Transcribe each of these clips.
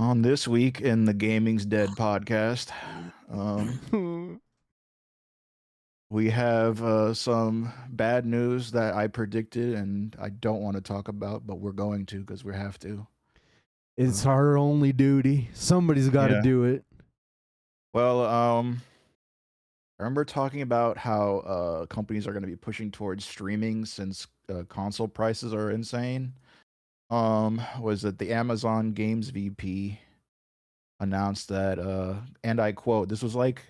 On this week in the Gaming's Dead podcast, um, we have some bad news that I predicted and I don't want to talk about, but we're going to because we have to. It's our only duty. Somebody's got to Yeah. do it. Well, I remember talking about how companies are going to be pushing towards streaming since console prices are insane. Was that the Amazon Games VP announced that, and I quote, this was like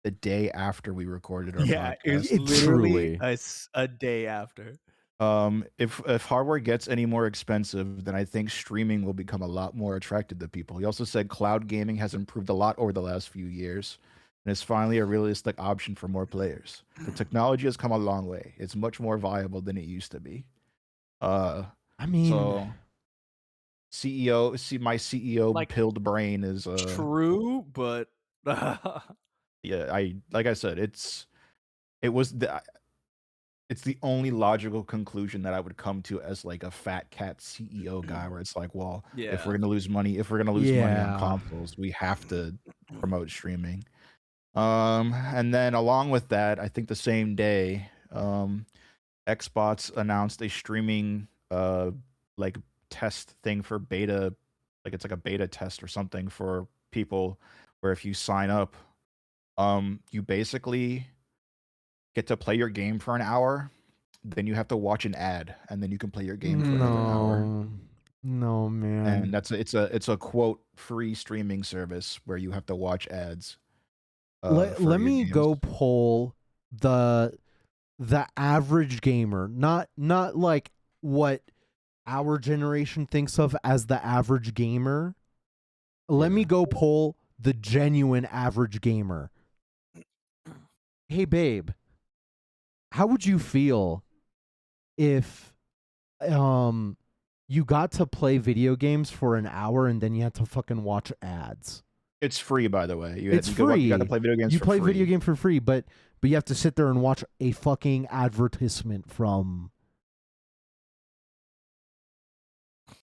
the day after we recorded our Yeah, podcast. it's It's literally truly. a day after. If hardware gets any more expensive, then I think streaming will become a lot more attractive to people. He also said cloud gaming has improved a lot over the last few years, and is finally a realistic option for more players. The technology has come a long way. It's much more viable than it used to be. I mean, So my CEO Like, pilled brain is true, but yeah, like I said, it's the only logical conclusion that I would come to as like a fat cat CEO guy, where it's like, well, if we're yeah. gonna lose money on Yeah. consoles, we have to promote streaming. And then along with that, I think the same day, Xbox announced a streaming like test thing for beta, like it's like a beta test or something for people, where if you sign up, you basically get to play your game for an hour, then you have to watch an ad, and then you can play your game for another hour. No, man. And it's a quote free streaming service where you have to watch ads. Let me go poll the average gamer, not like what our generation thinks of as the average gamer. Let me go poll the genuine average gamer. Hey babe, how would you feel if you got to play video games for an hour and then you had to fucking watch ads? It's free, by the way. It's free. You got to play video games. You for play free. video game for free, but you have to sit there and watch a fucking advertisement from.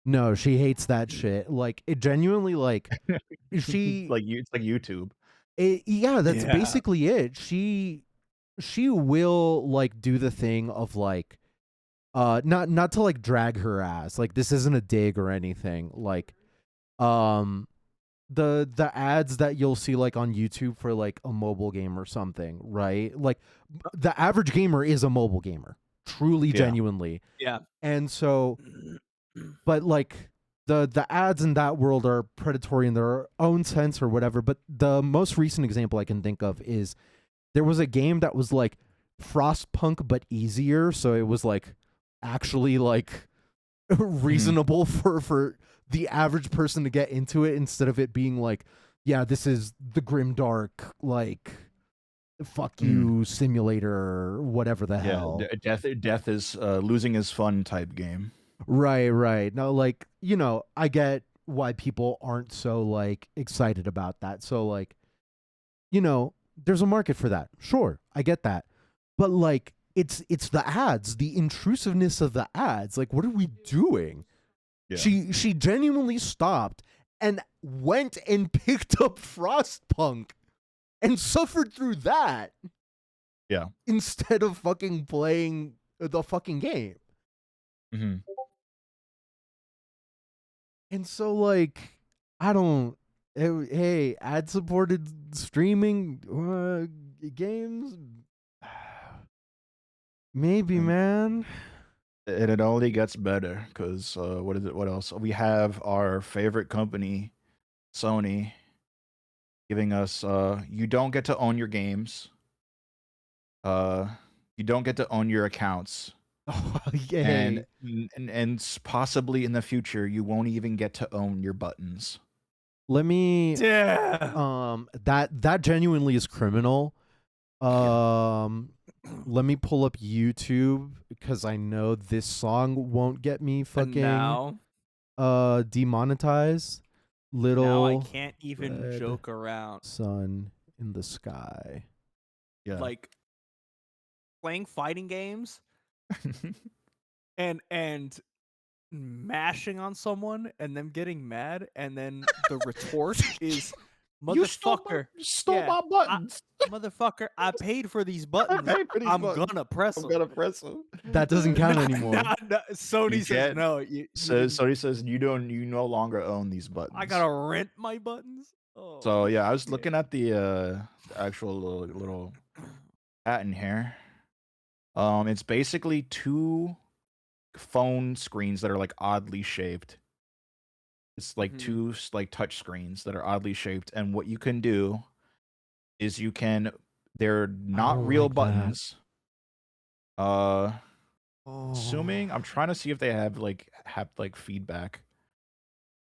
No, she hates that shit. Like, it genuinely, like, she it's like YouTube. yeah, that's Yeah. basically it. She will like do the thing of like, not to like drag her ass. Like, this isn't a dig or anything. Like, the ads that you'll see like on YouTube for like a mobile game or something, right? Like, the average gamer is a mobile gamer, truly, genuinely. Yeah. And so, but like the ads in that world are predatory in their own sense or whatever. But the most recent example I can think of is there was a game that was like Frostpunk but easier, so it was like actually like reasonable for the average person to get into it, instead of it being like, yeah, this is the grimdark, like, fuck you simulator or whatever the hell. Death is losing his fun type game. Right. No, like, I get why people aren't so like excited about that. So like, there's a market for that. Sure, I get that. But like, it's the ads, the intrusiveness of the ads. Like, what are we doing? Yeah. She genuinely stopped and went and picked up Frostpunk and suffered through that. Yeah. Instead of fucking playing the fucking game. Mm-hmm. And so, like, I don't. Hey, ad-supported streaming games? Maybe, man. And it only gets better because what is it? What else? We have our favorite company, Sony, giving us you don't get to own your games. You don't get to own your accounts. Yeah. And possibly in the future you won't even get to own your buttons. Let me that genuinely is criminal. Let me pull up YouTube because I know this song won't get me fucking demonetized. Now I can't even joke around. Sun in the sky. Yeah. Like, playing fighting games and mashing on someone and them getting mad, and then the retort is, You stole motherfucker, my I, buttons. motherfucker, I paid for these buttons. Hey, for these I'm buttons. gonna press I'm them. gonna press them. That doesn't count anymore. Sony says can't. no. You Sony says you no longer own these buttons. I gotta rent my buttons. Oh, So yeah, I was shit. looking at the actual little patent here. It's basically 2 phone screens that are like oddly shaped. It's like 2 like touch screens that are oddly shaped, and what you can do is they're not real like that. buttons. Assuming I'm trying to see if they have feedback.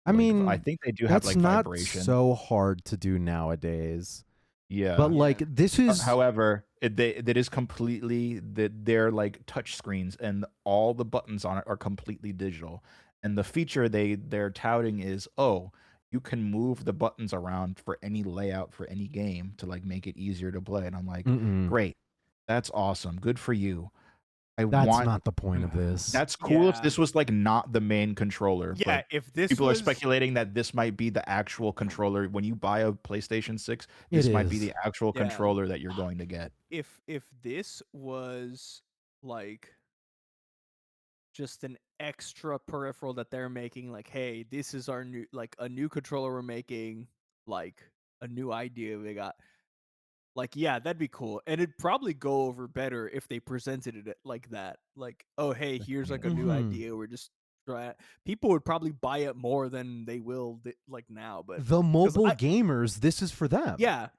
I mean, I think they do have that's like not vibration. so hard to do nowadays. Yeah. But like this is However, it is completely they're like touch screens, and all the buttons on it are completely digital. And the feature they're touting is, oh, you can move the buttons around for any layout for any game to like make it easier to play. And I'm like, great, that's awesome, good for you. That's not the point of this. That's cool if this was like not the main controller. Yeah, but if this people was, are speculating that this might be the actual controller. When you buy a PlayStation 6, this might be the actual controller that you're going to get. If this was like just an extra peripheral that they're making, like, hey, this is our new, like, a new controller we're making, like a new idea we got. Like, yeah, that'd be cool. And it'd probably go over better if they presented it like that. Like, oh, hey, here's like a new idea. We're just trying. People would probably buy it more than they will like now. But the mobile gamers, this is for them. Yeah.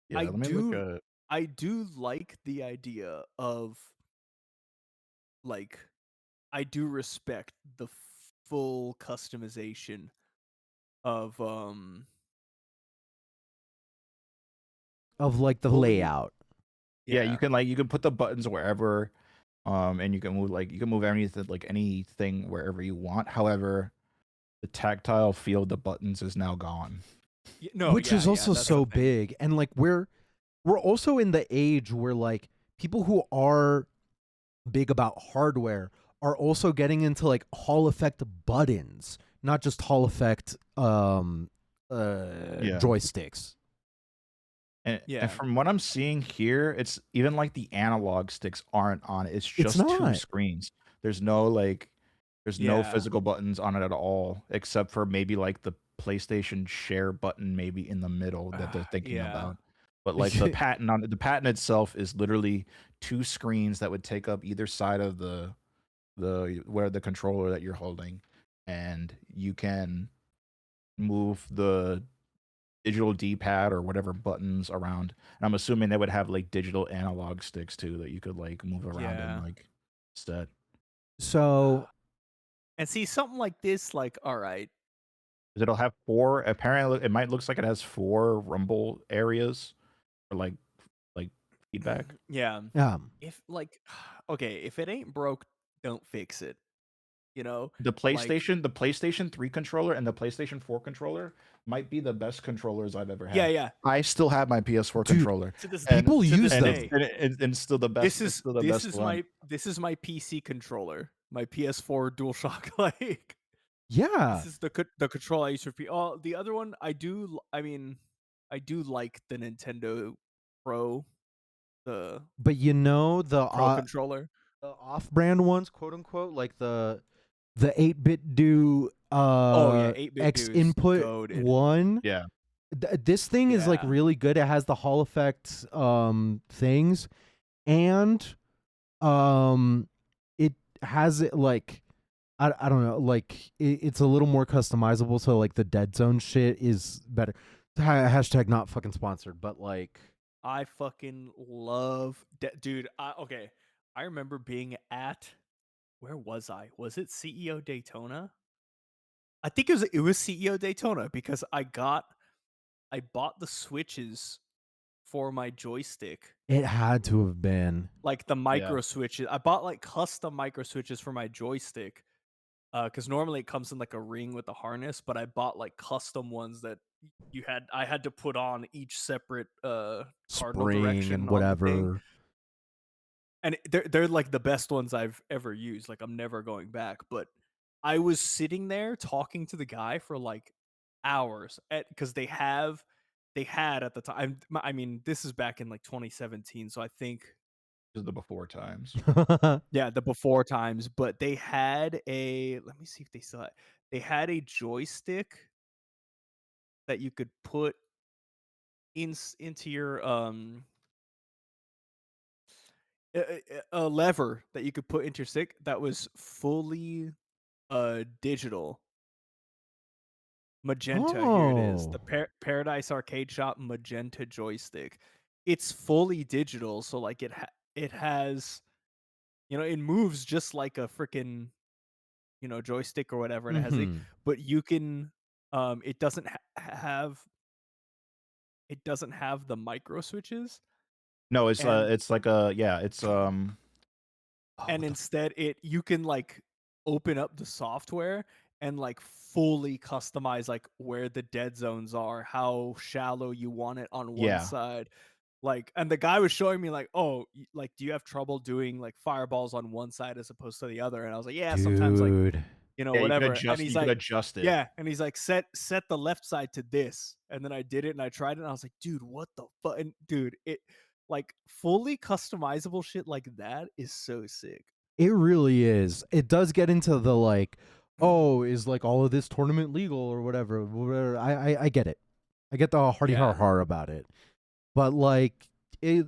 Yeah, let me look at... I do like the idea of, like, I do respect the full customization of like the layout. Yeah, you can put the buttons wherever, and you can move anything wherever you want. However, the tactile feel of the buttons is now gone. Which is also so big. And like we're also in the age where like people who are big about hardware are also getting into like Hall effect buttons, not just Hall effect joysticks. And from what I'm seeing here, it's even like the analog sticks aren't on it. It's just 2 screens. There's no no physical buttons on it at all, except for maybe like the PlayStation Share button maybe in the middle that they're thinking about. But like the patent itself is literally 2 screens that would take up either side of the controller that you're holding, and you can move the digital D-pad or whatever buttons around. And I'm assuming they would have like digital analog sticks too that you could like move around and like set. So, and see something like this, like, all right, it'll have 4. Apparently, it might looks like it has 4 rumble areas for like feedback. Yeah. If like, okay, if it ain't broke, don't fix it. You know, the PlayStation 3 controller and the PlayStation 4 controller might be the best controllers I've ever had. Yeah. I still have my PS4 controller. People use them, and still the best. This is my PC controller, my PS4 DualShock. Like, yeah, this is the control I use for the other one. I do like the Nintendo Pro, but the Pro controller, the off-brand ones, quote unquote, like the 8-bit do 8-bit X input goated. one. Yeah. This thing is like really good. It has the Hall effect things, and it has it like I don't know, like it's a little more customizable. So like the Dead Zone shit is better. Hashtag not fucking sponsored, but like I fucking love dude. I remember being at, where was I? Was it CEO Daytona? I think it was CEO Daytona, because I bought the switches for my joystick. It had to have been like the micro switches. I bought like custom micro switches for my joystick, because normally it comes in like a ring with a harness, but I bought like custom ones that I had to put on each separate cardinal direction and whatever. And they're like the best ones I've ever used. Like, I'm never going back. But I was sitting there talking to the guy for like hours because they had at the time. I mean, this is back in like 2017, so I think This is the before times. yeah, the before times. But they had a let me see if they still had, they had a joystick that you could put into your a lever that you could put into your stick that was fully digital. Magenta, here it is. Oh. The Paradise Arcade Shop magenta joystick. It's fully digital, so like it has, it moves just like a freaking, joystick or whatever, and it has Mhm. but you can it doesn't have the micro switches, No, and it's like a yeah, it's oh, and what the instead you can like open up the software and like fully customize like where the dead zones are, how shallow you want it on one yeah. side. Like, and the guy was showing me like, oh, like, do you have trouble doing like fireballs on one side as opposed to the other? And I was like, yeah, sometimes, like, Dude. Yeah, whatever. And he's you could like, adjust it. yeah, and he's like, set the left side to this, and then I did it and I tried it, and I was like, dude, what the fuck? And dude, it like fully customizable shit like that is so sick. It really is. It does get into the like, oh, is like all of this tournament legal or whatever. I get it. I get the hardy har Yeah. har about it. But like it,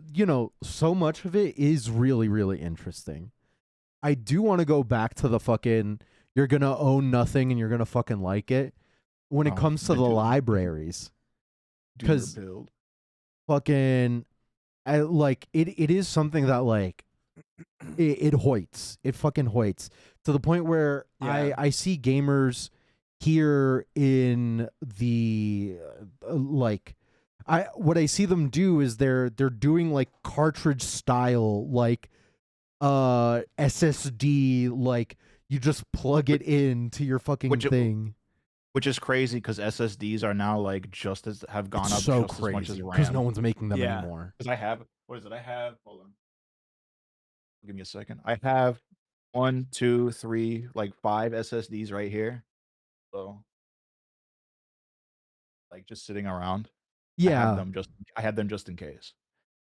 so much of it is really, really interesting. I do want to go back to the fucking you're gonna own nothing and you're gonna fucking like it when it Oh, comes to the libraries. do your 'Cause build. fucking like it is something that like it hoits. It fucking hoits to the point where Yeah. I see gamers here in the like what I see them do is they're doing like cartridge style like SSD, like you just plug it into your fucking Which thing. which is crazy because SSDs are now like have gone It's up so just as much as crazy because RAM. no one's making them Yeah. anymore. Because I have, what is it? I have, hold on. Give me a second. I have 1, 2, 3, like 5 SSDs right here. So, like just sitting around. Yeah, I had them just in case.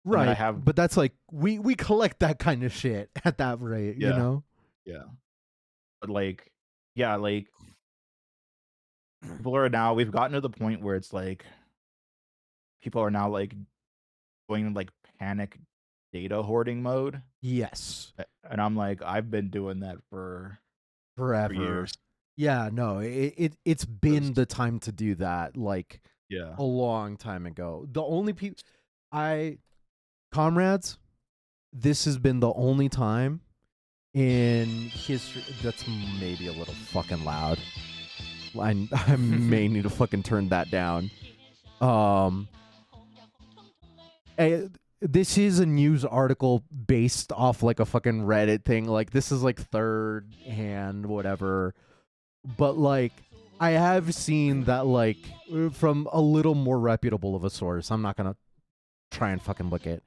And then I right. have, But that's like we collect that kind of shit at that rate, you yeah, know? yeah. But like, yeah, like we've gotten to the point where it's like people are now like going in like panic data hoarding mode. Yes. And I'm like, I've been doing that for Forever. years. Yeah, no, it's been 'Cause- the time to do that, like Yeah. a long time ago. The only people comrades, this has been the only time in history that's maybe a little fucking loud. I may need to fucking turn that down. This is a news article based off like a fucking Reddit thing. Like this is like third hand whatever. But like I have seen that like from a little more reputable of a source. I'm not going to try and fucking look it.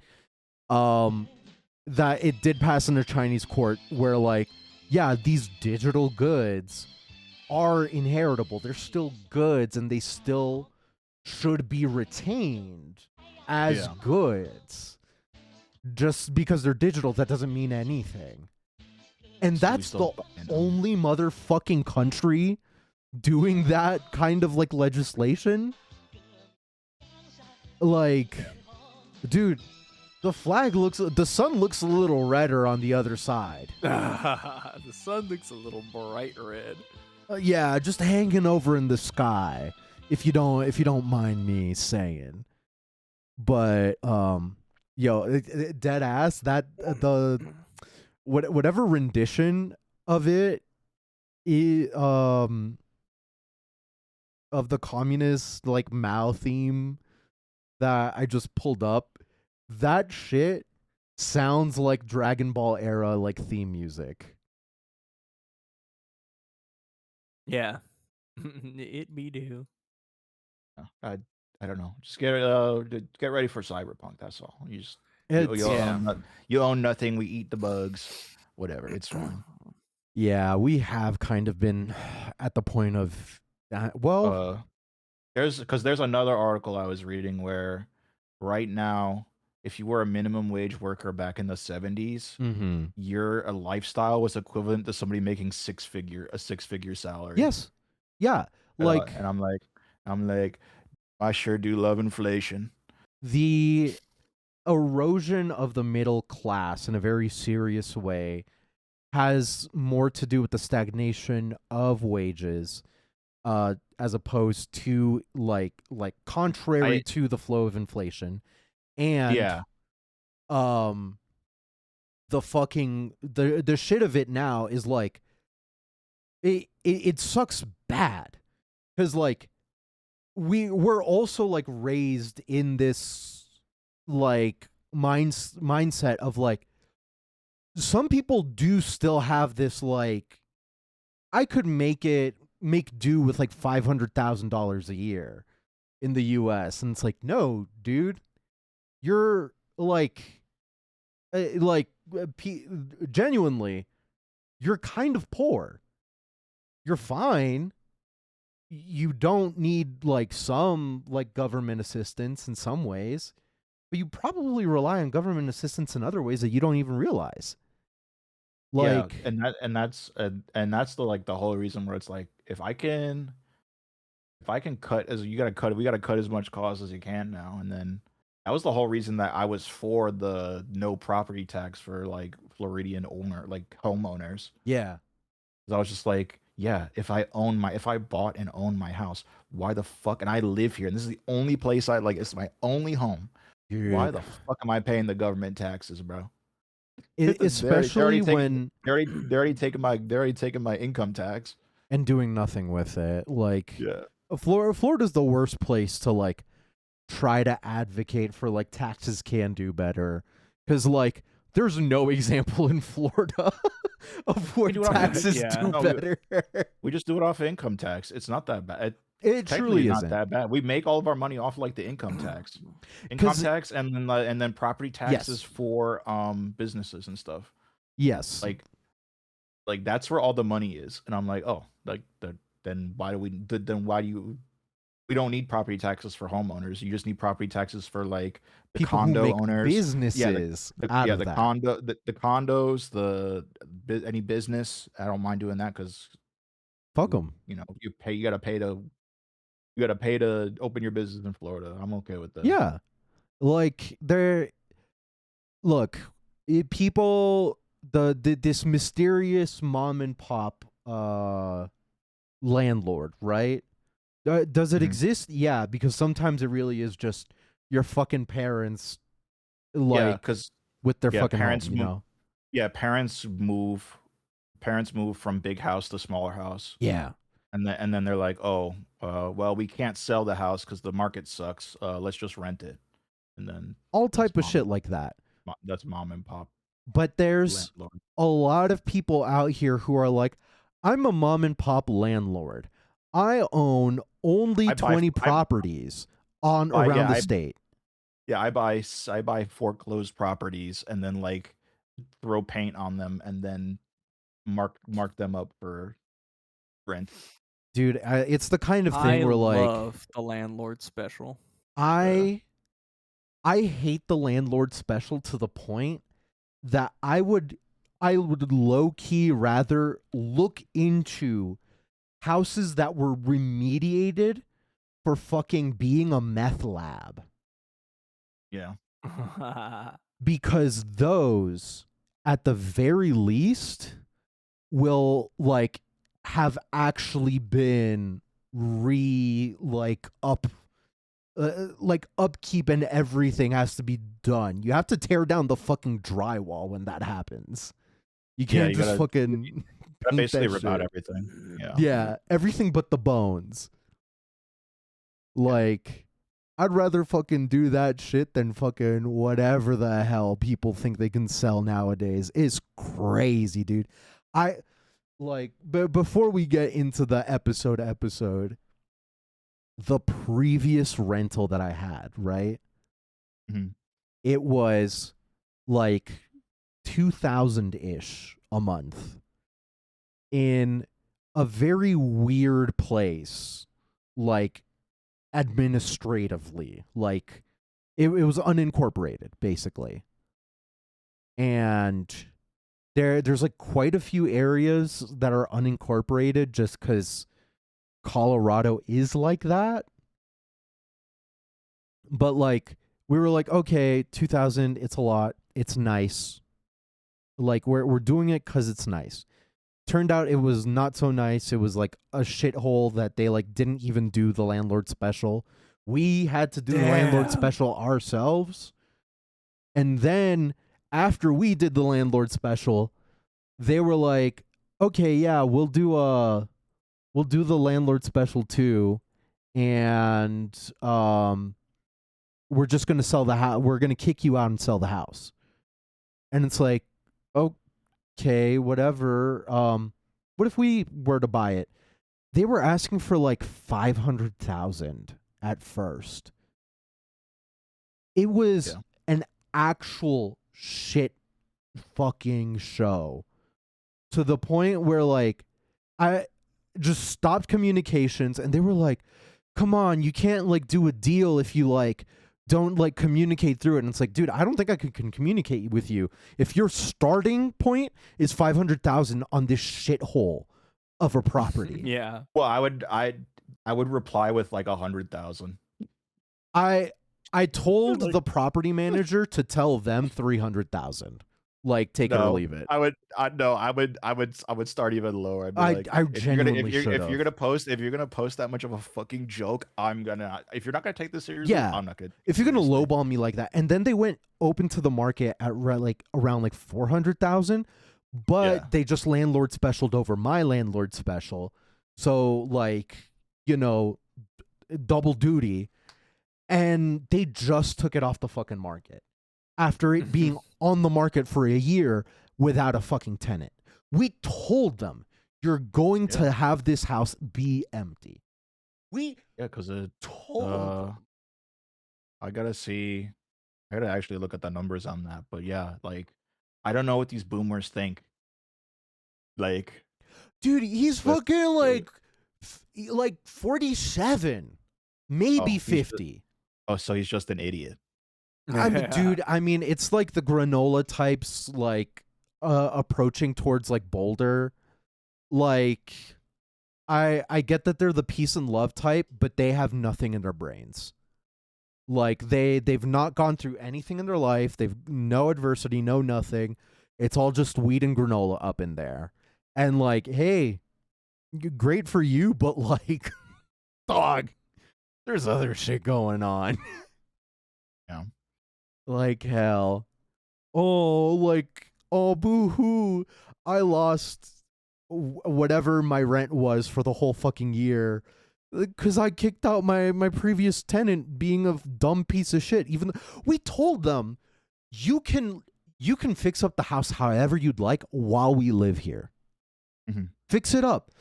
That it did pass in a Chinese court where like yeah, these digital goods are inheritable. They're still goods and they still should be retained as goods. Just because they're digital, that doesn't mean anything. And So we that's the still ban them. only motherfucking country doing that kind of like legislation. Like, dude, the sun looks a little redder on the other side. The sun looks a little bright red. Yeah, just hanging over in the sky. If you don't mind me saying. But yo, dead ass that whatever rendition of it of the communist like Mao theme that I just pulled up, that shit sounds like Dragon Ball era like theme music. Yeah. It me do. I don't know. Just get ready for Cyberpunk. That's all. You just It's Yeah. you own nothing. We eat the bugs. Whatever. It's fine. Yeah, we have kind of been at the point of well, There's another article I was reading where right now, if you were a minimum wage worker back in the 70s, mm-hmm. your lifestyle was equivalent to somebody making a six-figure salary. Yes. Yeah. Like And I'm like, I sure do love inflation. the erosion of the middle class in a very serious way has more to do with the stagnation of wages as opposed to like contrary to the flow of inflation and Yeah. the fucking the shit of it now is like it sucks bad because like we're also like raised in this like mindset of like some people do still have this like I could make do with like $500,000 a year in the US and it's like no dude you're like genuinely you're kind of poor. You're fine. You don't need like some like government assistance in some ways, but you probably rely on government assistance in other ways that you don't even realize. Like, yeah, and that's the like the whole reason where it's like if I can cut as we gotta cut as much cost as you can now, and then that was the whole reason that I was for the no property tax for like Floridian homeowners. yeah, 'Cause I was just like, yeah, if I bought and owned my house, why the fuck? And I live here, and this is the only place I like. It's my only home. dude. Why the fuck am I paying the government taxes, bro? Especially when they're already taking my income tax and doing nothing with it. Like, yeah. Florida's the worst place to like try to advocate for like taxes can do better because like there's no example in Florida of where taxes do better. We just do it off income tax. It's not that bad. It truly not isn't that bad. We make all of our money off like the income tax, and then property taxes for businesses and stuff. Yes, like that's where all the money is. And I'm like, oh, then why do we don't need property taxes for homeowners. You just need property taxes for like the people condo who make owners, businesses. the condos, any business. I don't mind doing that because fuck them. You know, you gotta pay to open your business in Florida. I'm okay with that. Yeah, like people this mysterious mom and pop landlord, right? Does it exist? Yeah, because sometimes it really is just your fucking parents, like, because with their fucking parents home, you know? Yeah, parents move from big house to smaller house. Yeah, and then they're like, oh, well, we can't sell the house because the market sucks. Let's just rent it, and then all type of shit like that. That's mom and pop. But there's landlord. A lot of people out here who are like, I'm a mom and pop landlord. I own only 20 properties around the state. Yeah, I buy foreclosed properties and then like throw paint on them and then mark them up for rent. Dude, it's the kind of thing where like I love the landlord special. I hate the landlord special to the point that I would low key rather look into houses that were remediated for fucking being a meth lab. Yeah. Because those, at the very least, will like have actually been upkeep and everything has to be done. You have to tear down the fucking drywall when that happens. You can't fucking basically rip out everything. Yeah, everything but the bones. Like, I'd rather fucking do that shit than fucking whatever the hell people think they can sell nowadays. It's crazy, dude. But before we get into the episode, the previous rental that I had, right? Mm-hmm. It was like 2,000-ish a month. in a very weird place, like administratively. Like it was unincorporated, basically. And there's like quite a few areas that are unincorporated just because Colorado is like that. But like we were like, okay, 2000, it's a lot. It's nice. Like we're doing it because it's nice. Turned out it was not so nice. It was like a shithole that they like didn't even do the landlord special. We had to do the landlord Damn. special ourselves. And then after we did the landlord special, they were like, okay, yeah, we'll do the landlord special too. And we're just gonna sell the house. We're gonna kick you out and sell the house. And it's like, okay, whatever. What if we were to buy it? They were asking for like 500,000 at first. It was an actual shit fucking show, to the point where like I just stopped communications, and they were like, come on, you can't like do a deal if you like don't like communicate through it. And it's like, dude, I don't think I can communicate with you if your starting point is 500,000 on this shithole of a property. Yeah. Well, I would reply with like 100,000. I told the property manager to tell them 300,000. Like, take it or leave it. I would start even lower. I'd be like, I genuinely if should've. you're gonna post that much of a fucking joke, if you're not gonna take this seriously, Yeah. I'm not gonna. If you're gonna lowball me like that, and then they went open to the market at like around like 400,000, but they just landlord specialed over my landlord special, so like, you know, double duty, and they just took it off the fucking market after it being on the market for a year without a fucking tenant. We told them, you're going to have this house be empty. Because told them. I gotta actually look at the numbers on that. But yeah, like, I don't know what these boomers think. Like, dude, he's But- fucking like 47, maybe he's 50. so he's just an idiot. I mean, dude, I mean, it's like the granola types, like approaching towards like Boulder. Like, I get that they're the peace and love type, but they have nothing in their brains. Like they've not gone through anything in their life. They've no adversity, no nothing. It's all just weed and granola up in there. And like, hey, great for you, but like, dog, there's other shit going on. Yeah. Like hell. Oh, boo-hoo. I lost whatever my rent was for the whole fucking year because I kicked out my previous tenant being a dumb piece of shit. Even we told them, you can fix up the house however you'd like while we live here. Mm-hmm. Fix it up.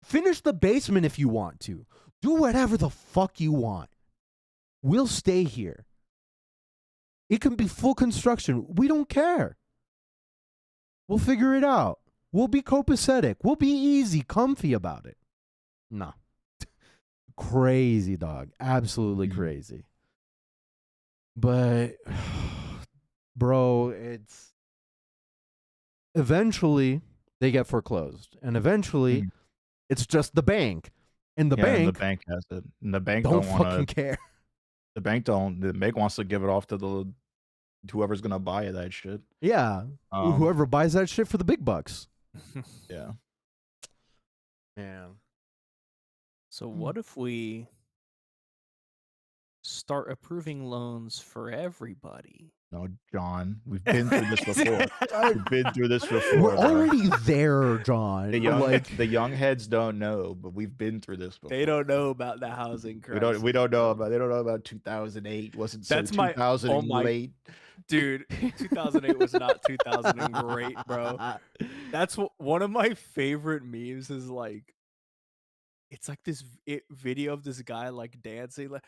Finish the basement if you want to. Do whatever the fuck you want. We'll stay here. It can be full construction. We don't care. We'll figure it out. We'll be copacetic. We'll be easy, comfy about it. No. Crazy, dog. Absolutely crazy. But, bro, it's... Eventually, they get foreclosed. And eventually, it's just the bank. And the bank has it. And the bank don't don't fucking want care. The bank wants to give it off to whoever's gonna buy that shit. Yeah. Whoever buys that shit for the big bucks. Yeah. Man. So what if we start approving loans for everybody? No, John, we've been through this before. We've been through this before. We're bro. already there, John. The young heads don't know, but we've been through this before. They don't know about the housing crisis. We don't know about. They don't know about 2008. Wasn't so That's my- 2000 oh my- late. Dude, 2008 was not 2000 and great, bro. That's one of my favorite memes is like, it's like this video of this guy like dancing, like,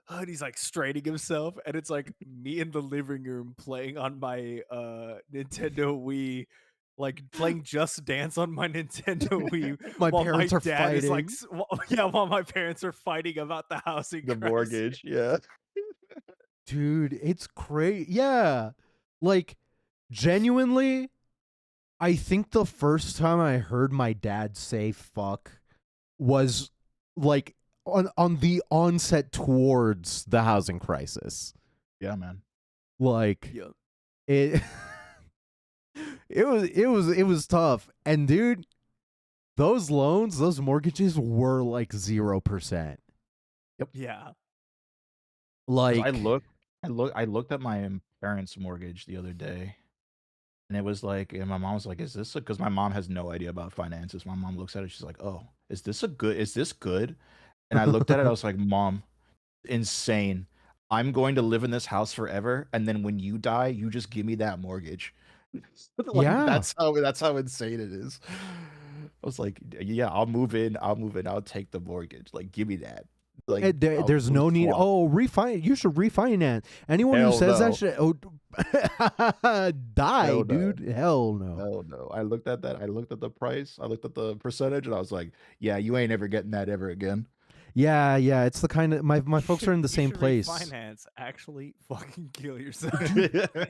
and he's like straining himself, and it's like me in the living room playing on my Nintendo Wii, like playing Just Dance on my Nintendo Wii. My while parents my are dad is like, fighting. while my parents are fighting about the housing The crisis. mortgage, yeah. Dude, it's crazy. Yeah. Like, genuinely, I think the first time I heard my dad say fuck was like on the onset towards the housing crisis. Yeah, man. Like Yep. it it was tough. And dude, those loans, those mortgages were like 0%. Yeah. Like I looked at my parents' mortgage the other day, and it was like, and my mom was like, "Is this because my mom has no idea about finances?" My mom looks at it, she's like, "Oh, is this good?" And I looked at it, I was like, "Mom, insane. I'm going to live in this house forever, and then when you die, you just give me that mortgage." Like, Yeah. that's how insane it is. I was like, "Yeah, I'll move in. I'll take the mortgage. Like, give me that." Like, there's no need. swap. Oh, you should refinance. Anyone who Hell says no. that shit, die, Hell no. dude. Hell no. Hell no. I looked at that. I looked at the price. I looked at the percentage, and I was like, "Yeah, you ain't ever getting that ever again." Yeah, it's the kind of my folks are in the You same should place. Refinance. Actually, fucking kill yourself.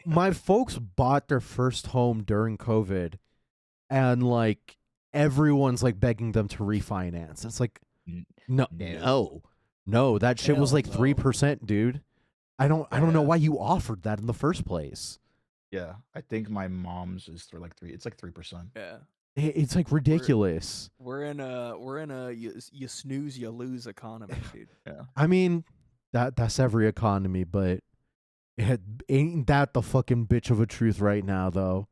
My folks bought their first home during COVID, and like everyone's like begging them to refinance. It's like, no, that shit was Hell like no. 3%, dude. I don't know Yeah. why you offered that in the first place. Yeah, I think my mom's is for like 3. It's like 3%. Yeah. It's like ridiculous. We're in a you snooze you lose economy, dude. Yeah. I mean, that's every economy, but ain't that the fucking bitch of a truth right now, though?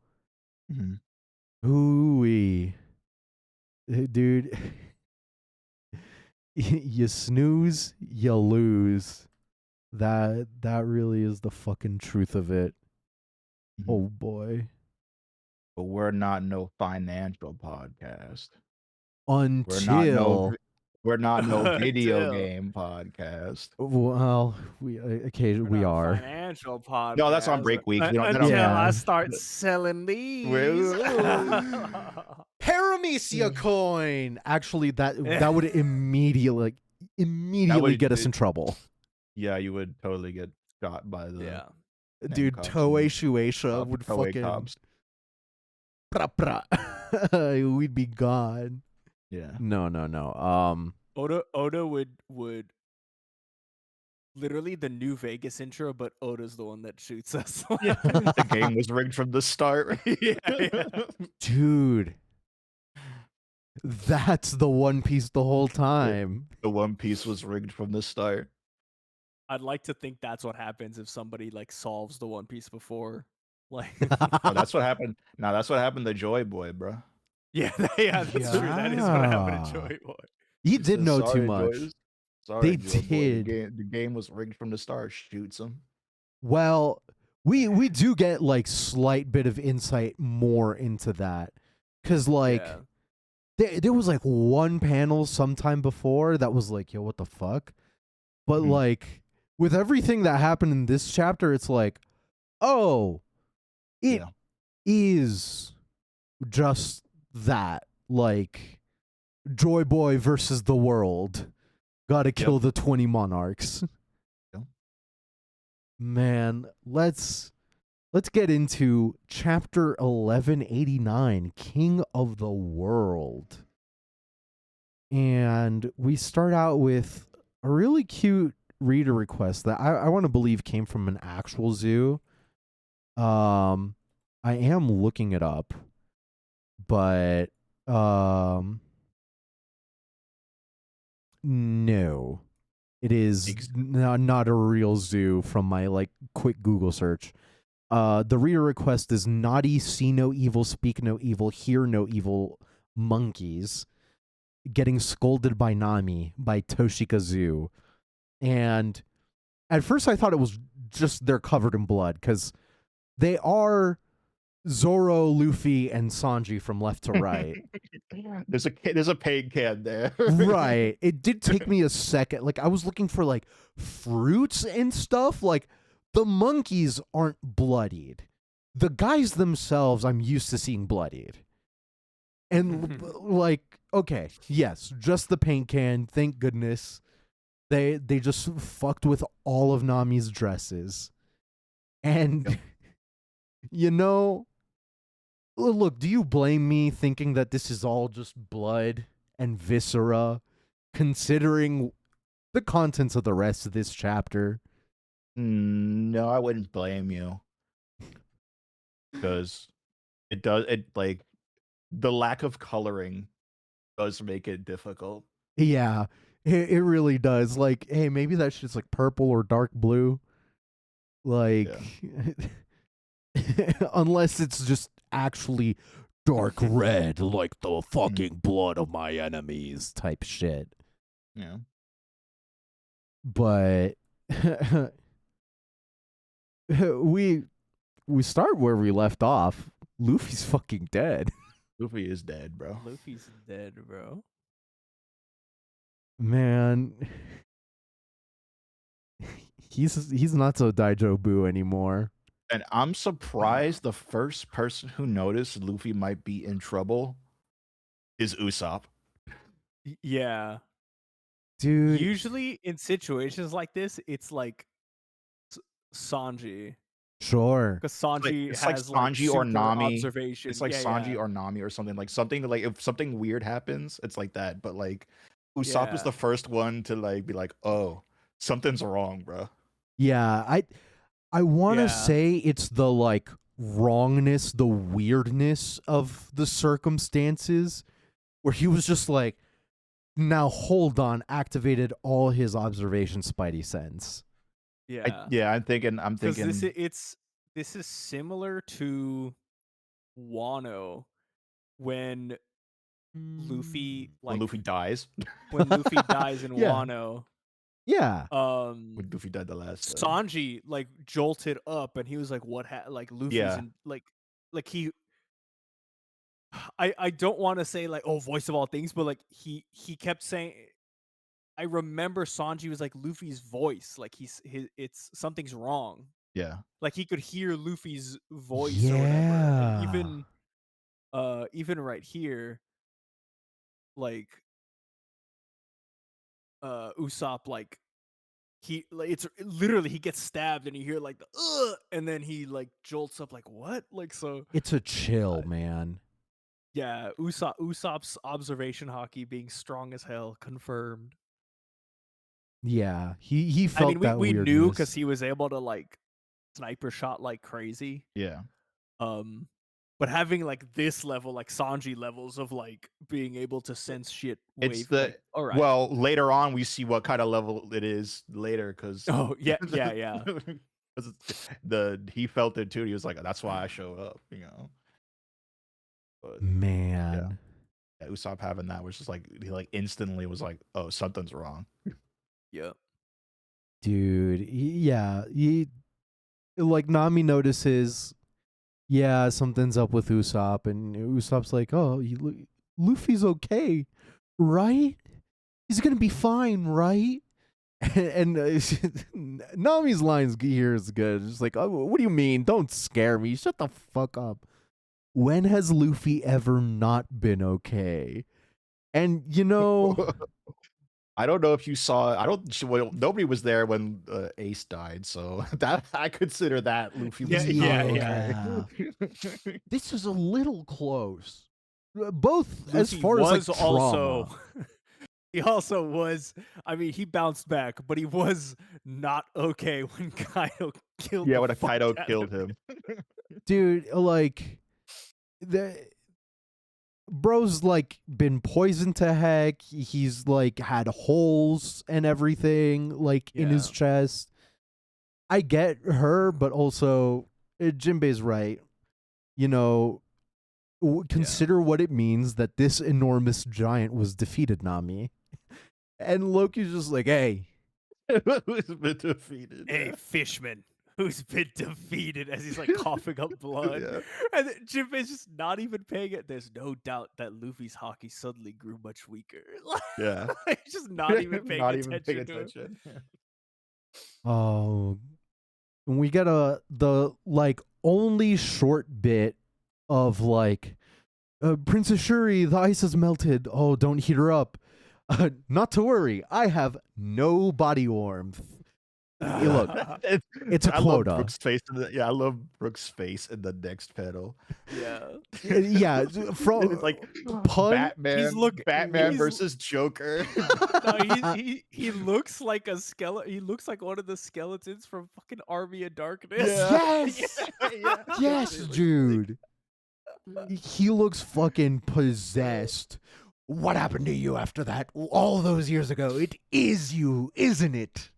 Mm-hmm. Ooh-wee. Dude. You snooze, you lose. That really is the fucking truth of it. Mhm. Oh boy. But we're not no financial podcast. Until We're not no video Until. game podcast. well, we occasionally we Not a are. Financial podcast. No, that's on break week. We don't- Until Yeah. I start selling these. Paramecia coin. Actually, that would immediately get us in trouble. Yeah, you would totally get shot by the Yeah. Dude, cops Toei and Shueisha would Toei fucking cops. We'd be gone. Yeah. No. Oda would literally the New Vegas intro, but Oda's the one that shoots us. The game was rigged from the start. Yeah. Dude. That's the One Piece the whole time. The One Piece was rigged from the start. I'd like to think that's what happens if somebody like solves the One Piece before. Like Oh, that's what happened. No, that's what happened to Joy Boy, bro. yeah, that's true. That is what happened to Yeah. Joy Boy. He He did said, know too "Sorry, much. Joy. Sorry, They Joy Boy. did. The game was rigged from the start." Shoots him. Well, we do get like slight bit of insight more into that. Cause like Yeah. there was like one panel sometime before that was like, yo, what the fuck? But Mhm. like with everything that happened in this chapter, it's like, oh, it is just that. Like Joy Boy versus the world. Gotta kill the 20 monarchs. Yep. Man, let's get into chapter 1189, King of the World. And we start out with a really cute reader request that I want to believe came from an actual zoo. I am looking it up, but no. It is not a real zoo from my like quick Google search. The reader request is naughty, see no evil, speak no evil, hear no evil monkeys getting scolded by Nami by Toshika Zoo. And at first I thought it was just they're covered in blood because they are Zoro, Luffy, and Sanji from left to right. There's a paint can there. Right. It did take me a second. Like I was looking for like fruits and stuff. Like the monkeys aren't bloodied. the guys themselves, I'm used to seeing bloodied. And like, okay, yes, just the paint can. Thank goodness. They just fucked with all of Nami's dresses. And you know, look, do you blame me thinking that this is all just blood and viscera, considering the contents of the rest of this chapter? No, I wouldn't blame you. Because like the lack of coloring does make it difficult. Yeah, it really does. Like, hey, maybe that shit's like purple or dark blue. Like, unless it's just actually dark red, like the fucking blood of my enemies type shit. Yeah. But we start where we left off. Luffy's fucking dead. Luffy is dead, bro. Luffy's dead, bro. Man, he's not so Daijobu anymore. And I'm surprised the first person who noticed Luffy might be in trouble is Usopp. Yeah. Dude, Usually in situations like this, it's like Sanji. sure. Because Sanji It's has like Sanji or super Nami. observation. It's like yeah, Sanji yeah. or Nami or something. Like something like if something weird happens, it's like that. But like Usopp is Yeah. the first one to like be like, oh, something's wrong, bro. Yeah, I want to Yeah. say it's the like wrongness, the weirdness of the circumstances where he was just like, now hold on, activated all his observation spidey sense. Yeah. I'm thinking Because this is similar to Wano when Luffy when Luffy dies. when Luffy dies in Yeah. Wano. Yeah. When Luffy died the last Sanji like jolted up and he was like, what like Luffy's in like he I don't want to say like, oh, voice of all things, but like he kept saying, I remember Sanji was like Luffy's voice, like it's something's wrong. Yeah. Like he could hear Luffy's voice or whatever. And even right here, like Usopp, like it's literally he gets stabbed and you hear like the and then he like jolts up like what? Like so It's a chill, man. yeah, Usopp's observation hockey being strong as hell confirmed. Yeah, he felt that we weirdness. knew because he was able to like sniper shot like crazy. Yeah. But having like this level, like Sanji levels of like being able to sense shit. All right. Well, later on we see what kind of level it is later because oh yeah. he felt it too. He was like, that's why I show up, you know. But, man. Yeah, Usopp having that was just like he like instantly was like, oh, something's wrong. Yep. Dude, he like Nami notices, yeah, something's up with Usopp, and Usopp's like, oh, Luffy's okay, right? He's gonna be fine, right? And Nami's lines here is good. It's like, oh, what do you mean? Don't scare me. Shut the fuck up. When has Luffy ever not been okay? And you know, I don't know if you saw. Well, nobody was there when Ace died, so that I consider that Luffy was Yeah. This is a little close. Both Luffy as far as like trauma. He also was. I mean, he bounced back, but he was not okay when Kaido killed. Yeah, when Kaido killed him, dude. Like the bro's like been poisoned to heck. He's like had holes and everything like in his chest. I get her, but also Jinbei's right. You know, consider what it means that this enormous giant was defeated, Nami. And Loki's just like, hey. Who's been defeated? Hey, Fishman, who's been defeated as he's like coughing up blood. Yeah. And Jinbei's just not even paying it. There's no doubt that Luffy's hockey suddenly grew much weaker. Yeah. He's just not even paying attention to him. Oh, and we get the like only short bit of like Princess Shuri, the ice has melted. Oh, don't heat her up. Not to worry, I have no body warmth. Look, it's a I love quota. Brooke's face I love Brooke's face in the next panel. Yeah. Yeah, from It's like pun. Batman he's- versus Joker. No, he looks like a skeleton. He looks like one of the skeletons from fucking Army of Darkness. Yes, Yeah. yes, dude. He looks fucking possessed. What happened to you after that? All those years ago. It is you, isn't it?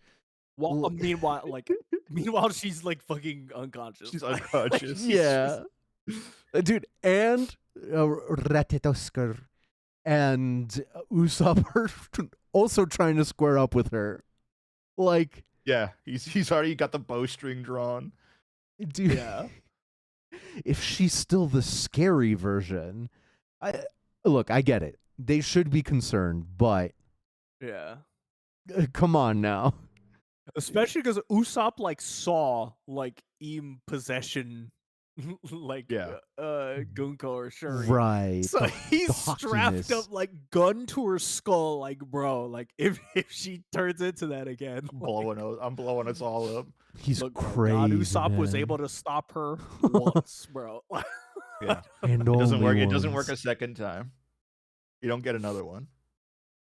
Well, meanwhile, she's like fucking unconscious. She's unconscious. Yeah, dude, and Ratatoskar and Usopp are also trying to square up with her. Like, Yeah, he's already got the bowstring drawn. dude, Yeah. if she's still the scary version, I get it. They should be concerned, but Yeah. come on now. Especially because Usopp like saw like Im possession, like Yeah. Gunko or Shuri. Right. So he's the strapped hockiness. up like gun to her skull, like bro, like if she turns into that again, I'm blowing us all up. He's look, bro, crazy. God, Usopp was man. able to stop her once, bro. Yeah. And It doesn't only work. It doesn't work a once. second time. You don't get another one.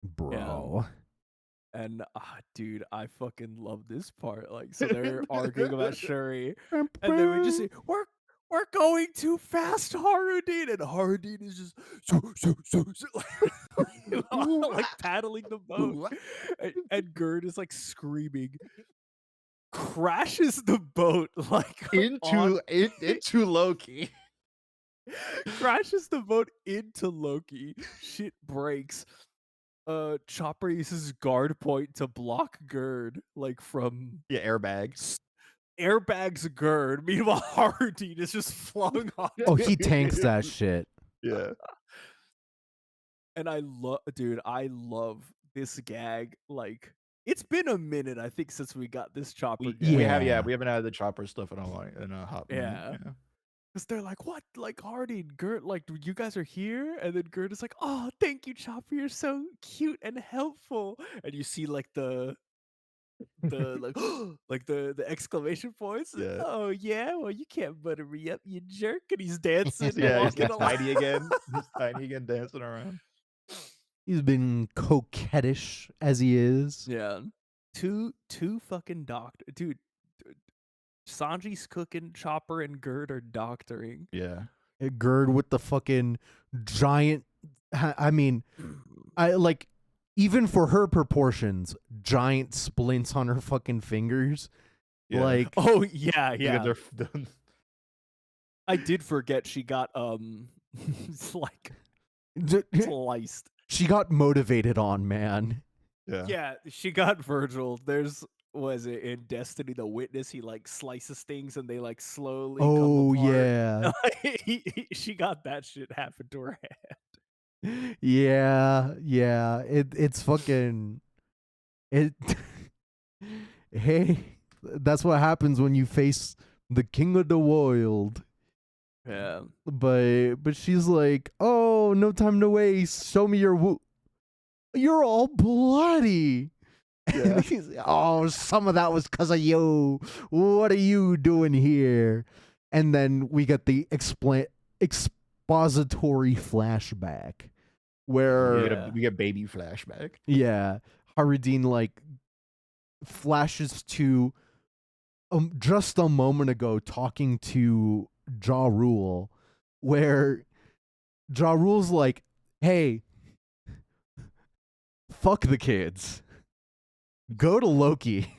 Bro. And dude, I fucking love this part. Like, so they're arguing about Shuri, and then we just say, "We're going too fast, Harudin," and Harudin is just like paddling the boat, and Gerd is like screaming, crashes the boat like into Loki. crashes the boat into Loki. Shit breaks. Chopper uses guard point to block Gerd, like from Yeah, airbag. airbags Gerd. Meanwhile, Harudin is just flung off. Oh, he tanks that shit. Yeah. And I love this gag. Like, it's been a minute, I think, since we got this Chopper gag. We haven't had the Chopper stuff in a hot minute. Yeah. Because they're like, what? Like, Hardy, Gert, like, you guys are here? And then Gert is like, oh, thank you, Chopper. You're so cute and helpful. And you see, like, the like, like the exclamation points. Yeah. Oh, yeah? Well, you can't butter me up, you jerk. And he's dancing. Yeah, he's walking along. tiny again. He's tiny again, dancing around. He's been coquettish as he is. Yeah. Two fucking doctor. Dude, Sanji's cooking, Chopper and Gerd are doctoring. Yeah. Gerd with the fucking giant. I mean, I like, even for her proportions, giant splints on her fucking fingers. Yeah. Like, Oh, yeah, Because yeah. they're- I did forget she got, it's like, sliced. she got motivated on, man. yeah. Yeah, she got Virgil. There's, was it in Destiny the Witness? He like slices things and they like slowly. Oh, come apart. yeah. She got that shit happen to her head. Yeah, yeah. It's fucking it. Hey, that's what happens when you face the king of the world. Yeah. But she's like, oh, no time to waste. Show me your You're all bloody. Yeah. Oh, some of that was because of you. What are you doing here? And then we get the expository flashback where We get baby flashback. yeah, Harudin like flashes to just a moment ago talking to Ja Rule, where Ja Rule's like, hey, fuck the kids. Go to Loki.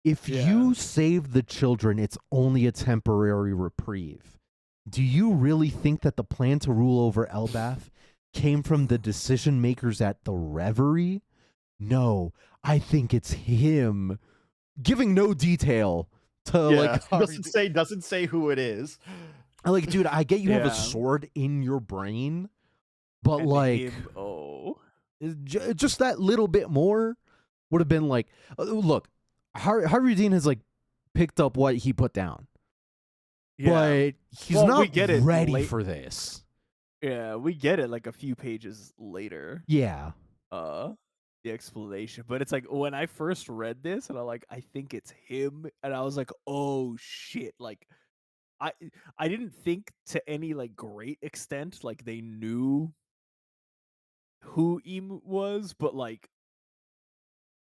If you save the children, it's only a temporary reprieve. Do you really think that the plan to rule over Elbaf came from the decision makers at the Reverie? No, I think it's him. Giving no detail to like doesn't say who it is. like, dude, I get you have Yeah. a sword in your brain, but And like him, oh. just that little bit more would have been like, look, Harudin has like picked up what he put down. Yeah. But he's Well, not we get it ready late- for this. Yeah, we get it like a few pages later. Yeah. The explanation, but it's like when I first read this and I think it's him, and I was like, oh shit, like I didn't think to any like great extent like they knew who Im was, but like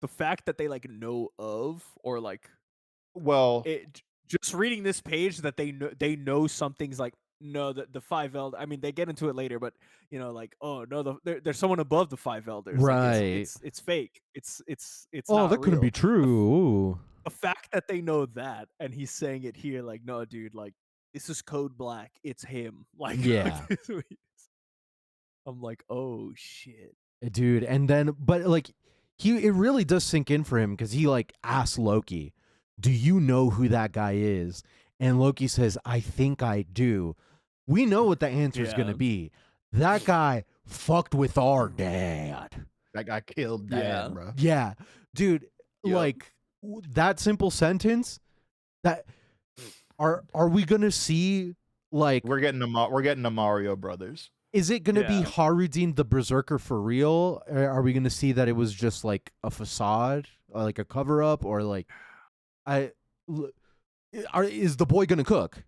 the fact that they like know of, or like Well, just reading this page that they know something's like, no, the five elders. I mean, they get into it later, but like, oh no, there's someone above the five elders. Right. Like, it's fake. It's Oh, not that couldn't real. be true. Ooh. The fact that they know that, and he's saying it here, like, no, dude, like, this is code black. It's him. Like, Yeah. I'm like, oh shit, Dude, and then but like it really does sink in for him because he like asks Loki, do you know who that guy is? And Loki says, I think I do. We know what the answer is gonna be. That guy fucked with our dad. that guy killed Dad, bro. Yeah, dude. Yep. Like that simple sentence. That are we gonna see? Like, We're getting the Mario Brothers. is it gonna be Yeah. Harudin the Berserker for real? Or are we gonna see that it was just like a facade, or like a cover up, or like, is the boy gonna cook?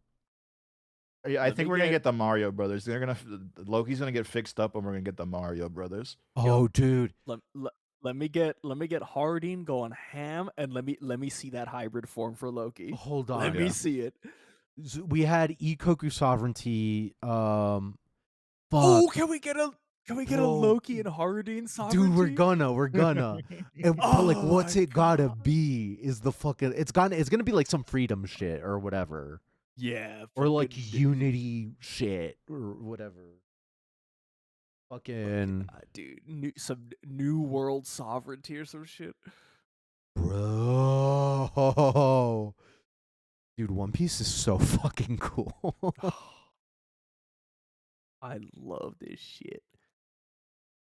Yeah, I Let think me we're gonna get- get the Mario Brothers. Loki's gonna get fixed up, and we're gonna get the Mario Brothers. Oh, dude. let me get Hardin going ham, and let me see that hybrid form for Loki. Hold on. Let me see it. We had Ikoku sovereignty. Fuck. Oh, can we get a Bro. Loki and Hardin sovereignty? Dude, we're gonna. But like, what's my it gotta God. be? Is the fucking? It's gonna be like some freedom shit or whatever, Yeah, or like fucking- unity shit or whatever. Fucking dude, some new world sovereignty or some shit. bro. Dude, One Piece is so fucking cool. I love this shit.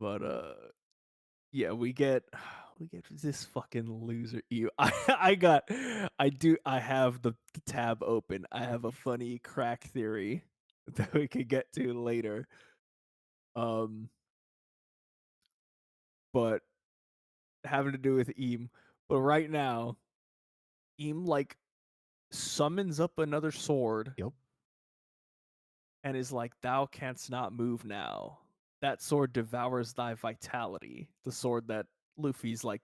But yeah, we get this fucking loser I have the tab open. I have a funny crack theory that we could get to later. But having to do with Eam. But right now, Eam like summons up another sword. Yep. And is like, thou canst not move now. That sword devours thy vitality. The sword that Luffy's like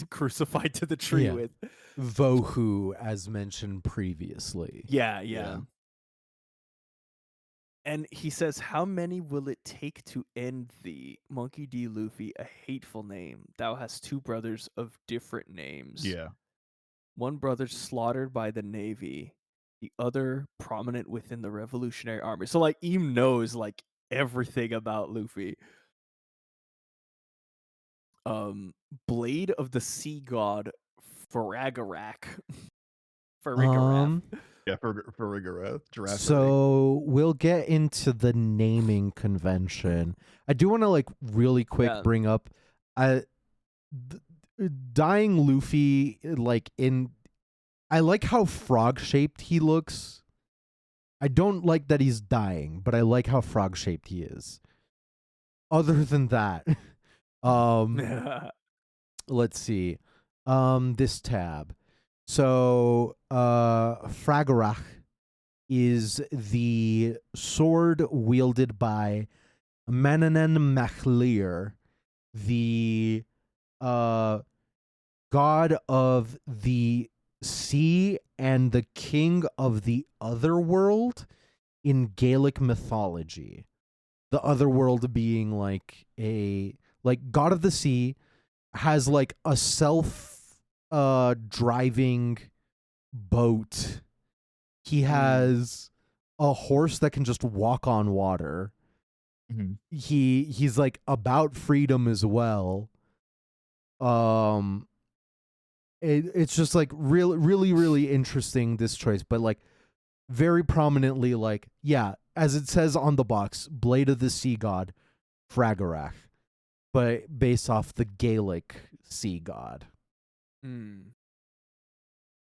crucified to the tree Yeah. with. Vohu, as mentioned previously. Yeah. Yeah. And he says, how many will it take to end thee, Monkey D. Luffy, a hateful name? Thou hast two brothers of different names. Yeah. One brother slaughtered by the Navy, the other prominent within the Revolutionary Army. So like Eam knows like everything about Luffy. Blade of the Sea God Faragarak. Yeah, for Rigarath. Giraffe. So we'll get into the naming convention. I do want to like really quick Yeah. bring up, dying Luffy like in. I like how frog shaped he looks. I don't like that he's dying, but I like how frog shaped he is. Other than that, let's see. This tab. So, Fragarach is the sword wielded by Mananen Machlir, the god of the sea and the king of the otherworld in Gaelic mythology. The otherworld being like god of the sea has like a self driving boat. He has a horse that can just walk on water. Mm-hmm. He's like about freedom as well. It's just like really interesting, this choice, but like very prominently, like, yeah, as it says on the box, Blade of the Sea God, Fragarach, but based off the Gaelic sea god.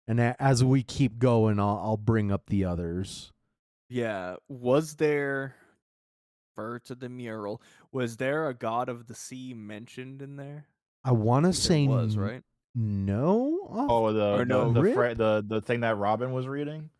And as we keep going, I'll bring up the others. Yeah. Was there to the mural? Was there a god of the sea mentioned in there? I want I to think there say was, right? no. Oh, Or no, the thing that Robin was reading.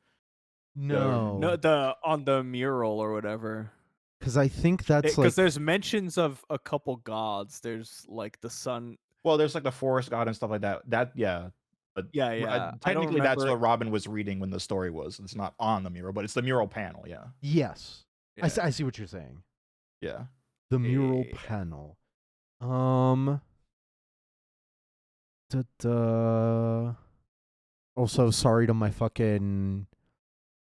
No, No, the on the mural or whatever. because I think that's Because like there's mentions of a couple gods. There's like the sun. Well, there's like the forest god and stuff like that. Yeah, but Yeah, yeah. I don't technically that's remember. what Robin was reading when the story was. It's not on the mural, but it's the mural panel. Yeah, yes. Yeah. I see what you're saying. yeah. The mural Yeah. panel. Also, sorry to my fucking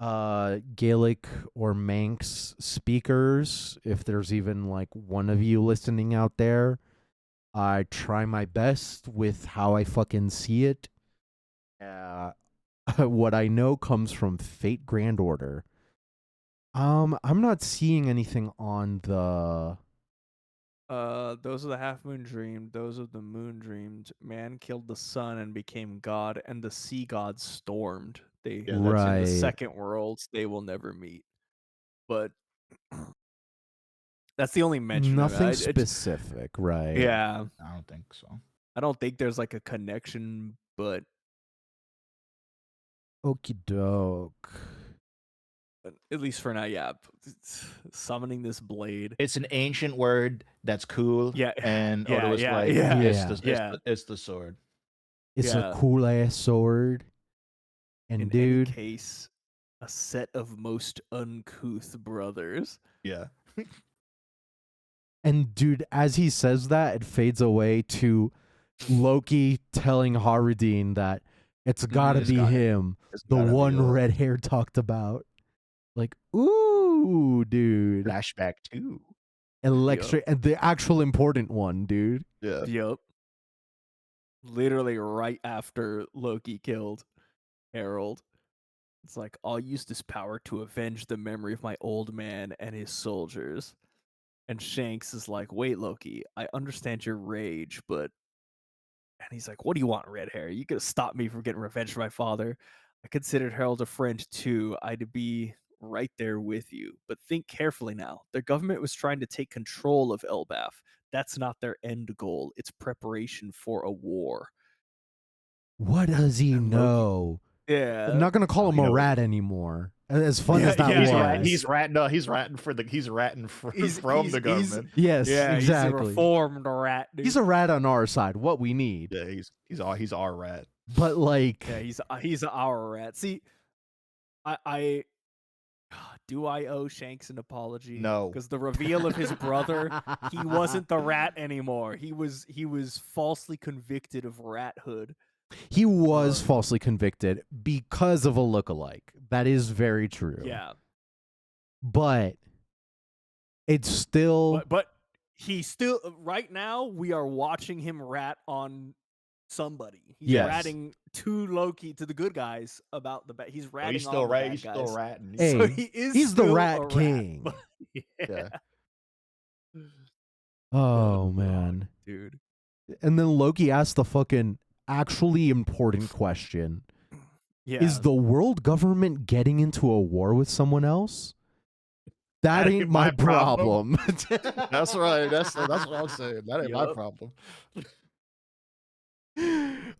Gaelic or Manx speakers, if there's even like one of you listening out there. I try my best with how I fucking see it. What I know comes from Fate Grand Order. I'm not seeing anything on the. Those are the half moon dreamed. Those of the moon dreamed. Man killed the sun and became god, and the sea gods stormed. They Yeah, in Right. the second worlds they will never meet. But that's the only mention Nothing of it. specific, right? Yeah, I don't think so. I don't think there's like a connection, but Okie doke. at least for now, yeah. Summoning this blade. It's an ancient word that's cool. Yeah, and yeah, Oda was yeah, like, yeah, it's the sword. It's Yeah. a cool ass sword. And In dude, any case, a set of most uncouth brothers. Yeah. and dude, as he says that, it fades away to Loki telling Harudine that it's gotta it's be gotta- him, It's the gotta be one a red hair talked about. Like, ooh, dude. flashback too. Electric and the actual important one, dude. Yeah. Yup. Literally right after Loki killed Harold. It's like, I'll use this power to avenge the memory of my old man and his soldiers. And Shanks is like, wait, Loki, I understand your rage, but. And he's like, what do you want, red hair? You could have stopped me from getting revenge for my father. I considered Harold a friend too. I'd be right there with you. But think carefully now. Their government was trying to take control of Elbaf. That's not their end goal. It's preparation for a war. What does he And Loki- know? Yeah. I'm not gonna call him you a know- rat anymore. As fun as that Yeah, was. yeah, He's ratting. No, he's ratting from the government. Yes, Yeah, he's a exactly. reformed rat, dude. He's a rat on our side. What we need. Yeah, he's our rat. But like, Yeah, he's our rat. See, I do I owe Shanks an apology? No. Because the reveal of his brother, he wasn't the rat anymore. He was falsely convicted of rathood. he was falsely convicted because of a lookalike. That is very true. Yeah. But it's still But he still right now we are watching him rat on somebody. He's Yes. ratting to Loki, to the good guys about the bad. He's ratting He's on still the bad He's guys. still ratting. Hey, So he is he's the still rat a king. but- Yeah. oh fuck, man. dude. And then Loki asked the fucking actually important question. Yeah. Is the world government getting into a war with someone else? That ain't my problem. That's right. That's what I'm saying. That ain't my Yup. problem.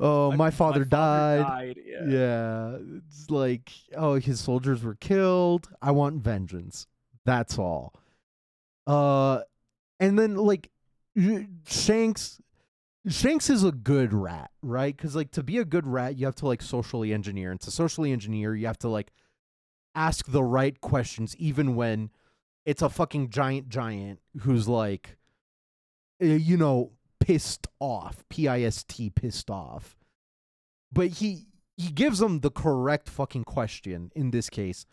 Oh, my father died. Yeah. Yeah. It's like, oh, his soldiers were killed. I want vengeance. That's all. And then like Shanks is a good rat, right? Because like to be a good rat, you have to like socially engineer. And to socially engineer, you have to like ask the right questions, even when it's a fucking giant who's like, pissed off, P-I-S-T, pissed off. But he gives them the correct fucking question in this case.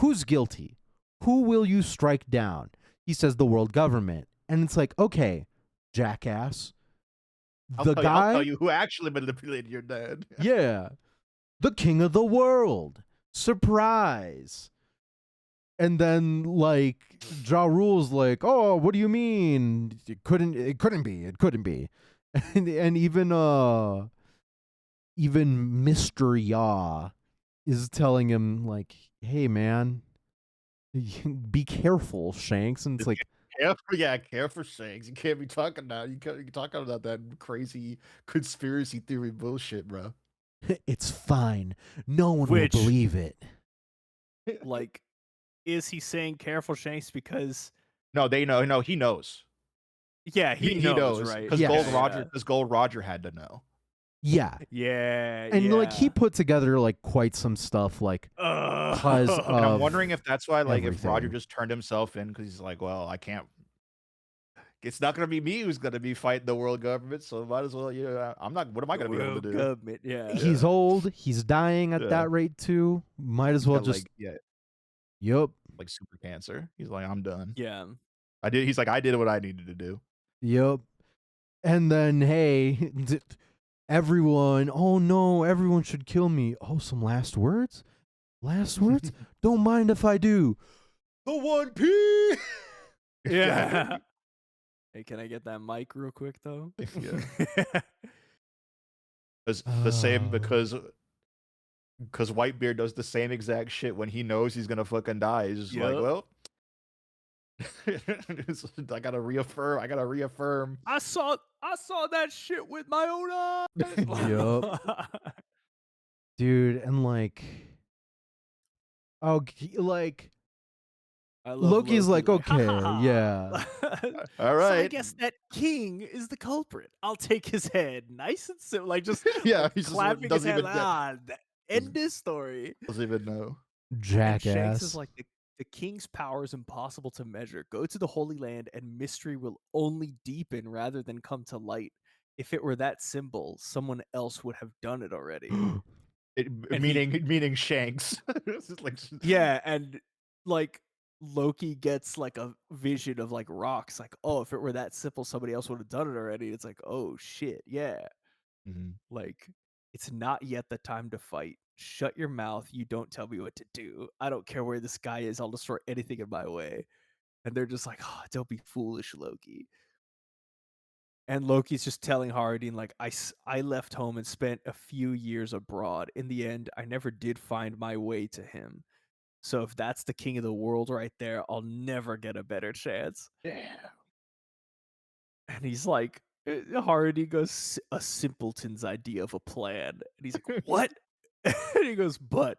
Who's guilty? Who will you strike down? He says the world government. And it's like, okay, jackass. I'll tell you who actually manipulated your dad. Yeah. The king of the world. Surprise. And then like Ja Rule's like, oh, what do you mean? It couldn't be. And even even Mr. Ya is telling him like, "Hey, man, be careful, Shanks." And it's like, Care for Shanks. You can't be talking about you talking about that crazy conspiracy theory bullshit, bro. it's fine. No one Which- will believe it. Like, is he saying careful, Shanks? Because No, they know. No, he knows. yeah, he knows, right? Because Yeah. Gold Roger had to know. Yeah. Yeah, And like he yeah. put together like quite some stuff like because Ugh. And I'm of wondering if that's why, like, if Roger everything. just turned himself in because he's like, well, I can't. It's not gonna be me who's gonna be fighting the world government, so might as well. I'm not. What am I gonna be able to do? Government, yeah. he's old, he's dying at Yeah. that rate too. Might as He's well got, just like, yup. like super cancer. He's like, I'm done. Yeah. He's like, I did what I needed to do. Yep. And then, hey, everyone, oh no, everyone should kill me. Oh, some last words? Last words? Don't mind if I do. The 1P. Yeah. Hey, can I get that mic real quick though? Yeah. The same because Whitebeard does the same exact shit when he knows he's gonna fucking die. He's just like, Yup. well, I gotta reaffirm. I saw that shit with my own eyes. Yup. Dude, and like, oh, like, I love Loki's like, Loki, okay, "Ha, ha, ha." yeah. All So I right. guess that king is the culprit. I'll take his head. Nice and simple. Like just Yeah, he's just clapping his doesn't head. even End this story. doesn't even know. And Jackass. Shanks is like the king's power is impossible to measure. Go to the Holy Land and mystery will only deepen rather than come to light. If it were that simple, someone else would have done it already. Meaning Shanks. It's just like, Yeah, and like Loki gets like a vision of like rocks, like, oh, if it were that simple, somebody else would have done it already. It's like, oh shit, yeah. Mhm. Like, it's not yet the time to fight. Shut your mouth. You don't tell me what to do. I don't care where this guy is. I'll destroy anything in my way. And they're just like, oh, don't be foolish, Loki. And Loki's just telling Harding, like, I left home and spent a few years abroad. In the end, I never did find my way to him. So if that's the king of the world right there, I'll never get a better chance. Yeah. And he's like, Hardy goes, a simpleton's idea of a plan. And he's like, what? And he goes, but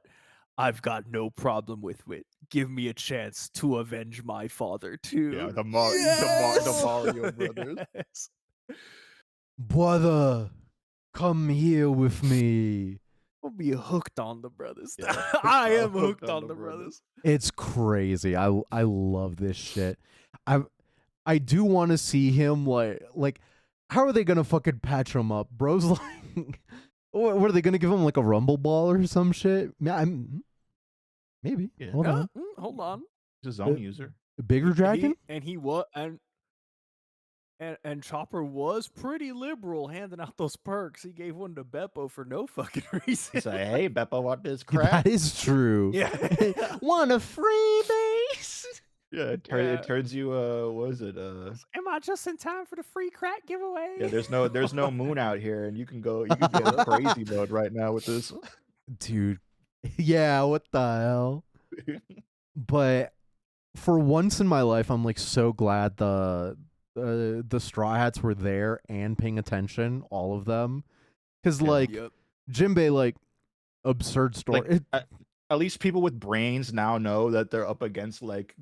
I've got no problem with it. Give me a chance to avenge my father too. Yeah, the Mario brothers. Yes. Brother, come here with me. I'll be hooked on the brothers. Yeah. I am hooked on the brothers. It's crazy. I love this shit. I do want to see him like how are they gonna fucking patch him up? Bro's like, what are they gonna give him like a rumble ball or some shit? Maybe. Yeah. Hold on. Hold on. He's his own user. Bigger dragon? He was and Chopper was pretty liberal handing out those perks. He gave one to Beppo for no fucking reason. He's like, hey, Beppo, want this crap? That is true. Yeah. Want a freebase? Yeah, it turns you. What is it? Am I just in time for the free crack giveaway? Yeah, there's no moon out here, and you can go crazy mode right now with this. Dude. Yeah, what the hell? But for once in my life, I'm like so glad the Straw Hats were there and paying attention, all of them, because like Jinbei, like absurd story. Like, at least people with brains now know that they're up against like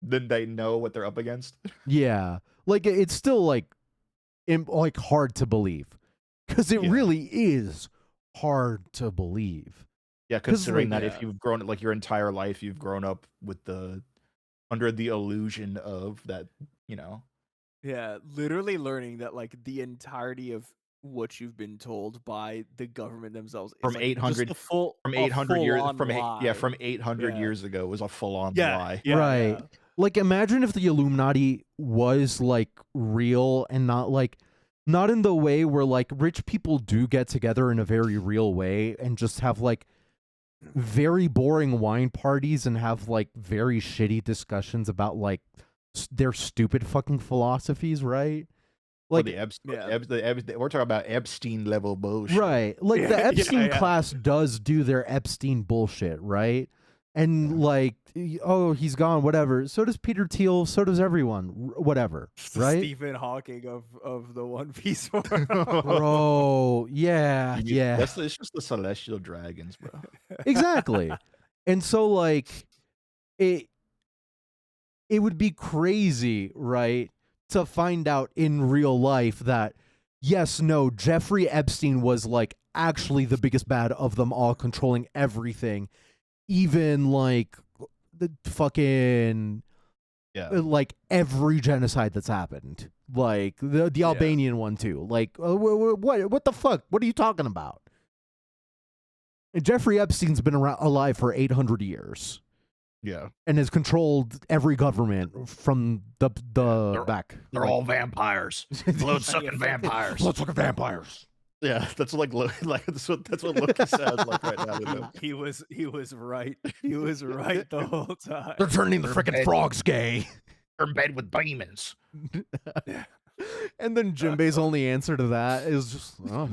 then they know what they're up against. Yeah, like it's still like hard to believe because it really is hard to believe. Yeah, considering like, that if you've grown like your entire life, you've grown up with under the illusion of that, Yeah, literally learning that like the entirety of what you've been told by the government themselves from is, like, 800 just a full, from a 800 years full-on lie. from 800 years ago was a full-on lie. Yeah, Right. yeah. Like imagine if the Illuminati was like real and not in the way where like rich people do get together in a very real way and just have like very boring wine parties and have like very shitty discussions about like their stupid fucking philosophies, right? Like the Epstein, Yeah. we're talking about Epstein level bullshit. right, like the Yeah, Epstein yeah. class does do their Epstein bullshit, right? And like, oh, he's gone, whatever. So does Peter Thiel. So does everyone, whatever, It's the right? Stephen Hawking of the One Piece world. Bro, yeah, yeah. It's just the celestial dragons, bro. Exactly. And so like it would be crazy, right, to find out in real life that yes, no, Jeffrey Epstein was like actually the biggest bad of them all, controlling everything, even like the fucking Yeah. like every genocide that's happened, like the Albanian one too. Like what the fuck? What are you talking about? Jeffrey Epstein's been alive for 800 years Yeah. and has controlled every government from the back. They're all vampires. Blood-sucking vampires. Blood-sucking vampires. Yeah, that's like that's what Loki sounds like right now. You know? He was right. He was right the whole time. They're turning the freaking frogs gay. They're in bed with demons. And then Jinbei's only answer to that is just, oh,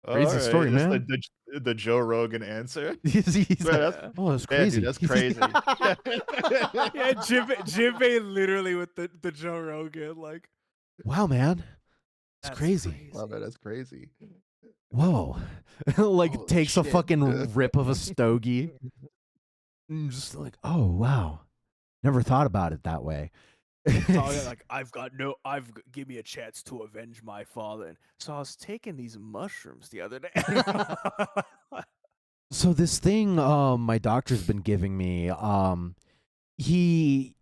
crazy All right, story, it's man. The Joe Rogan answer. he's Man, like, that's, oh, that's yeah, crazy. dude, that's crazy. Yeah, Jinbei literally with the Joe Rogan, like, Wow, man. It's that's crazy. Wow, man, that's crazy. Whoa. Like Holy takes a shit. fucking rip of a stogie. And just like, oh, wow. Never thought about it that way. talking like give me a chance to avenge my father. And so I was taking these mushrooms the other day. So this thing my doctor's been giving me, he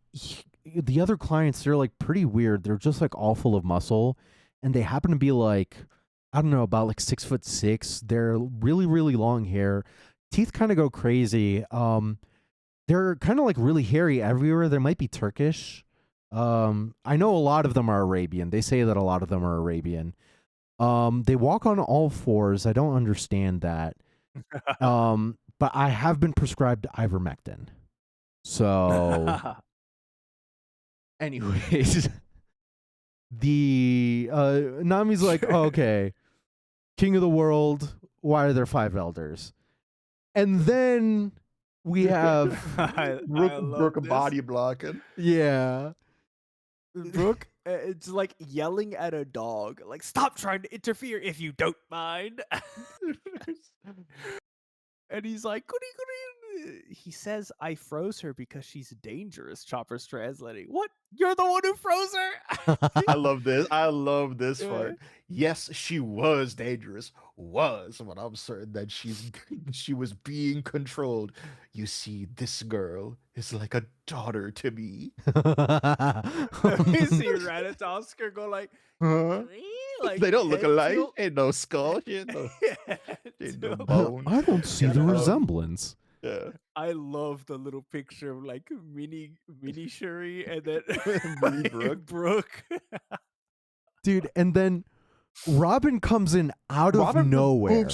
the other clients, they're like pretty weird. They're just like all full of muscle, and they happen to be like, I don't know, about like 6'6". They're really, really long hair. Teeth kind of go crazy. They're kind of like really hairy everywhere. They might be Turkish. I know a lot of them are Arabian. They say that a lot of them are Arabian. They walk on all fours. I don't understand that. But I have been prescribed ivermectin. So anyways, the Nami's like, oh, okay, king of the world, why are there 5 elders? And then we have Brooke body blocking. yeah. Brooke, it's like yelling at a dog, like, stop trying to interfere if you don't mind. And he's like, goody, goody. He says, I froze her because she's dangerous. Chopper's translating. What? You're the one who froze her? I love this. I love this Yeah. part. Yes, she was dangerous. But I'm certain that she was being controlled. You see, this girl is like a daughter to me. You see Ratatoskr go like, Huh? like They don't look head alike. tilt. Ain't no skull. She ain't no, ain't no Tilt. bone. I don't see the resemblance. Yeah. I love the little picture of like mini Shuri and then Mini Brooke. Brooke. Dude, and then Robin comes in out of Robin nowhere.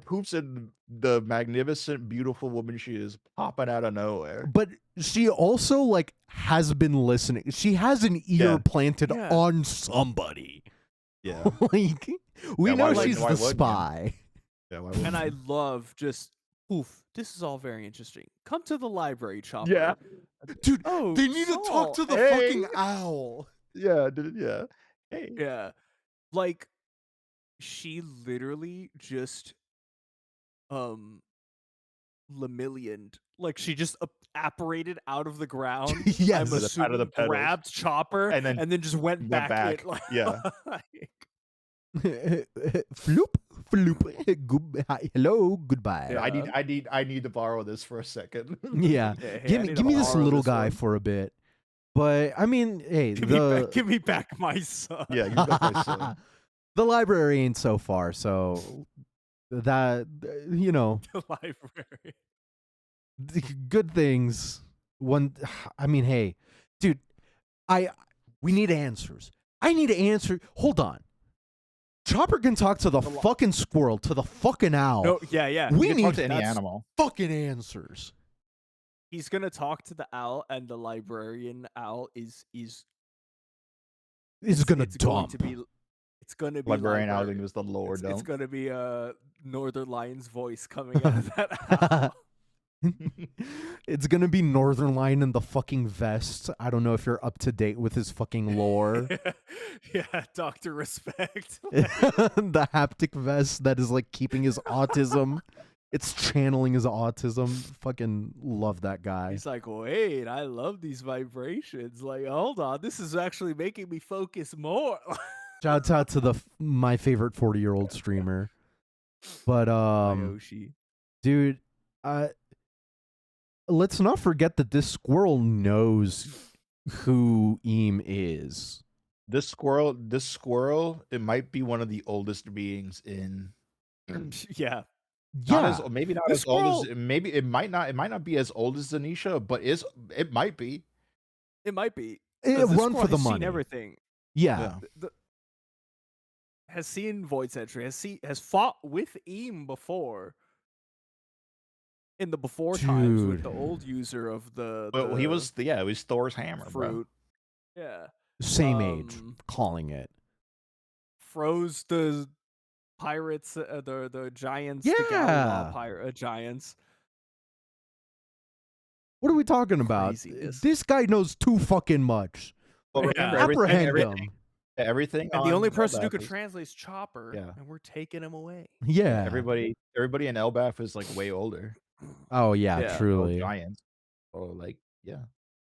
Poops and the magnificent, beautiful woman she is popping out of nowhere. But she also like has been listening. She has an ear Yeah. planted Yeah. on somebody. Yeah. Like we Yeah, know why she's the wouldn't you? spy. Yeah. Why wouldn't And I you? love just this is all very interesting. Come to the library, Chopper. Yeah. Dude, Oh, they need to talk to the Hey. fucking owl. Yeah, dude. Yeah. Hey. Yeah. Like she literally just Lemillioned. Like she just apparated out of the ground. Yes. I'm Out of the assuming pedals. grabbed Chopper And then just went back. In, like, Yeah. Floop, floop. Goodbye. Hello, goodbye. Yeah. I need to borrow this for a second. Yeah. hey, I Give need to me this borrow little this guy one. for a bit. But I mean, hey, Give me back my son. Yeah, you got my son. the library ain't so far, so that The library. good things. I mean, hey, dude, we need answers. I need to answer. Hold on. Chopper can talk to the fucking squirrel, to the fucking owl. No, yeah. We You can need talk to any that's- animal. fucking answers. He's gonna talk to the owl, and the librarian owl is It's gonna it's going dump. to be It's gonna be Librarian library. outing was the lore It's dump. gonna be Northern Lion's voice coming out of that house. It's gonna be Northern Lion in the fucking vest. I don't know if you're up to date with his fucking lore. Yeah, Dr. Respect. The haptic vest that is like keeping his autism. It's channeling his autism. Fucking love that guy. He's like, wait, I love these vibrations. Like, hold on, this is actually making me focus more. Shouts out to my favorite 40-year-old streamer. But Yoshi. dude, let's not forget that this squirrel knows who Eam is. This squirrel, it might be one of the oldest beings in. Yeah. Maybe not This as old squirrel- as maybe it might not be as old as Zanisha, but it might be. It might be. It 'Cause this run for squirrel the has seen money. everything. Yeah. Has seen Void Sentry. Has fought with Eam before. In the before times with Dude. the old user of the. Well, he was Thor's hammer, bro. fruit. Yeah. Same age, Um, calling it. Froze the pirates, the giants, the Yeah. Gallilaw giants. What are we talking about? Craziness. This guy knows too fucking much. Well, Yeah. remember, Apprehend him. everything. And the on only person who Elbaf could is- translate is Chopper, Yeah. and we're taking him away. Yeah. everybody in Elbaf is like way older. Oh yeah, Yeah. All truly. giants. Oh, like yeah.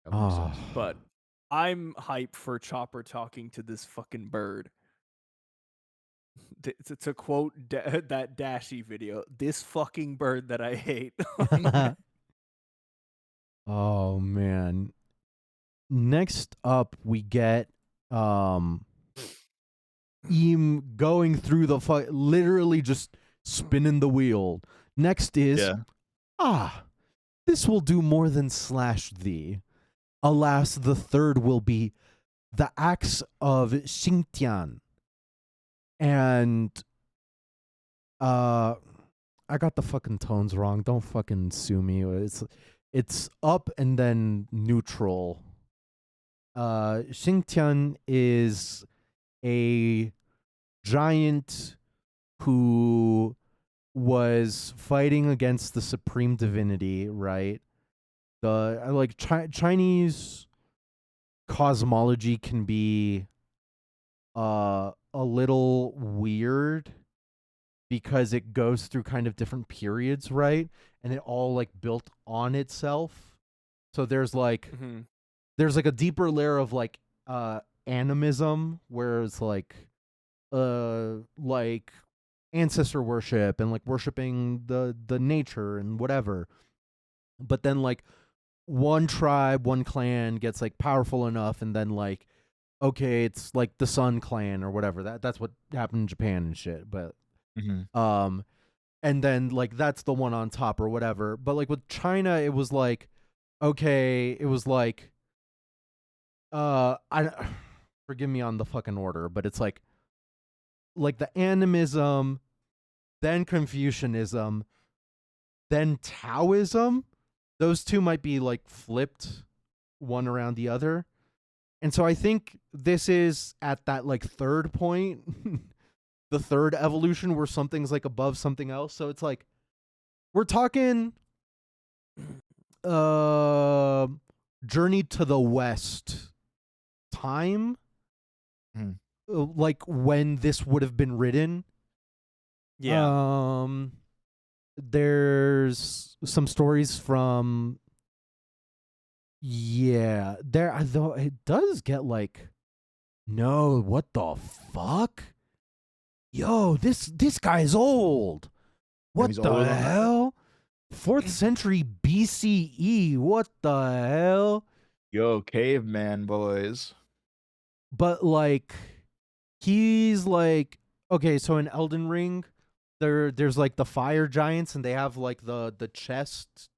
That makes Oh. sense. But I'm hyped for Chopper talking to this fucking bird. To quote that Dashy video, this fucking bird that I hate. Oh man. Next up we get Eam going through the literally just spinning the wheel. Next is this will do more than slash thee. Alas, the third will be the axe of Xingtian. And I got the fucking tones wrong. Don't fucking sue me. It's up and then neutral. Xingtian is a giant who was fighting against the supreme divinity, right? The Chinese cosmology can be a little weird because it goes through kind of different periods, right? And it all like built on itself. So there's like a deeper layer of like animism, where it's like ancestor worship and like worshiping the nature and whatever. But then like one tribe, one clan gets like powerful enough, and then like, okay, it's like the Sun Clan or whatever. That's what happened in Japan and shit. But and then like that's the one on top or whatever. But like with China, it was like, okay, it was like I forgive me on the fucking order, but it's like the animism, then Confucianism, then Taoism. Those two might be like flipped one around the other. And so I think this is at that like third point, the third evolution where something's like above something else. So it's like we're talking Journey to the West time, like when this would have been written. Yeah. There's some stories from there, though it does get like, no, what the fuck? Yo, this guy's old. What he's the older than that? hell? 4th century BCE. What the hell? Yo, caveman boys. But like, he's like, okay, so in Elden Ring, there's like the fire giants, and they have like the chest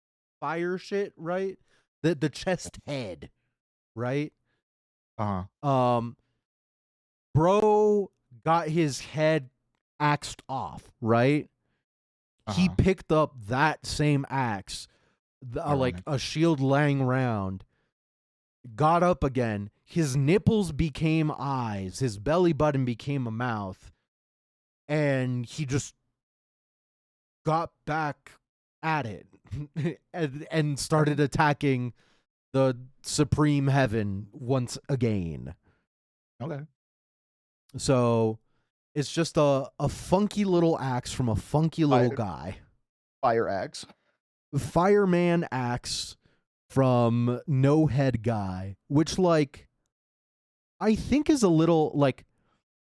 fire shit, right? The chest head, right? Bro got his head axed off, right? He picked up that same axe, like a shield laying around, got up again. his nipples became eyes, his belly button became a mouth, and he just got back at it and started attacking the supreme heaven once again. Okay. So it's just a funky little axe from a funky little guy. Fire axe. Fireman axe from no head guy, which like I think is a little like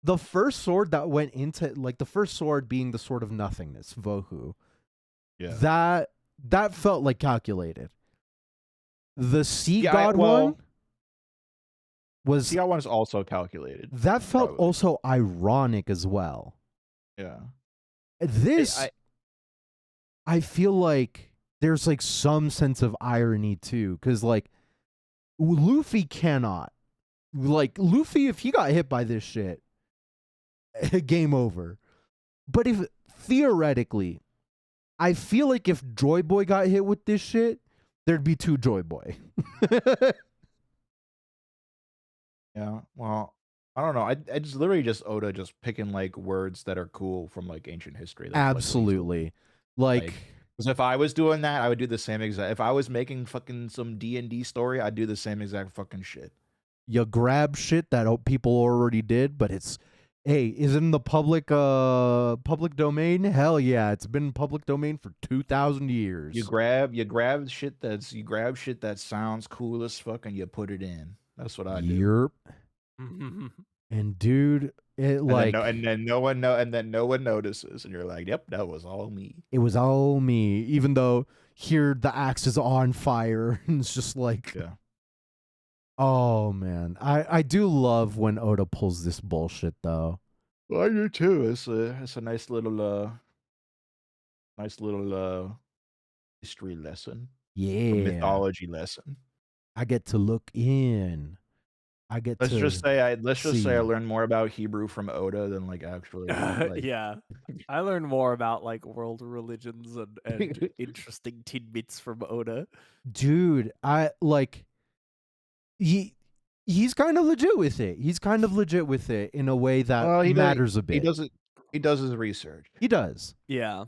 the first sword that went into like the first sword being the sword of nothingness, Vohu. Yeah. That felt like calculated. The sea Yeah, god one was Sea God one is also calculated. that felt probably. also ironic as well. Yeah. This I feel like there's like some sense of irony too, because like Luffy cannot. Like Luffy, if he got hit by this shit, game over. But if theoretically, I feel like if Joy Boy got hit with this shit, there'd be two Joy Boy. Yeah. Well, I don't know. I just literally just Oda just picking like words that are cool from like ancient history. That's, Absolutely. Like because if I was doing that, I would do the same exact. If I was making fucking some D&D story, I'd do the same exact fucking shit. you grab shit that people already did, but it's hey, is it in the public domain? Hell yeah, it's been public domain for 2,000 years. You grab shit that sounds cool as fuck and you put it in. That's what I do. Yerp. And dude, it like and then no one notices, and you're like, yep, that was all me. it was all me, even though here the axe is on fire and it's just like Yeah. oh man. I do love when Oda pulls this bullshit though. Well, I do too. It's a nice little history lesson. Yeah. A mythology lesson. I get to look in. Let's just say I see. learned more about Hebrew from Oda than like actually. Like, Yeah, I learned more about like world religions and interesting tidbits from Oda. Dude, I like he's kind of legit with it. He's kind of legit with it in a way that matters a bit. He does his research. He does. Yeah,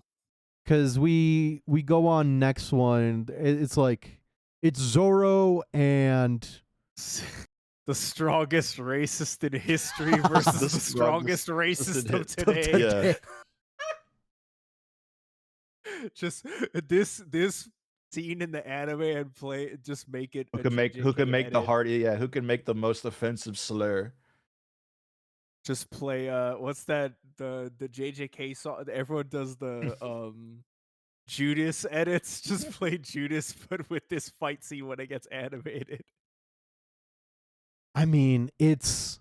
Cause we go on next one. It's like it's Zoro and the strongest racist in history versus the strongest racist of today. Yeah. Just this scene in the anime and play just make it Who can make the most offensive slur. Just play what's that the JJK song everyone does the Judas edits, just play Judas but with this fight scene when it gets animated. I mean, it's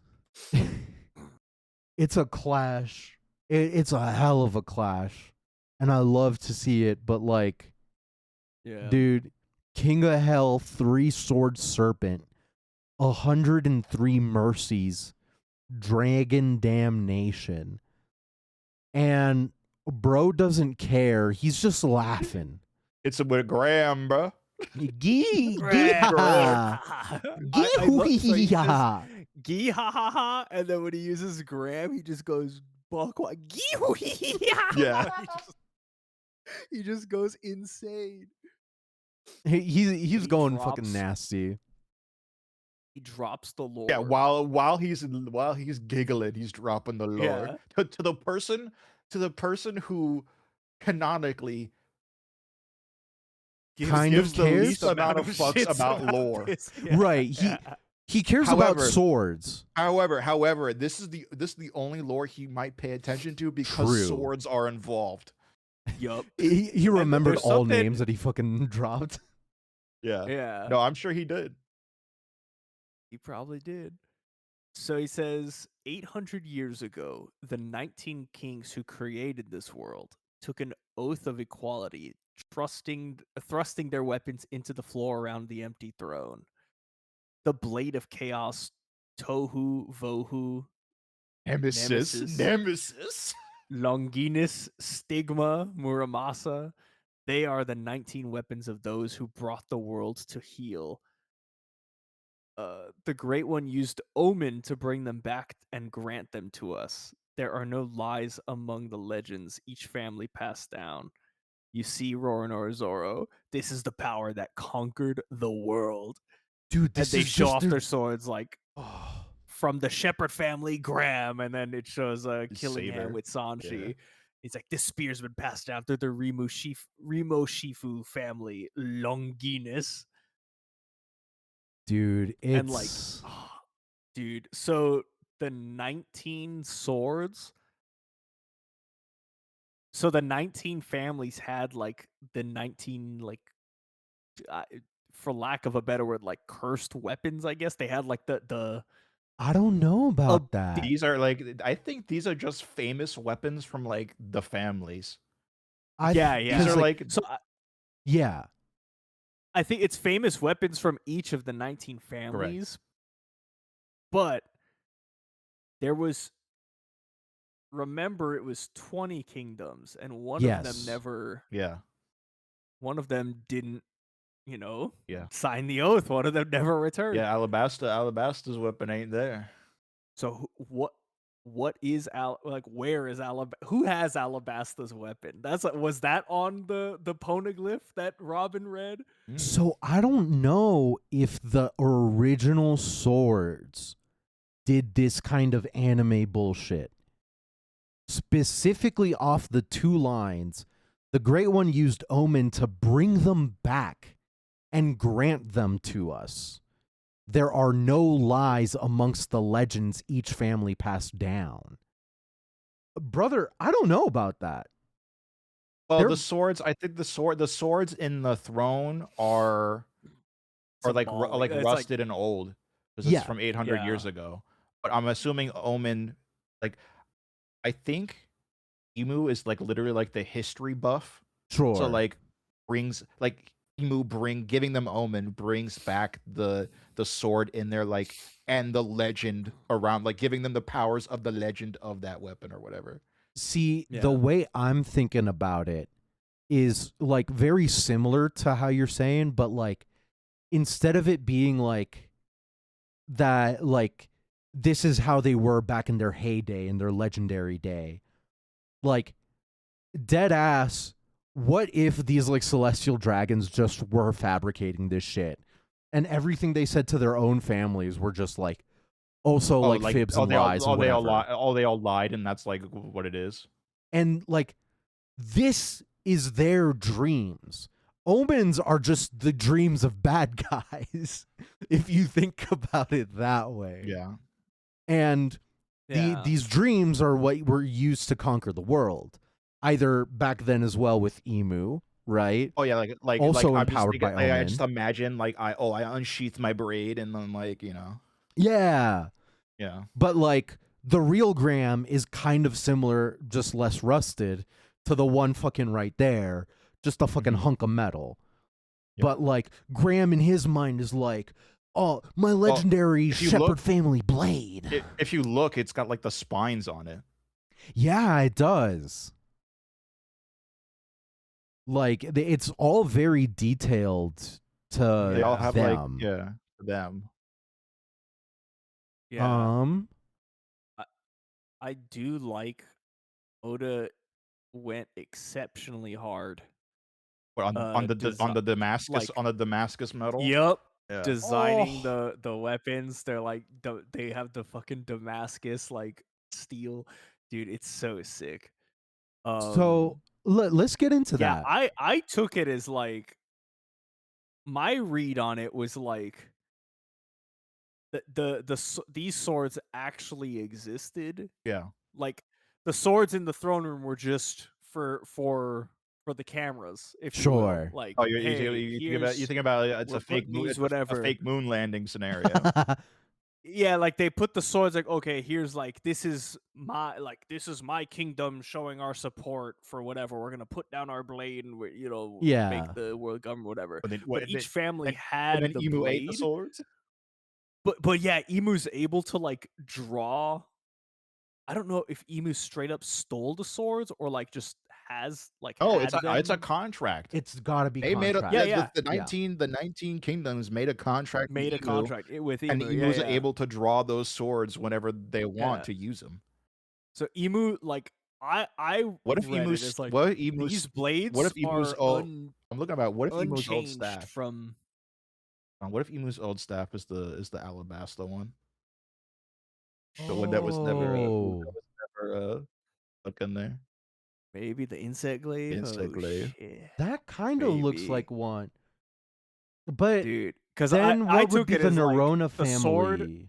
it's a clash. It's a hell of a clash. And I love to see it, but like Yeah. dude, King of Hell, 3-sword serpent, 103 mercies, dragon damnation. And bro doesn't care. He's just laughing. It's with Graham, bro. Gee ha ha. and then when he uses Graham, he just goes buck Yeah. He just goes insane. He's going fucking nasty. He drops the lore. Yeah, while he's giggling, he's dropping the lore. Yeah. To the person who canonically gives the least amount of fucks about lore. Yeah. Right. He cares about swords. However, this is the only lore he might pay attention to because swords are involved. Yup. He remembered all names that he fucking dropped. Yeah. Yeah. No, I'm sure he did. He probably did. So he says 800 years ago, the 19 kings who created this world took an oath of equality, thrusting their weapons into the floor around the empty throne. The blade of chaos, Tohu, Vohu, Nemesis, Longinus, Stigma, Muramasa. They are the 19 weapons of those who brought the world to heel. the Great One used omen to bring them back and grant them to us. There are no lies among the legends each family passed down. You see, Roronoa Zoro, this is the power that conquered the world. Dude, And this they is show just off their swords like oh, from the Shepherd family, Graham, and then it shows His Killingham saber. with Sanshi. Yeah. It's like this spear's been passed down through the Remo Shifu family, Longinus. dude, And like, it's dude, so the 19 swords. So the 19 families had like the 19 like for lack of a better word, like cursed weapons, I guess. They had like the I don't know about that. These are like, I think these are just famous weapons from like the families. yeah. These are like, So yeah. I think it's famous weapons from each of the 19 families. But there was, remember, it was 20 kingdoms, and one of them never, one of them didn't, sign the oath. One of them never returned. Yeah, Alabasta's weapon ain't there. So what is where is who has Alabasta's weapon? Was that on the poneglyph that Robin read? So I don't know if the original swords did this kind of anime bullshit. Specifically off the 2 lines, the Great One used omen to bring them back and grant them to us. There are no lies amongst the legends each family passed down. Brother, I don't know about that. Well, the swords, I think the swords in the throne are like rusted and old because it's from 800 years ago. But I'm assuming omen, like, I think Emu is like literally like the history buff. Sure. So like brings like Emu giving them omen brings back the sword in there, like, and the legend around, like giving them the powers of the legend of that weapon or whatever. See, the way I'm thinking about it is like very similar to how you're saying, but like instead of it being like that, like this is how they were back in their heyday, in their legendary day, like dead ass, what if these like celestial dragons just were fabricating this shit and everything they said to their own families were just like fibs and lies and whatever. They all lied, and that's like what it is. And like this is their dreams. Omens are just the dreams of bad guys, if you think about it that way. Yeah. And these dreams are what were used to conquer the world, either back then as well with Emu, right? Oh yeah, like also like, empowered by Omen. I just imagine like I unsheath my braid and then like Yeah. But like the real Graham is kind of similar, just less rusted, to the one fucking right there, just a fucking hunk of metal. Yep. But like Graham in his mind is like, oh, my legendary Shepherd family blade. If you look, it's got like the spines on it. Yeah, it does. Like it's all very detailed to They all have them. like them. Yeah. I do like Oda went exceptionally hard. On the Damascus metal. Yep. Yeah. Designing the weapons. They're like they have the fucking Damascus like steel. Dude, it's so sick. So let's get into that. I took it as like my read on it was like these swords actually existed. Yeah. Like the swords in the throne room were just for the cameras, if you will. Like, you think about it, it's a fake moon, a fake moon landing scenario. Yeah, like they put the swords like, okay, here's like this is my kingdom showing our support for whatever. We're gonna put down our blade and make the world government, whatever. But each family had the Emu blade. ate the swords. But yeah, Emu's able to like draw. I don't know if Emu straight up stole the swords or like just has like Oh, had it's a them contract. It's got to be They made a contract. Yeah, yeah, yeah. the Yeah. 19 kingdoms made a contract with made a Emu, contract with and Emu. Yeah, Emu's yeah. able to draw those swords whenever they want Yeah. to use them. So Emu, like I What if read it Emu's as like what if Emu's these what blades if Emu's are old I'm looking about what if Emu's old unchanged staff? from. What if Emu's old staff is the Alabasta one? The one that was Oh, never stuck in there. Maybe the insect glaive. Insect Oh glaive. shit, that kind of looks maybe. like one. But Dude. Because then I what would took be it the as like Nerona the sword. family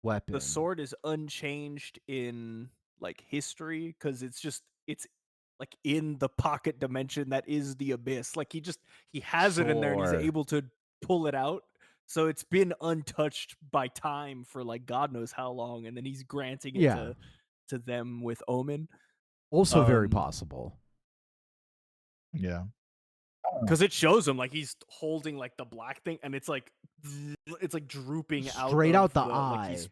weapon? The sword is unchanged in like history because it's like in the pocket dimension that is the abyss. Like he has it in there and he's Sure. able to pull it out. So it's been untouched by time for like God knows how long, and then he's granting it Yeah. to them with Omen. Also very Um, possible. Yeah. Because it shows him like he's holding like the black thing, and it's like drooping out Straight of out the like eye. he's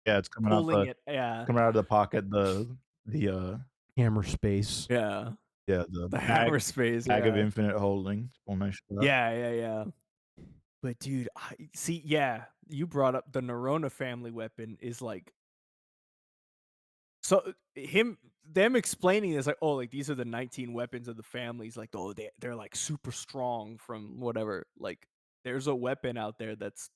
Yeah, it's coming out pulling it. coming out of the pocket, the Hammer space. Yeah. the The hammer space. bag of Yeah. infinite holding. Full nice stuff. Yeah. But dude, see, yeah, you brought up the Nerona family weapon is like, so them explaining this like, oh, like these are the 19 weapons of the families, like, oh, they're like super strong from whatever. Like, there's a weapon out there that's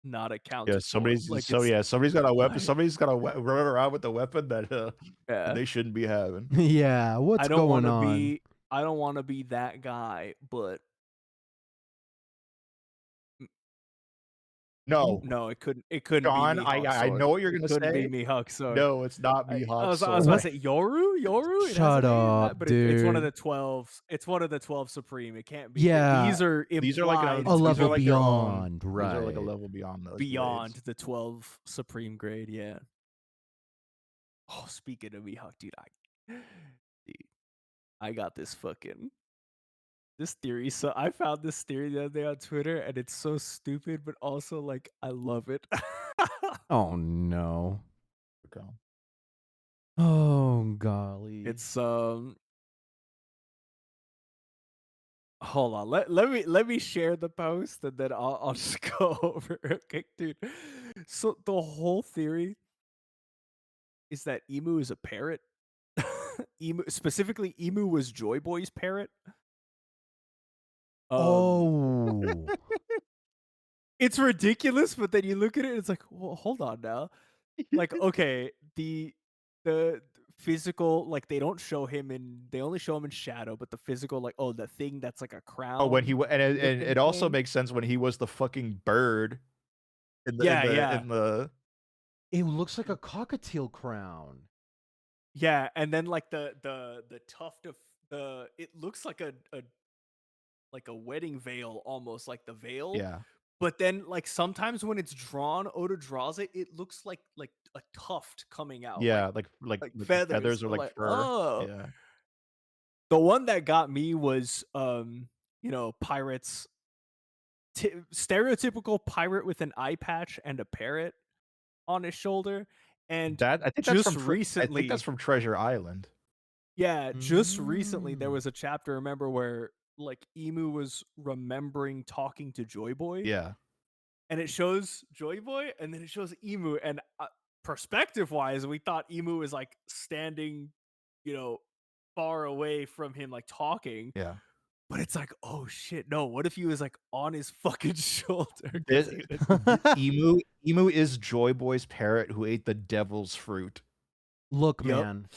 not Yeah, accounted for. Like, it's somebody's got a weapon. like, Somebody's got run around with a weapon that yeah. they shouldn't be having. Yeah, what's I don't going want to on? be. I don't want to be that guy, but No, no, it couldn't. It couldn't be John, Mihawk's I sword. know what you're It gonna couldn't be say. Mihawk's sword. No, it's not I Mihawk's was about to sword. say Yoru. It has Shut a name, up, but dude. it's one of the 12. It's one of the 12 supreme. It can't be. Yeah. These are These are like implied A to level be like their own. beyond, right? These are like a level beyond those. beyond grades. the 12 supreme grade. Yeah. Oh, speaking of Mihawk, dude, I got this theory. So I found this theory the other day on Twitter, and it's so stupid, but also like I love it. Oh no. Okay. Oh golly. It's hold on. Let me share the post, and then I'll just go over it. Okay, dude. So the whole theory is that Emu is a parrot. Specifically, Emu was Joy Boy's parrot. Oh. It's ridiculous, but then you look at it, it's like, well, hold on now. Like, okay, the physical, like they don't show him they only show him in shadow, but the physical, like, oh, the thing that's like a crown. Oh, when he and looking it also thing. makes sense when he was the fucking bird. In the It looks like a cockatiel crown. Yeah, and then like the tuft of it looks like a wedding veil, almost like the veil. Yeah. But then like sometimes when it's drawn, Oda draws it, it looks like a tuft coming out. Yeah, like like feathers or like like, fur. oh. Yeah. The one that got me was pirates, stereotypical pirate with an eye patch and a parrot on his shoulder. And I think just that's from recently, I think that's from Treasure Island. yeah, just recently there Mm. was a chapter, remember, where like Emu was remembering talking to Joy Boy. Yeah. And it shows Joy Boy, and then it shows Emu. And perspective-wise, we thought Emu is like standing, far away from him, like talking. Yeah. But it's like, oh shit, no! What if he was like on his fucking shoulder? Emu is Joy Boy's parrot who ate the devil's fruit. Look, Yep. man.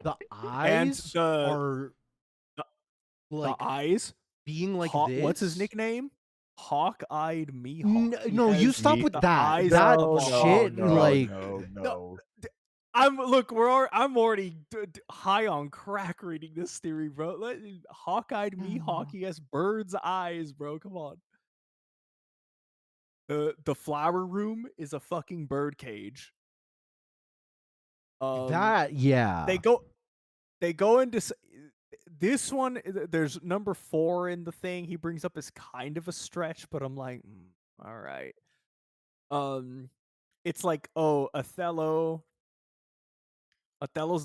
The eyes are like the eyes being like this. What's his nickname? Hawk-eyed Mihawk. No, you stop with that. eyes That of a shit, hawk. like no. I'm already high on crack reading this theory, bro. Hawk-eyed Mihawk, he has bird's eyes, bro. Come on. The flower room is a fucking bird cage. yeah. They go into this one. There's number 4 in the thing he brings up is kind of a stretch, but I'm like, all right. It's like, oh, Othello's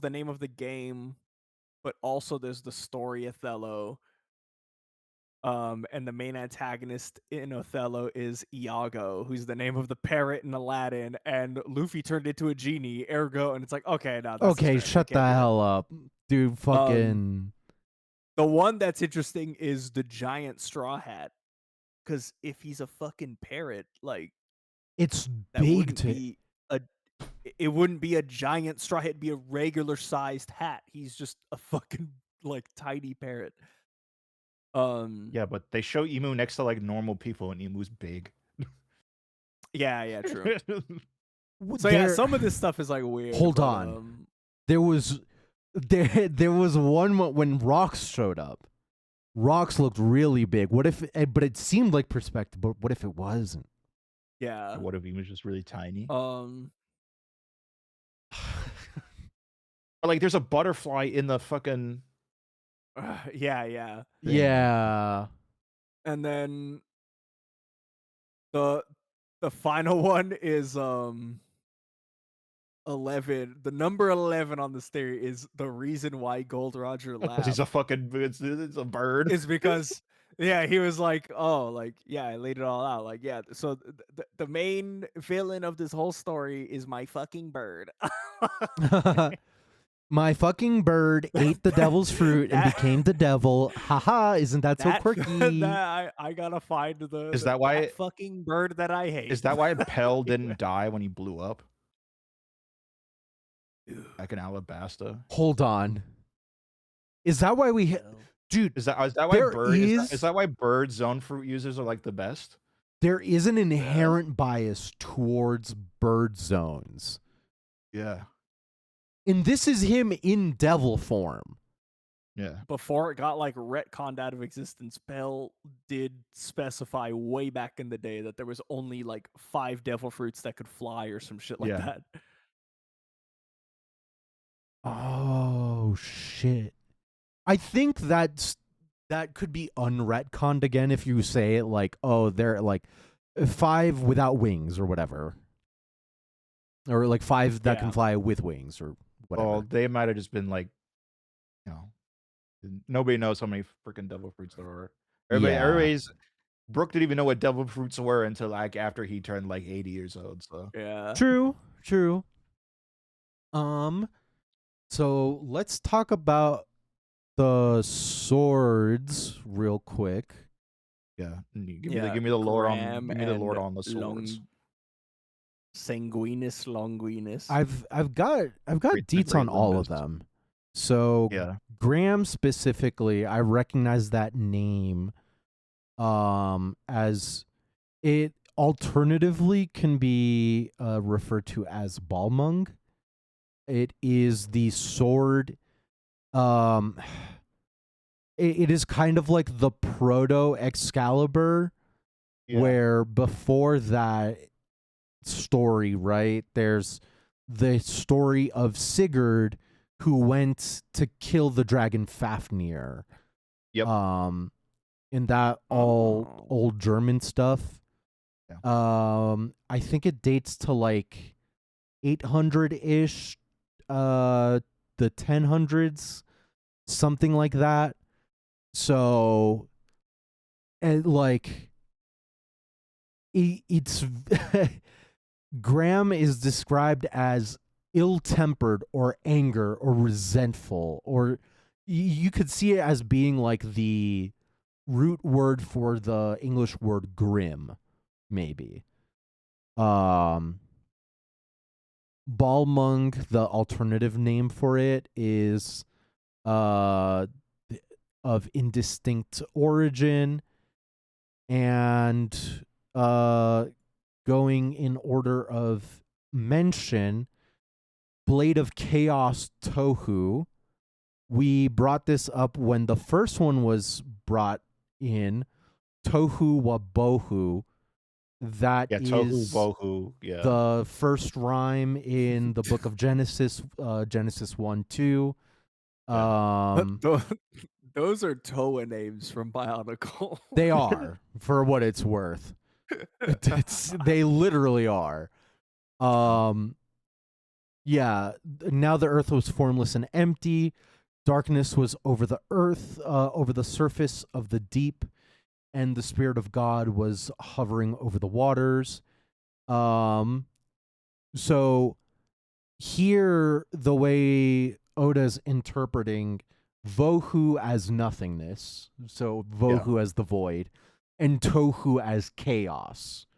the name of the game. but also there's the story Othello. And the main antagonist in Othello is Iago, who's the name of the parrot in Aladdin, and Luffy turned into a genie, ergo, and it's like, okay, no, that's a Okay, stretch. I shut the can't do that. hell up, dude. Fucking. The one that's interesting is the giant straw hat, because if he's a fucking parrot, like It's that big wouldn't to. be a. It wouldn't be a giant straw hat; it'd be a regular sized hat. He's just a fucking like tiny parrot. Yeah, but they show Emu next to like normal people, and Emu's big. Yeah, true. So there, yeah, some of this stuff is like weird. Hold but, on. There was one when Rocks showed up. Rocks looked really big. What if? But it seemed like perspective. But what if it wasn't? Yeah. What if Emu's just really tiny? Or like, there's a butterfly in the fucking. Yeah. Yeah. And then the final one is 11. The number 11 on this theory is the reason why Gold Roger laughed. He's a fucking. It's a bird. Is because yeah, he was like, oh, like yeah, I laid it all out. Like yeah, so the main villain of this whole story is my fucking bird. My fucking bird ate the devil's fruit and became the devil. Haha, isn't that so quirky? I gotta find the. Is that why that fucking bird that I hate? Is that why Pell didn't die when he blew up? Back in Alabasta. Hold on. Is that why we dude, Is that why is that why bird zone fruit users are like the best? There is an inherent bias towards bird zones. Yeah. And this is him in devil form. Yeah. Before it got like retconned out of existence, Pell did specify way back in the day that there was only like 5 devil fruits that could fly or some shit like that. Oh shit. I think that could be unretconned again if you say it like, oh, they're like 5 without wings or whatever. Or like 5 that can fly with wings or whatever. Well, they might have just been like, you know, nobody knows how many freaking devil fruits there are. Everybody's Brooke didn't even know what devil fruits were until like after he turned like 80 years old. So yeah, true. So let's talk about the swords real quick. Yeah, give me the lore on the swords. Sanguinus Longuinus. I've got deets on all of them. So Graham specifically, I recognize that name as it alternatively can be referred to as Balmung. It is the sword. It is kind of like the proto Excalibur, where before that story, right? There's the story of Sigurd who went to kill the dragon Fafnir. Yep. In that all old German stuff. Yeah. I think it dates to like 800-ish, the 1000s, something like that. So, and like, it's Graham is described as ill-tempered or anger or resentful, or you could see it as being like the root word for the English word grim, maybe. Balmung, the alternative name for it, is of indistinct origin, and going in order of mention, Blade of Chaos Tohu. We brought this up when the first one was brought in, Tohu wa Bohu. That is Tohu Bohu. Yeah. the first rhyme in the book of Genesis, Genesis 1-2. Those are Toa names from Bionicle. They are, for what it's worth. They literally are. Yeah, now the earth was formless and empty. darkness was over the earth, over the surface of the deep, and the Spirit of God was hovering over the waters. So here, the way Oda's interpreting Vohu as nothingness, so Vohu as the void, and Tohu as chaos.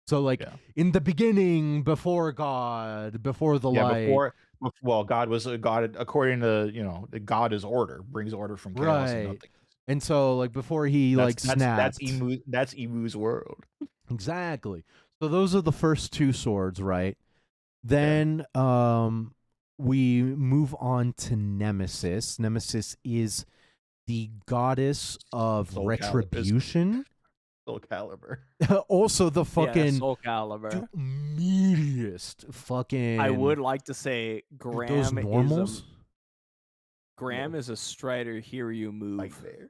So, like, in the beginning, before God, before the light. Well, God was a God according to, God is order, brings order from chaos and nothing. And so, like, before he snapped. That's Imu's world. Exactly. So those are the first two swords, right? Then we move on to Nemesis. Nemesis is the goddess of retribution. Soul Calibur. Also the fucking Soul Calibur. meatiest fucking. I would like to say those normals. Graham is a Strider Hiryu move. Like there.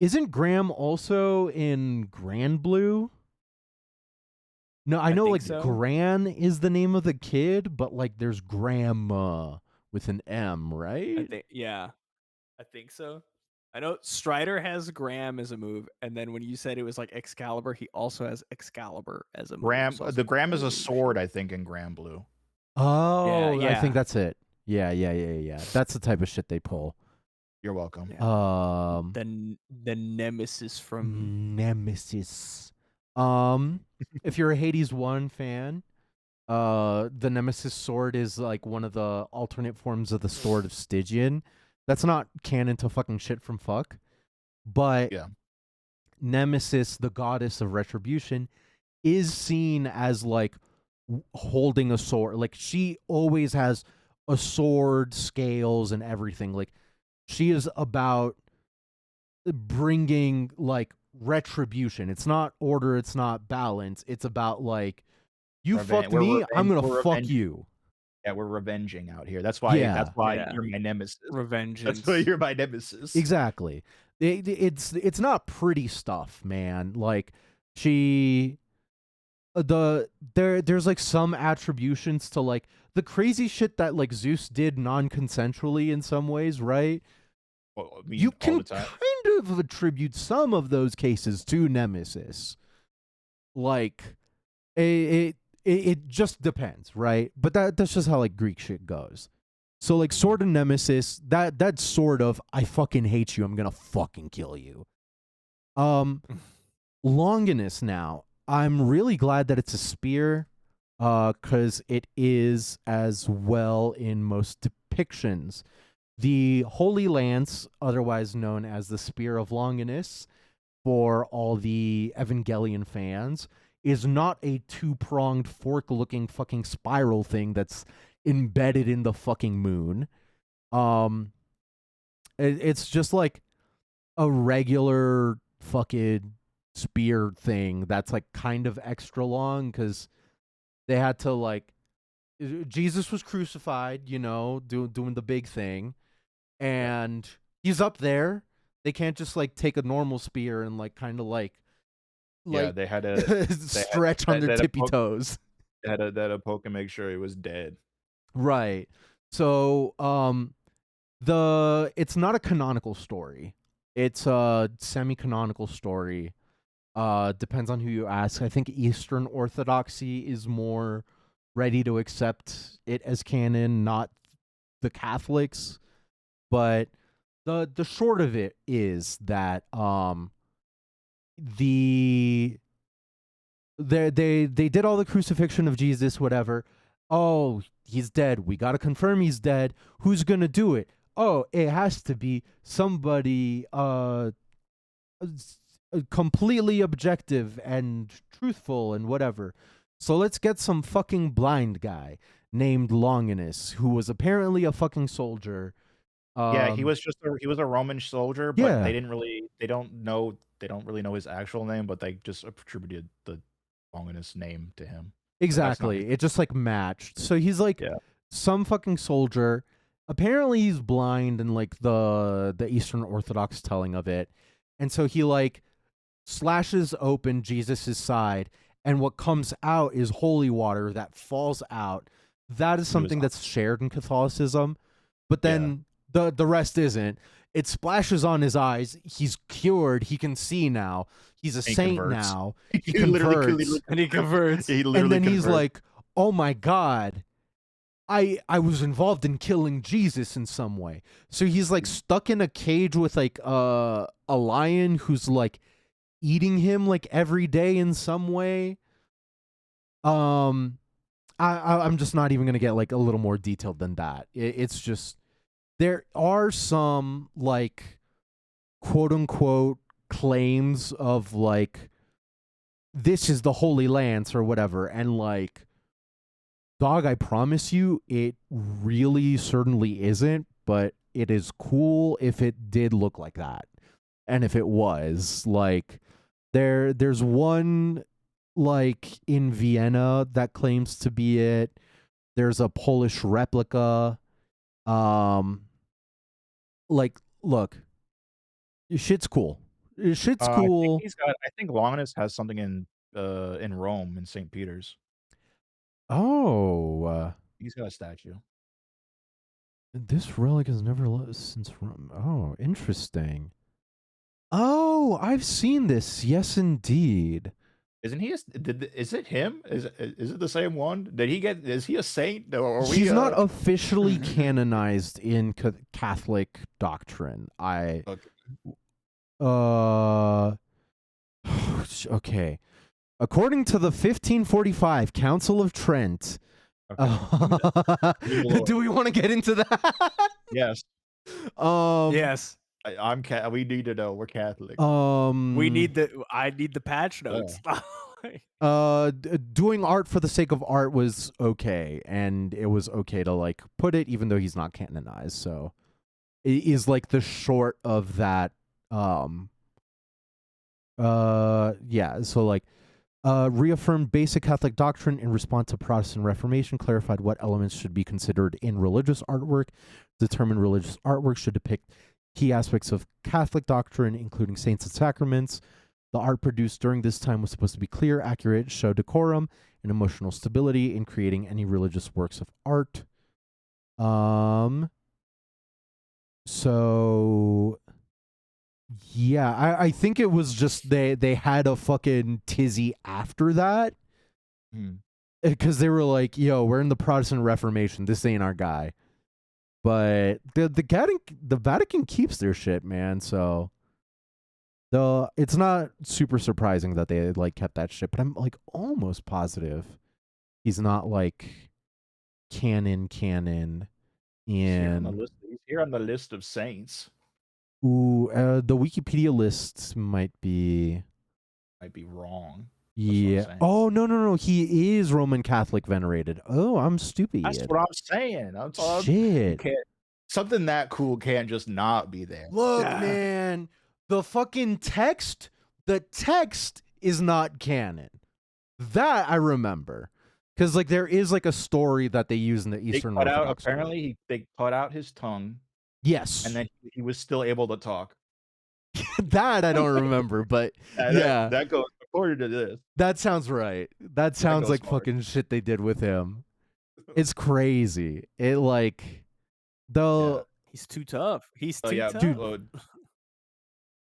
Isn't Graham also in Grand Blue? No, I know like so. Gran is the name of the kid, but like there's Grandma with an M, right? I think so. I know Strider has Graham as a move, and then when you said it was like Excalibur, he also has Excalibur as a move. The Graham is a sword, I think, in Grand Blue. Oh, yeah. I think that's it. Yeah. That's the type of shit they pull. You're welcome. Yeah. The Nemesis from Nemesis. If you're a Hades 1 fan, the Nemesis sword is like one of the alternate forms of the sword of Stygian. That's not canon to fucking shit from fuck. But Nemesis, the goddess of retribution, is seen as like holding a sword. Like she always has a sword, scales, and everything. Like she is about bringing like retribution. It's not order, it's not balance. It's about like you fucked me, I'm gonna fuck you. Yeah, we're revenging out here. That's why you're my nemesis. Revenge. That's why you're my nemesis. Exactly. It's not pretty stuff, man. Like she there's like some attributions to like the crazy shit that like Zeus did non-consensually in some ways, right? Well, I mean, you can kind of attribute some of those cases to Nemesis. Like it just depends, right? But that's just how like Greek shit goes. So like Sword of Nemesis, that's sort of I fucking hate you, I'm gonna fucking kill you. Longinus now. I'm really glad that it's a spear, because it is as well in most depictions. The Holy Lance, otherwise known as the Spear of Longinus, for all the Evangelion fans, is not a two-pronged, fork-looking fucking spiral thing that's embedded in the fucking moon. It's just like a regular fucking spear thing that's like kind of extra long because they had to like Jesus was crucified, doing the big thing, and he's up there. They can't just like take a normal spear and like kind of like they had to stretch on their tippy toes. They had to poke and make sure he was dead. Right. So it's not a canonical story. It's a semi-canonical story. Depends on who you ask. I think Eastern Orthodoxy is more ready to accept it as canon, not the Catholics. But the short of it is that they did all the crucifixion of Jesus, whatever. Oh, he's dead. We got to confirm he's dead. Who's going to do it? Oh, it has to be somebody completely objective and truthful and whatever. So let's get some fucking blind guy named Longinus, who was apparently a fucking soldier. He was a Roman soldier, but they don't really know his actual name, but they just attributed the Longinus name to him. Exactly. It just like matched. So he's like some fucking soldier. Apparently he's blind in like the Eastern Orthodox telling of it. And so he like slashes open Jesus's side, and what comes out is holy water that falls out. That is something that's shared in Catholicism. But then The rest isn't. It splashes on his eyes. He's cured. He can see now. He's a He saint converts. now. He Converts. And he converts. He And literally then he's converts. like, "Oh my god, I was involved in killing Jesus in some way." So he's like stuck in a cage with like a lion who's like eating him like every day in some way. I'm just not even gonna get like a little more detailed than that. It's just there are some like quote unquote claims of like this is the Holy Lance or whatever, and like, dog, I promise you, it really certainly isn't, but it is cool if it did look like that. And if it was, like, there's one like in Vienna that claims to be it. There's a Polish replica. Like, look, shit's cool. Shit's cool. I think Longinus has something in Rome in St. Peter's. Oh, He's got a statue. this relic has never left since Rome. Oh, interesting. Oh, I've seen this. Yes, indeed. Isn't he? Is it him? Is it the same one? Did he get? Is he a saint? Or are we, He's not officially canonized in Catholic doctrine. Okay. Okay. According to the 1545 Council of Trent, Okay. do we want to get into that? Yes. Yes. We need to know. We're Catholic. I need the patch notes. Doing art for the sake of art was okay, and it was okay to like put it, even though he's not canonized. So it is like the short of that. Yeah. So like, reaffirmed basic Catholic doctrine in response to Protestant Reformation, clarified what elements should be considered in religious artwork, determined religious artwork should depict key aspects of Catholic doctrine, including saints and sacraments. The art produced during this time was supposed to be clear, accurate, show decorum and emotional stability in creating any religious works of art. So yeah, I think it was just they had a fucking tizzy after that. Because they were like, yo, we're in the Protestant Reformation. This ain't our guy. But the Vatican keeps their shit, man. So it's not super surprising that they like kept that shit. But I'm like almost positive he's not like canon in. He's here on the list of saints. Ooh, the Wikipedia list might be wrong. Yeah. Oh no. He is Roman Catholic venerated. Oh, I'm stupid. That's what I'm saying. Shit. Something that cool can't just not be there. Look, man, the fucking text. The text is not canon. That I remember, because like there is like a story that they use in the Eastern Orthodox. Apparently, they cut out his tongue. Yes, and then he was still able to talk. That I don't remember, but yeah, that goes according to this. That sounds right. That sounds like hard. fucking shit they did with him. It's crazy. It like though he's too tough. He's too tough. Dude.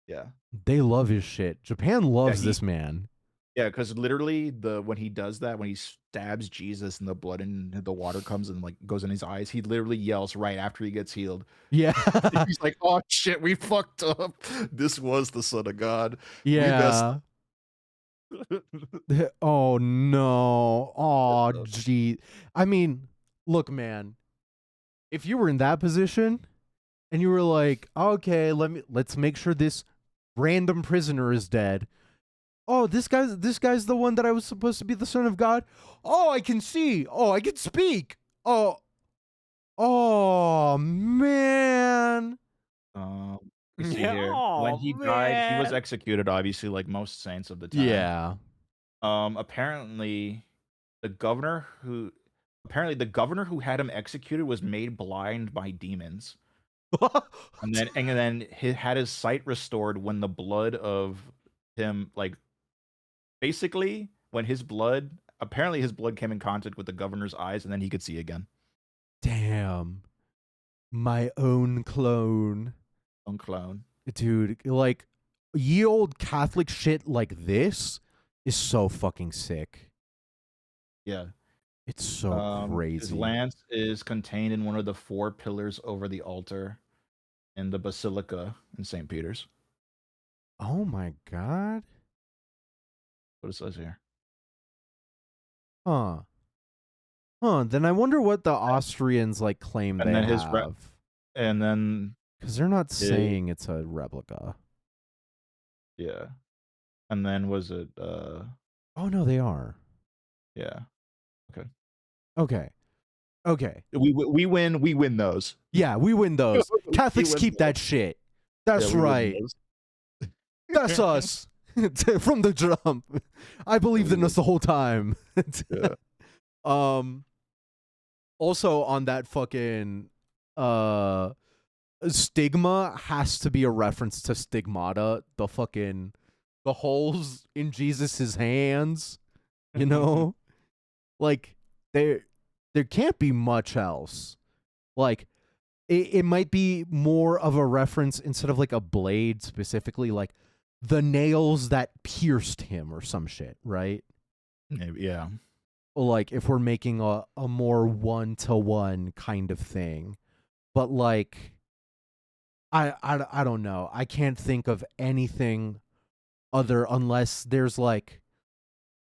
Yeah. They love his shit. Japan loves this man. Yeah, because literally when he does that, when he stabs Jesus and the blood and the water comes and like goes in his eyes, he literally yells right after he gets healed. Yeah. He's like, "Oh shit, we fucked up. This was the Son of God." Yeah. Oh no. Oh gee. I mean, look, man. If you were in that position and you were like, okay, let's make sure this random prisoner is dead. Oh, this guy's the one that I was supposed to be the Son of God. Oh, I can see. Oh, I can speak. Oh man. See here. When he died, he was executed, obviously, like most saints of the time. Yeah. Apparently the governor who had him executed was made blind by demons. and then he had his sight restored when the blood of him, like, basically when his blood came in contact with the governor's eyes, and then he could see again. Damn. My own clone. Own clone. Dude, like, ye old Catholic shit like this is so fucking sick. Yeah. It's so His crazy. lance is contained in one of the 4 pillars over the altar in the Basilica in St. Peter's. Oh my god. What it says here. Huh. Then I wonder what the Austrians like claim And they then have. and then Because they're not his- saying it's a replica. yeah. And then was it Oh no, they are. yeah. Okay. We win those. Yeah, we win those. Catholics win keep that shit. That's Yeah, we win right. those. That's us. From the jump. I believed in us the whole time. Yeah. Also on that fucking stigma has to be a reference to stigmata, the holes in Jesus's hands, you know? Like there can't be much else. Like it might be more of a reference instead of like a blade specifically, like the nails that pierced him or some shit, right? Maybe, yeah. Like if we're making a more 1-to-1 kind of thing. But like I don't know. I can't think of anything other unless there's like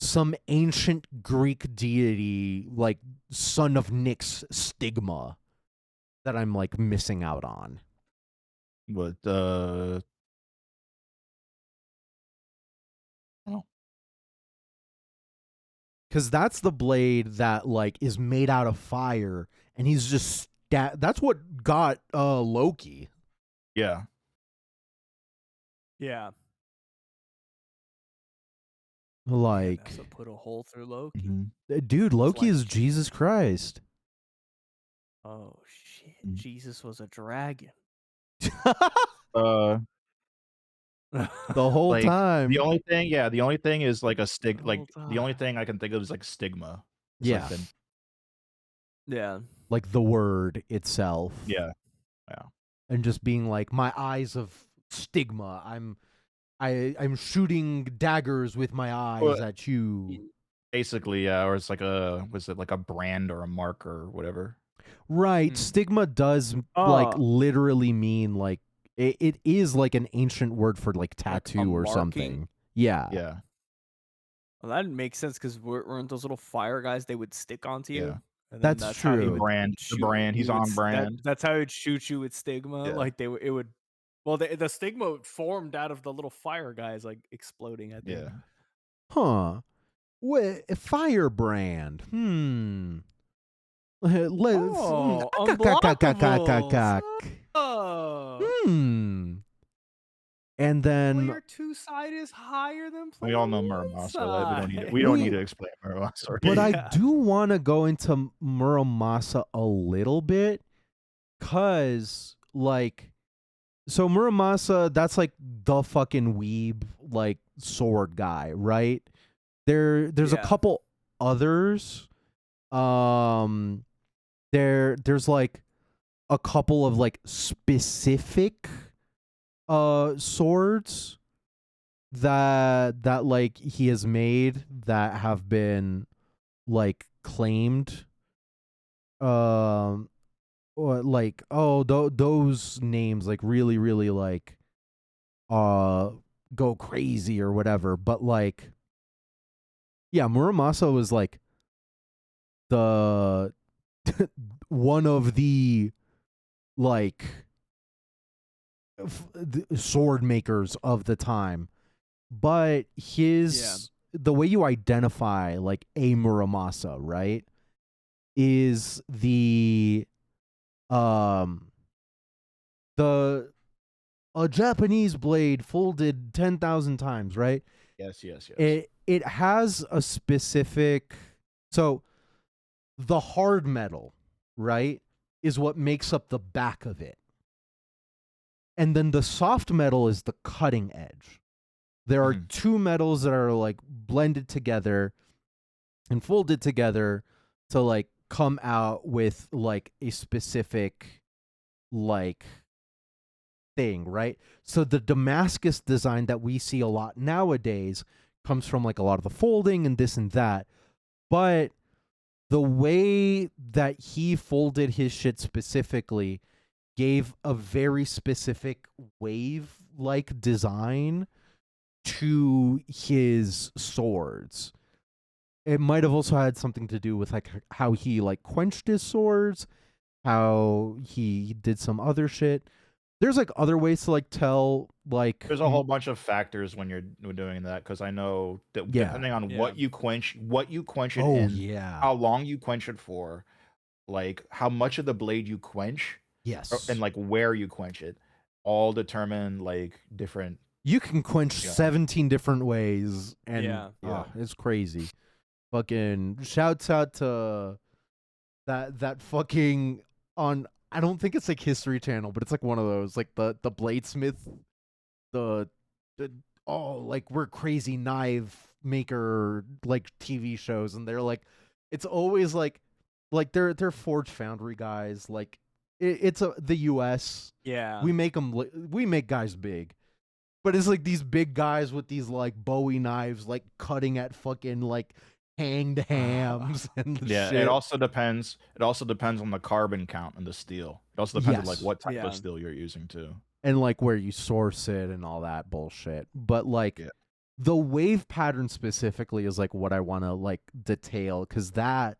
some ancient Greek deity like son of Nyx stigma that I'm like missing out on. But Cuz that's the blade that like is made out of fire and he's just that's what got Loki. yeah. Yeah. Like That's what put a hole through Loki. Mm-hmm. dude, Loki like is Jesus Christ. Oh shit! Mm. Jesus was a dragon. Uh The whole like time. the only thing is like a The like whole the only time. thing I can think of is like stigma. It's Yeah. like Yeah. Like the word itself. yeah. And just being like, my eyes of stigma. I'm shooting daggers with my eyes Well, at you. Basically, yeah, or it's like was it like a brand or a mark or whatever? Right. Hmm. Stigma does like literally mean like it is like an ancient word for like tattoo or marking? something. Yeah. Yeah. Well, that makes sense because weren't those little fire guys they would stick onto you? Yeah. And then That's how he true. would Brand, the shoot brand. He's you with on brand. that's how he'd shoot you with stigma. Yeah. Like it would. Well, the stigma formed out of the little fire guys like exploding at the Yeah. end. Huh. Firebrand. Let's. Oh, unblockables. Oh. And then Well, your 2 side is higher than We all know player Muramasa. 1 We don't We- need to explain Muramasa. But Yeah. I do want to go into Muramasa a little bit, cause like, so Muramasa, that's like the fucking weeb like sword guy, right? There's a Yeah. couple others. There's like a couple of like specific swords that like he has made that have been like claimed or like those names like really like go crazy or whatever, but like yeah, Muramasa was like the one of the like the sword makers of the time, but the way you identify like a Muramasa, right, is a Japanese blade folded 10,000 times, right? Yes. It has a specific, so the hard metal, right, is what makes up the back of it. And then the soft metal is the cutting edge. There are 2 metals that are like blended together and folded together to like come out with like a specific like thing, right? So the Damascus design that we see a lot nowadays comes from like a lot of the folding and this and that. But the way that he folded his shit specifically gave a very specific wave-like design to his swords. It might have also had something to do with like how he like quenched his swords, how he did some other shit. There's like other ways to like tell like There's a whole bunch of factors when you're doing that, because I know that depending on what you quench it in, how long you quench it for, like how much of the blade you quench, and like where you quench it, all determine like different. You can quench 17 different ways, and it's crazy. Fucking shouts out to that fucking on. I don't think it's like History Channel, but it's like one of those like the Bladesmith, like we're crazy knife maker like TV shows, and they're like, it's always like they're Forge Foundry guys. Like it's the U.S. Yeah, we make guys big. But it's like these big guys with these like Bowie knives, like cutting at fucking like hanged hams and shit. It also depends on the carbon count and the steel. It also depends on like what type of steel you're using too, and like where you source it and all that bullshit. But like the wave pattern specifically is like what I want to like detail, because that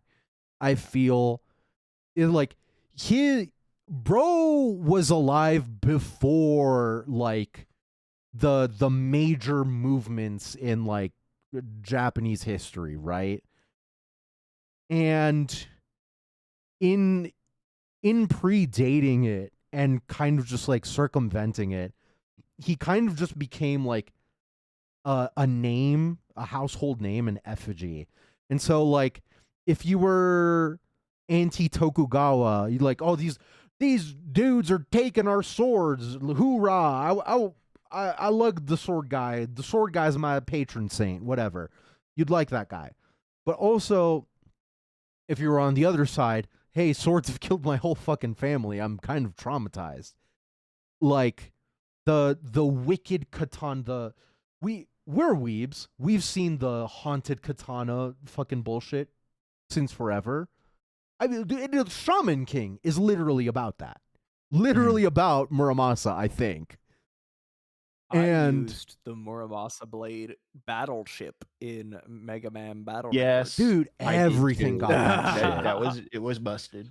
I feel is like bro was alive before like the major movements in like Japanese history, right? And in predating it and kind of just like circumventing it, he kind of just became like a name, a household name, an effigy. And so like if you were anti-Tokugawa, you're like, oh, these dudes are taking our swords, hoorah, I love the sword guy. The sword guy's my patron saint, whatever. You'd like that guy. But also, if you were on the other side, hey, swords have killed my whole fucking family. I'm kind of traumatized. Like, the wicked katana, we're weebs. We've seen the haunted katana fucking bullshit since forever. I mean, the Shaman King is literally about that. Literally about Muramasa, I think. I used the Muramasa blade battleship in Mega Man Battle Network. Dude, everything got that shit. It was busted.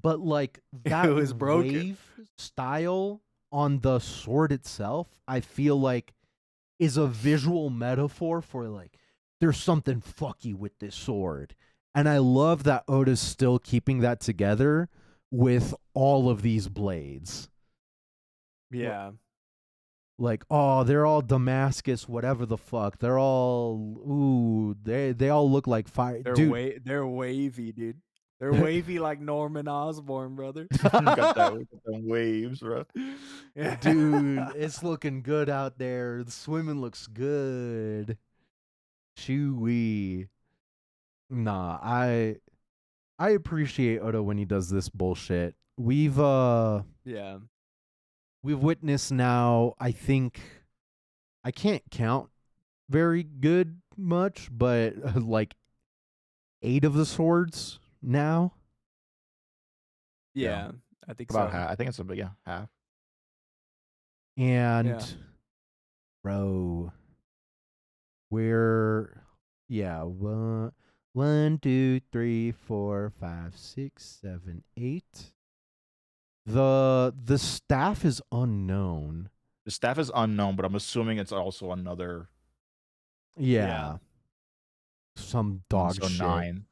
But like that it was broken. wave style on the sword itself, I feel like is a visual metaphor for like there's something fucky with this sword. And I love that Oda's still keeping that together with all of these blades. Yeah. Like, oh, they're all Damascus, whatever the fuck. They're all, they all look like fire. Dude. They're wavy, dude. They're wavy like Norman Osborn, brother. got them waves, bro. Dude, it's looking good out there. The swimming looks good. Chewy. Nah, I appreciate Oda when he does this bullshit. We've witnessed now, I think, I can't count very good much, but like 8 of the swords now. Yeah, I think about so. half. I think it's half. And bro, we're 1, 2, 3, 4, 5, 6, 7, 8. The staff is unknown. The staff is unknown, but I'm assuming it's also another. Yeah. Some dog shit. 9.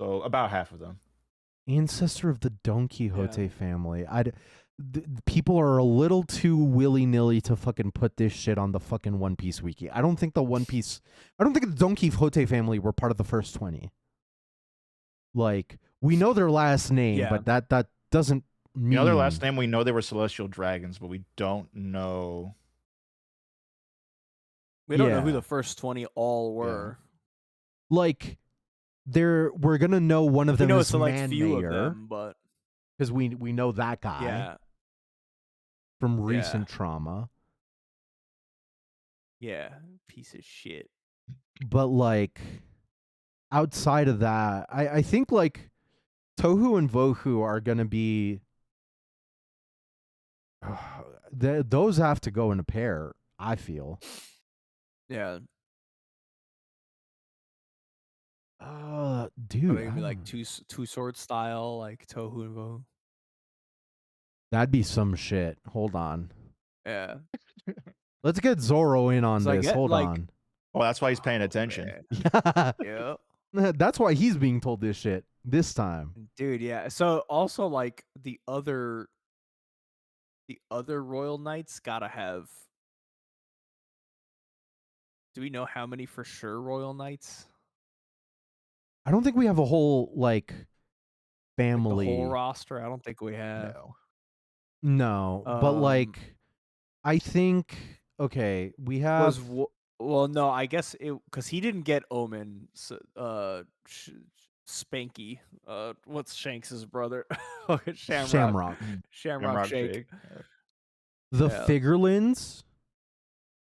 So about half of them. Ancestor of the Don Quixote family. People are a little too willy-nilly to fucking put this shit on the fucking One Piece wiki. I don't think the Don Quixote family were part of the first 20. Like, we know their last name, but that doesn't mean... We know their last name, we know they were celestial dragons, but we don't know... We don't know who the first 20 all were. Like, we're gonna know one of them is Man few Mayor, of them, but because we know that guy. Yeah, from recent trauma. Yeah, piece of shit. But like outside of that, I think like Tohu and Vohu are gonna be those have to go in a pair, I feel. Yeah, Dude, maybe like two sword style, like Tohu and Vohu. that'd be some shit. Hold on. Yeah, Let's get Zoro in on So I this. get, Hold like- on. Well, that's why he's paying Oh, attention. man. Yeah, That's why he's being told this shit this time. dude. Yeah. So also like the other royal knights gotta have. Do we know how many for sure royal knights? I don't think we have a whole like Like, family. the whole roster. I don't think we have. No. No, but like I think okay, we have Well, no, I guess it because he didn't get Omen. Spanky. What's Shanks's brother? Shamrock. Shamrock Shake. the Yeah. Figurelands.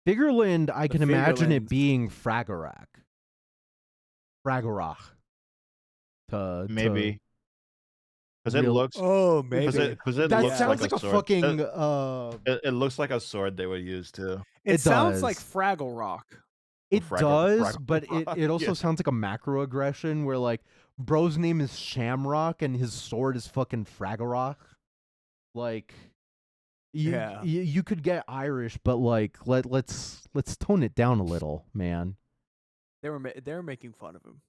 Figureland, I The can imagine it Figurelands. being Fragarach. Maybe. Because it real- looks. Oh, Because maybe. it that looks sounds like like a a sword. fucking It looks like a sword they would use too. It sounds like does. Fraggle Rock. It does, Fraggle but Rock, it also yeah. sounds like a macro aggression where like bro's name is Shamrock and his sword is fucking Fragarach. Like Yeah. you could get Irish, but like let's tone it down a little, man. They were making fun of him.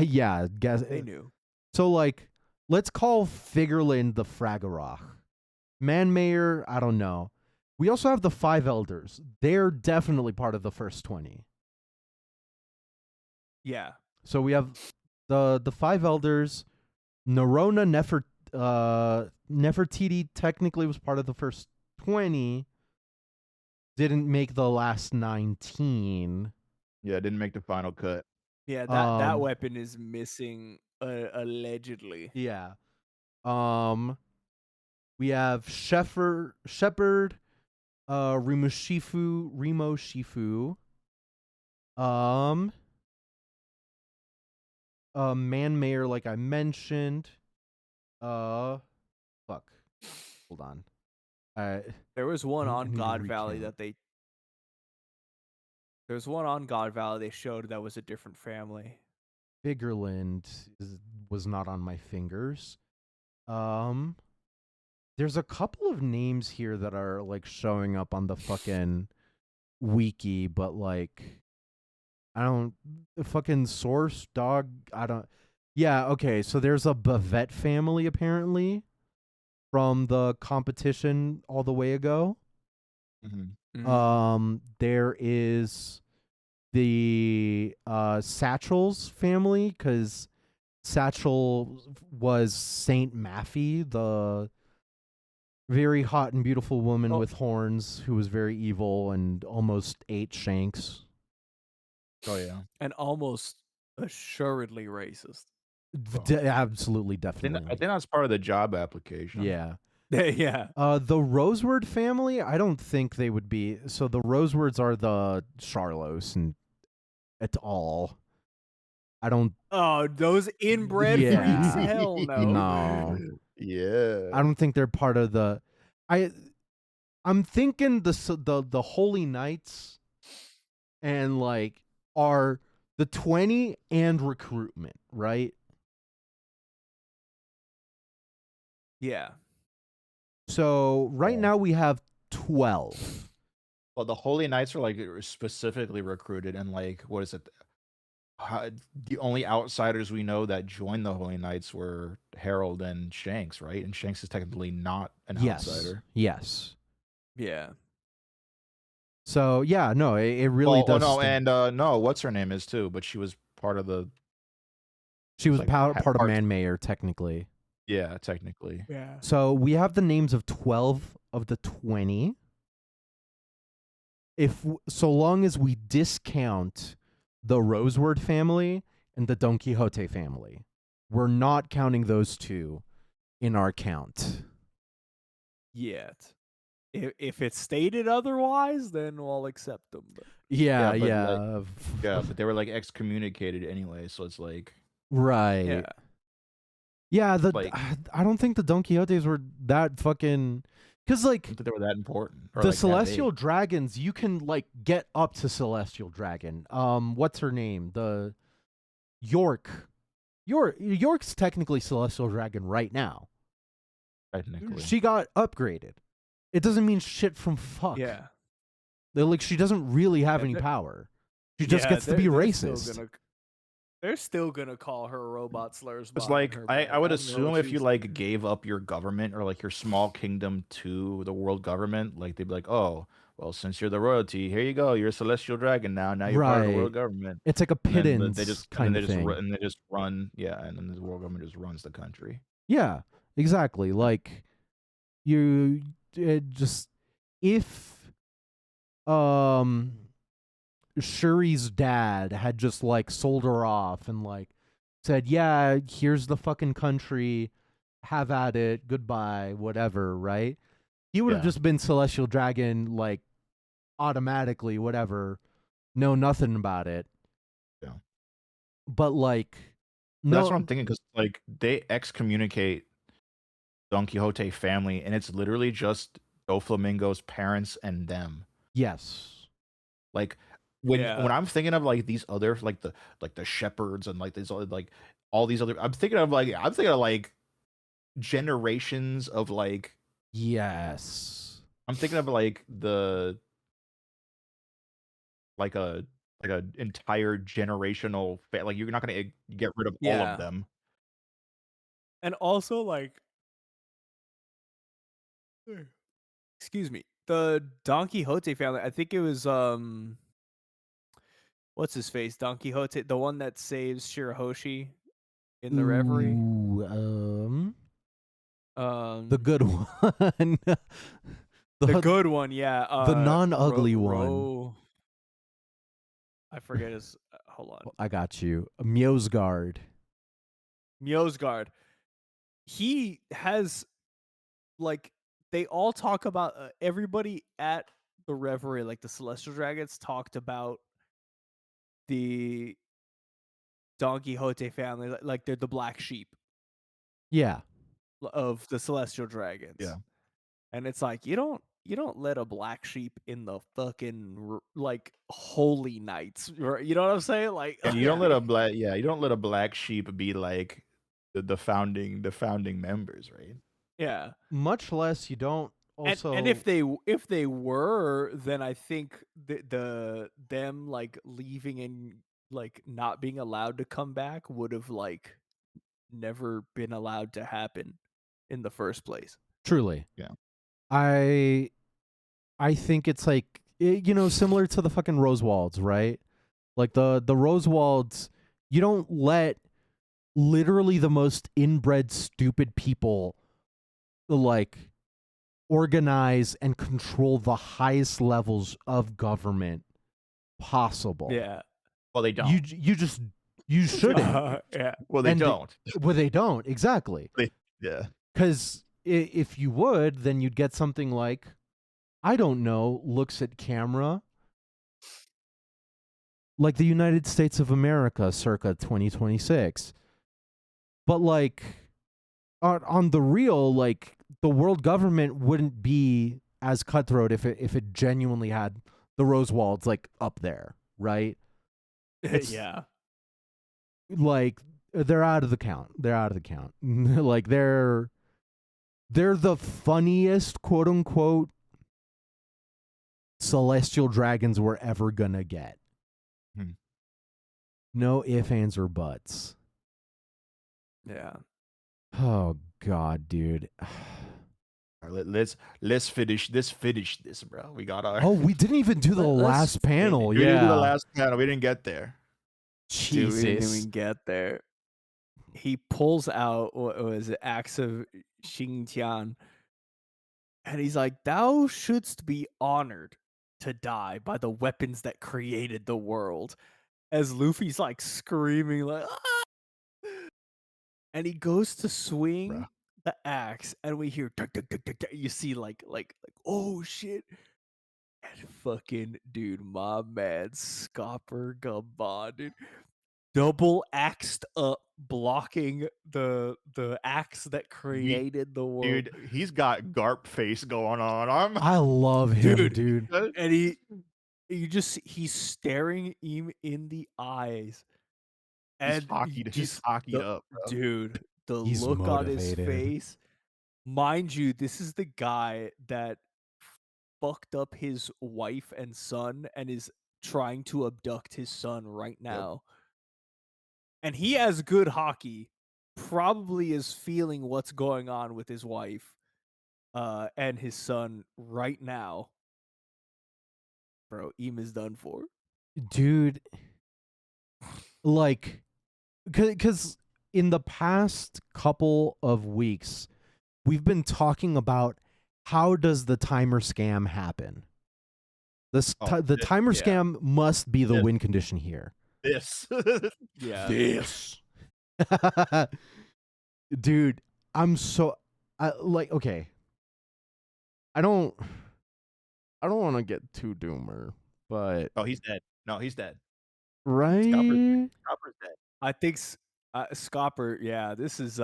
Yeah, guess They knew. so. Like, let's call Figureland the Fragarach. Manmayer, I don't know. We also have the 5 elders. They're definitely part of the first 20. Yeah. So we have the 5 elders. Nerona Nefertiti technically was part of the first 20. Didn't make the last 19. Yeah, it didn't make the final cut. Yeah. That weapon is missing. Allegedly. Yeah. We have Shepherd, Remo Shifu. Man-mayer, like I mentioned. Fuck. Hold on. There was one I on need to God Valley recount. that they. There's one on God Valley they showed that was a different family. Figureland was not on my fingers. There's a couple of names here that are like showing up on the fucking wiki, but like I don't fucking source dog. I don't. Yeah, okay. So there's a Bavette family apparently from the competition all the way ago. Mm-hmm. There is the Satchel's family because Satchel was Saint Maffy, the very hot and beautiful woman with horns who was very evil and almost ate Shanks. Oh yeah. And almost assuredly racist. Absolutely, I definitely. think that's part of the job application. Yeah. Yeah. The Roseword family, I don't think they would be. So the Rosewords are the Charlos and et al. I don't. Oh, those inbred Yeah. freaks? Hell no. No. Yeah. I don't think they're part of the. I'm thinking the Holy Knights, and like are the 20 and recruitment, right? Yeah. So right now we have 12. Well, the Holy Knights are like specifically recruited, and like, what is it? The only outsiders we know that joined the Holy Knights were Harold and Shanks, right? And Shanks is technically not an outsider. Yes. Yeah. So yeah, no, it really does. Oh no, and no, what's her name is too, but she was part of the. She was like, part of part- Man-mayer technically. Yeah, technically. Yeah. So we have the names of 12 of the 20. So long as we discount the Roseword family and the Don Quixote family, we're not counting those two in our count. Yet. If it's stated otherwise, then we'll accept them. But Yeah, but, yeah. like, yeah, but they were like excommunicated anyway, so it's like Right. yeah, Yeah, like I don't think the Don Quixotes were that fucking, cuz I like don't think they were that important or the like that celestial big. dragons, you can like get up to celestial dragon. What's her name? The York. York's technically celestial dragon right now. Technically. She got upgraded. It doesn't mean shit from fuck. yeah. Like she doesn't really have Yeah, any they're- power. She just Yeah, gets to be they're still racist. they're still gonna call her robot slurs It's behind like her I back. would don't know assume what if you she's- like gave up your government or like your small kingdom to the world government, like they'd be like, "Oh, well, since you're the royalty, here you go. You're a celestial dragon now. Now you're part of the Right. world government." It's like a And then pittance they just kind of thing. and they just run, yeah, and then the world government just runs the country. Yeah, exactly. Like you it just if Shuri's dad had just like sold her off and like said, "Yeah, here's the fucking country. Have at it. Goodbye, whatever," right? He would have Yeah. just been celestial dragon like automatically, whatever. Know nothing about it. Yeah. But like But no that's what I'm thinking because like they excommunicate Don Quixote family, and it's literally just Doflamingo's parents and them. yes. Like when Yeah. I'm thinking of like these other like the shepherds and like these other like all these other I'm thinking of like generations of like Yes. I'm thinking of like the like a entire generational like you're not gonna get rid of all Yeah. of them. And also like excuse me. The Don Quixote family, I think it was what's his face? Don Quixote, the one that saves Shirahoshi in the reverie. Ooh, Um the good one. the good one, yeah. the non-ugly one. I forget his hold on. I got you. Mjosgard. Mjosgard. He has like they all talk about everybody at the reverie, like the Celestial Dragons, talked about the Don Quixote family, like they're the black sheep Yeah. of the Celestial Dragons. Yeah. And it's like you don't let a black sheep in the fucking like holy nights. You know what I'm saying? Like And you don't let a black sheep be like the founding members, right? yeah. Much less you don't also And if they were, then I think them like leaving and like not being allowed to come back would have like never been allowed to happen in the first place. truly. Yeah. I think it's like similar to the fucking Rosewalds, right? Like the Rosewalds, you don't let literally the most inbred stupid people like organize and control the highest levels of government possible. Yeah. Well, they don't. You shouldn't. Yeah. Well, they and don't. Well, they don't exactly. Yeah. Because if you would, then you'd get something like, I don't know, looks at camera, like the United States of America circa 2026. But like on the real, like the world government wouldn't be as cutthroat if it genuinely had the Rosewalds like up there, right? Yeah. Like they're out of the count. Like they're the funniest, quote unquote, celestial dragons we're ever gonna get. No ifs, ands, or buts. Yeah. Oh God, dude. All right, let's finish this, bro. We got our. Oh, we didn't even do the last panel. We didn't do the last panel. We didn't get there. Dude, we didn't Jesus. even get there. He pulls out what was it, Axe of Xingtian, and he's like, "Thou shouldst be honored to die by the weapons that created the world." As Luffy's like screaming, like, "Ah!" And he goes to swing Bruh. the axe, and we hear "Duk, duk, duk, duk, duk," you see like oh shit, and fucking dude, my man Scopper Gumba, dude, double axed up, blocking the axe that created the world, Dude, he's got Garp face going on. I love him, dude. dude. And he's staring him in the eyes, He's and he's hockeyed up, bro. dude, the He's look on his motivated. face. Mind you, this is the guy that fucked up his wife and son and is trying to abduct his son right now. And he has good hockey, probably is feeling what's going on with his wife and his son right now. Bro, Eam is done for. Dude, like, because in the past couple of weeks, we've been talking about how does the timer scam happen. The timer scam must be the win condition here. This. Yeah. This. Dude, I'm so okay. I don't want to get too doomer, but Oh, he's dead. No, he's dead. right? Scopper's dead. I think Scopper, yeah, this is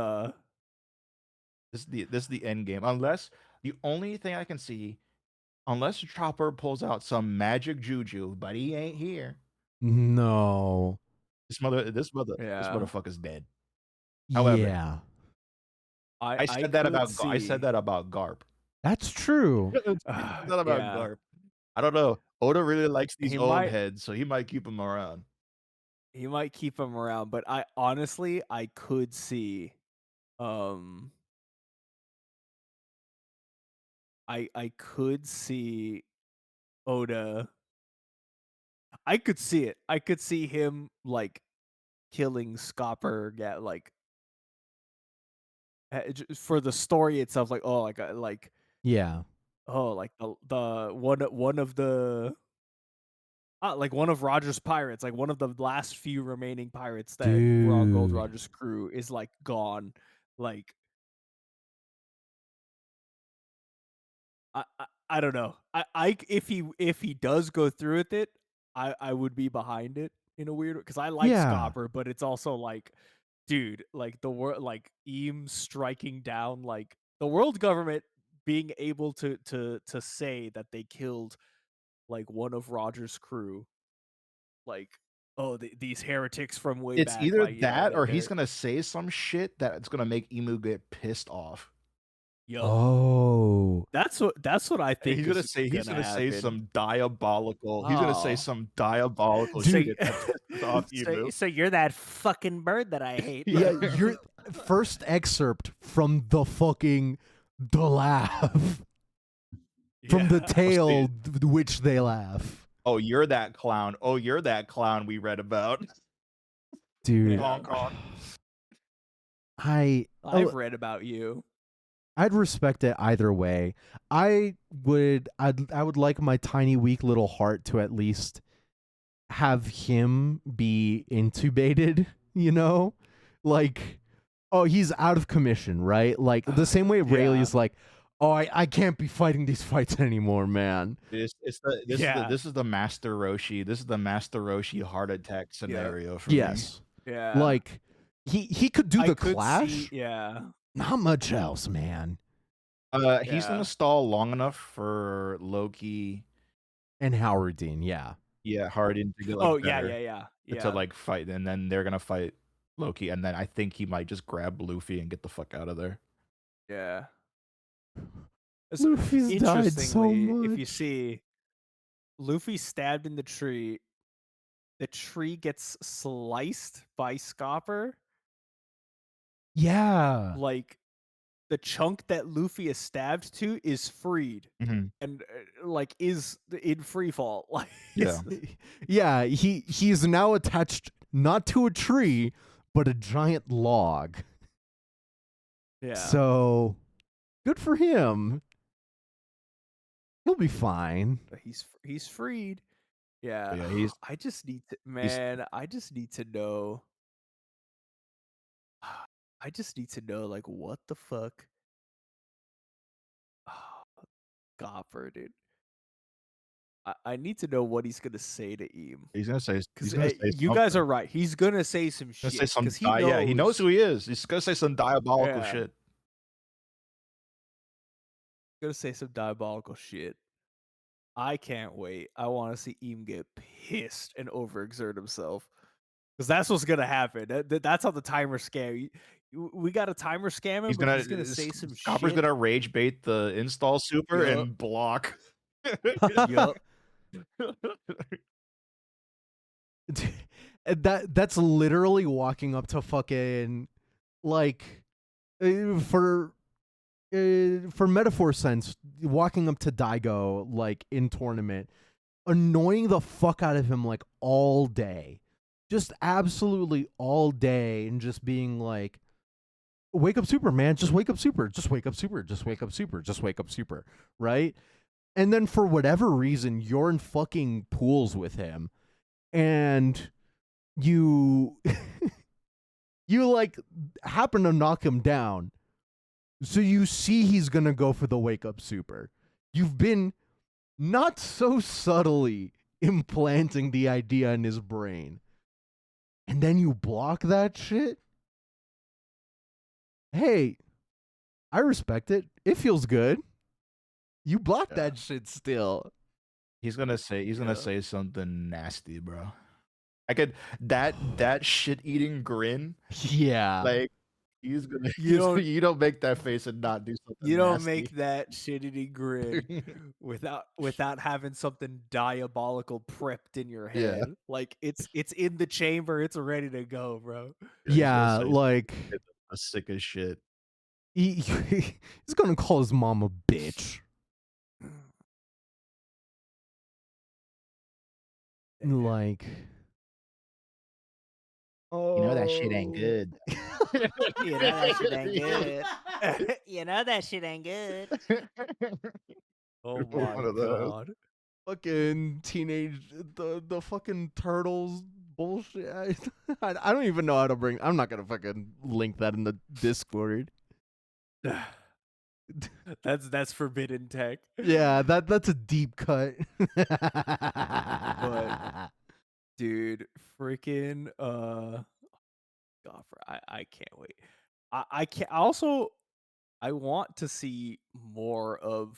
This is the end game. Unless the only thing I can see, unless Chopper pulls out some magic juju, but he ain't here. No. This motherfucker's dead. However, Yeah. I said that about Garp. That's true. I said that about Garp. I don't know. Oda really likes these old heads, so he might keep him around. He might keep him around, but I honestly could see I could see Oda. I could see it. I could see him like killing Scopper, for the story itself. Like, oh, Yeah. oh, like the one of the like one of Roger's pirates, like one of the last few remaining pirates that were on Gold Roger's crew is like gone. Like, I don't know. If he does go through with it, I would be behind it in a weird, because I like Scopper, but it's also like, dude, like the world, like Eam striking down, like the world government being able to say that they killed like one of Roger's crew, like, oh, these heretics from way It's back. either like, that or he's gonna say some shit that's gonna make Emu get pissed off. Yo, Oh, that's what I think. He's gonna say some diabolical. He's gonna say some diabolical shit that pisses off Emu. So you're that fucking bird that I hate. yeah. Your first excerpt from the fucking the laugh from the tale which they laugh. Oh, you're that clown. Oh, you're that clown we read about. Dude, Hong Kong. I've read about you. I'd respect it either way. I would like my tiny weak little heart to at least have him be intubated, you know? Like, oh, he's out of commission, right? Like the same way Rayleigh's like, oh, I can't be fighting these fights anymore, man. This is the Master Roshi. This is the Master Roshi heart attack scenario for me. Yeah. Like he could do the clash. Yeah. Not much else, man. He's gonna stall long enough for Loki and Howard Dean, yeah. Yeah, Hardin to get yeah. To like fight, and then they're gonna fight Loki, and then I think he might just grab Luffy and get the fuck out of there. Yeah. Luffy's died so much. If you see Luffy stabbed in the tree gets sliced by Scopper. Yeah. Like the chunk that Luffy is stabbed to is freed and like is in free fall. Like, yeah, he's now attached not to a tree but a giant log. Yeah. So good for him. He'll be fine. He's freed. Yeah. I just need to know. I just need to know like what the fuck Scopper, dude. I need to know what he's gonna say to Eam. He's gonna say Because you something. guys are right. He's gonna say some He's gonna say shit. some Because he knows. yeah, he knows who he is. He's gonna say some diabolical Yeah. shit. Gonna say some diabolical shit. I can't wait. I want to see Eam get pissed and overexert himself. Because that's what's gonna happen. That's how the timer scam. We got a timer scam him, but he's gonna say some Scopper's shit. gonna rage bait the install super Yup. and block. Yup. That's literally walking up to fucking like for metaphor sense, walking up to Daigo like in tournament, annoying the fuck out of him like all day. Just absolutely all day, and just being like, wake up super, man, just wake up super, just wake up super, just wake up super, just wake up super, right? And then for whatever reason, you're in fucking pools with him, and you you like happen to knock him down. So you see he's gonna go for the wake up super. You've been not so subtly implanting the idea in his brain. And then you block that shit? Hey, I respect it. It feels good. You block that shit still. He's gonna say something nasty, bro. I could that shit eating grin. Yeah. Like he's gonna You don't make that face and not do something. You don't nasty. make that shitty grin without having something diabolical prepped in your head. Yeah. Like it's in the chamber, it's ready to go, bro. Yeah, like a sick as shit. he's gonna call his mom a bitch. Like, You know that shit ain't good. You know that shit ain't good. You know that shit ain't good. Oh my One of those. god. fucking teenage the fucking turtles bullshit. I don't even know how to bring. I'm not gonna fucking link that in the Discord. That's forbidden tech. Yeah, that's a deep cut. Dude, freaking God, I can't wait. I can't also I want to see more of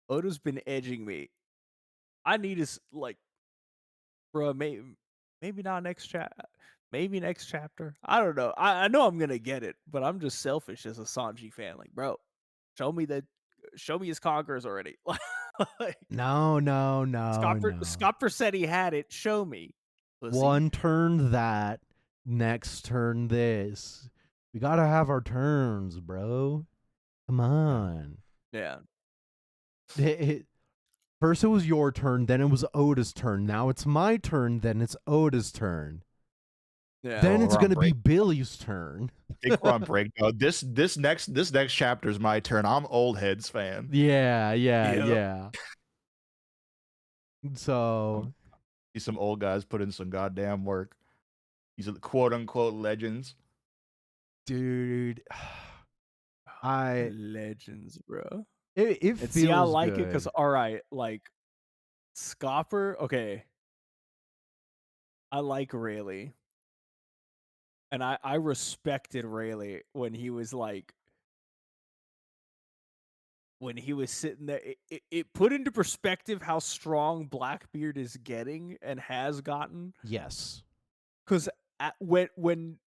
Oda's been edging me. I need to like, bro, maybe not next maybe next chapter. I don't know. I know I'm gonna get it, but I'm just selfish as a Sanji fan. Like, bro, show me his conquerors already. Like, no. Scopper said he had it. Show me. Pussy. One turn that, next turn this. We gotta have our turns, bro. Come on. Yeah. First it was your turn, then it was Oda's turn. Now it's my turn, then it's Oda's turn. Yeah. Then it's we're on gonna be break. Billy's turn. I think we're on break. No, this next chapter is my turn. I'm old heads fan. Yeah. So See some old guys put in some goddamn work. These are the quote unquote legends. dude, Legends, bro. it And feels see, I like good. it because all right, like Scopper, okay. I like Rayleigh. And I respected Rayleigh when he was like when he was sitting there. It put into perspective how strong Blackbeard is getting and has gotten. Yes. Because when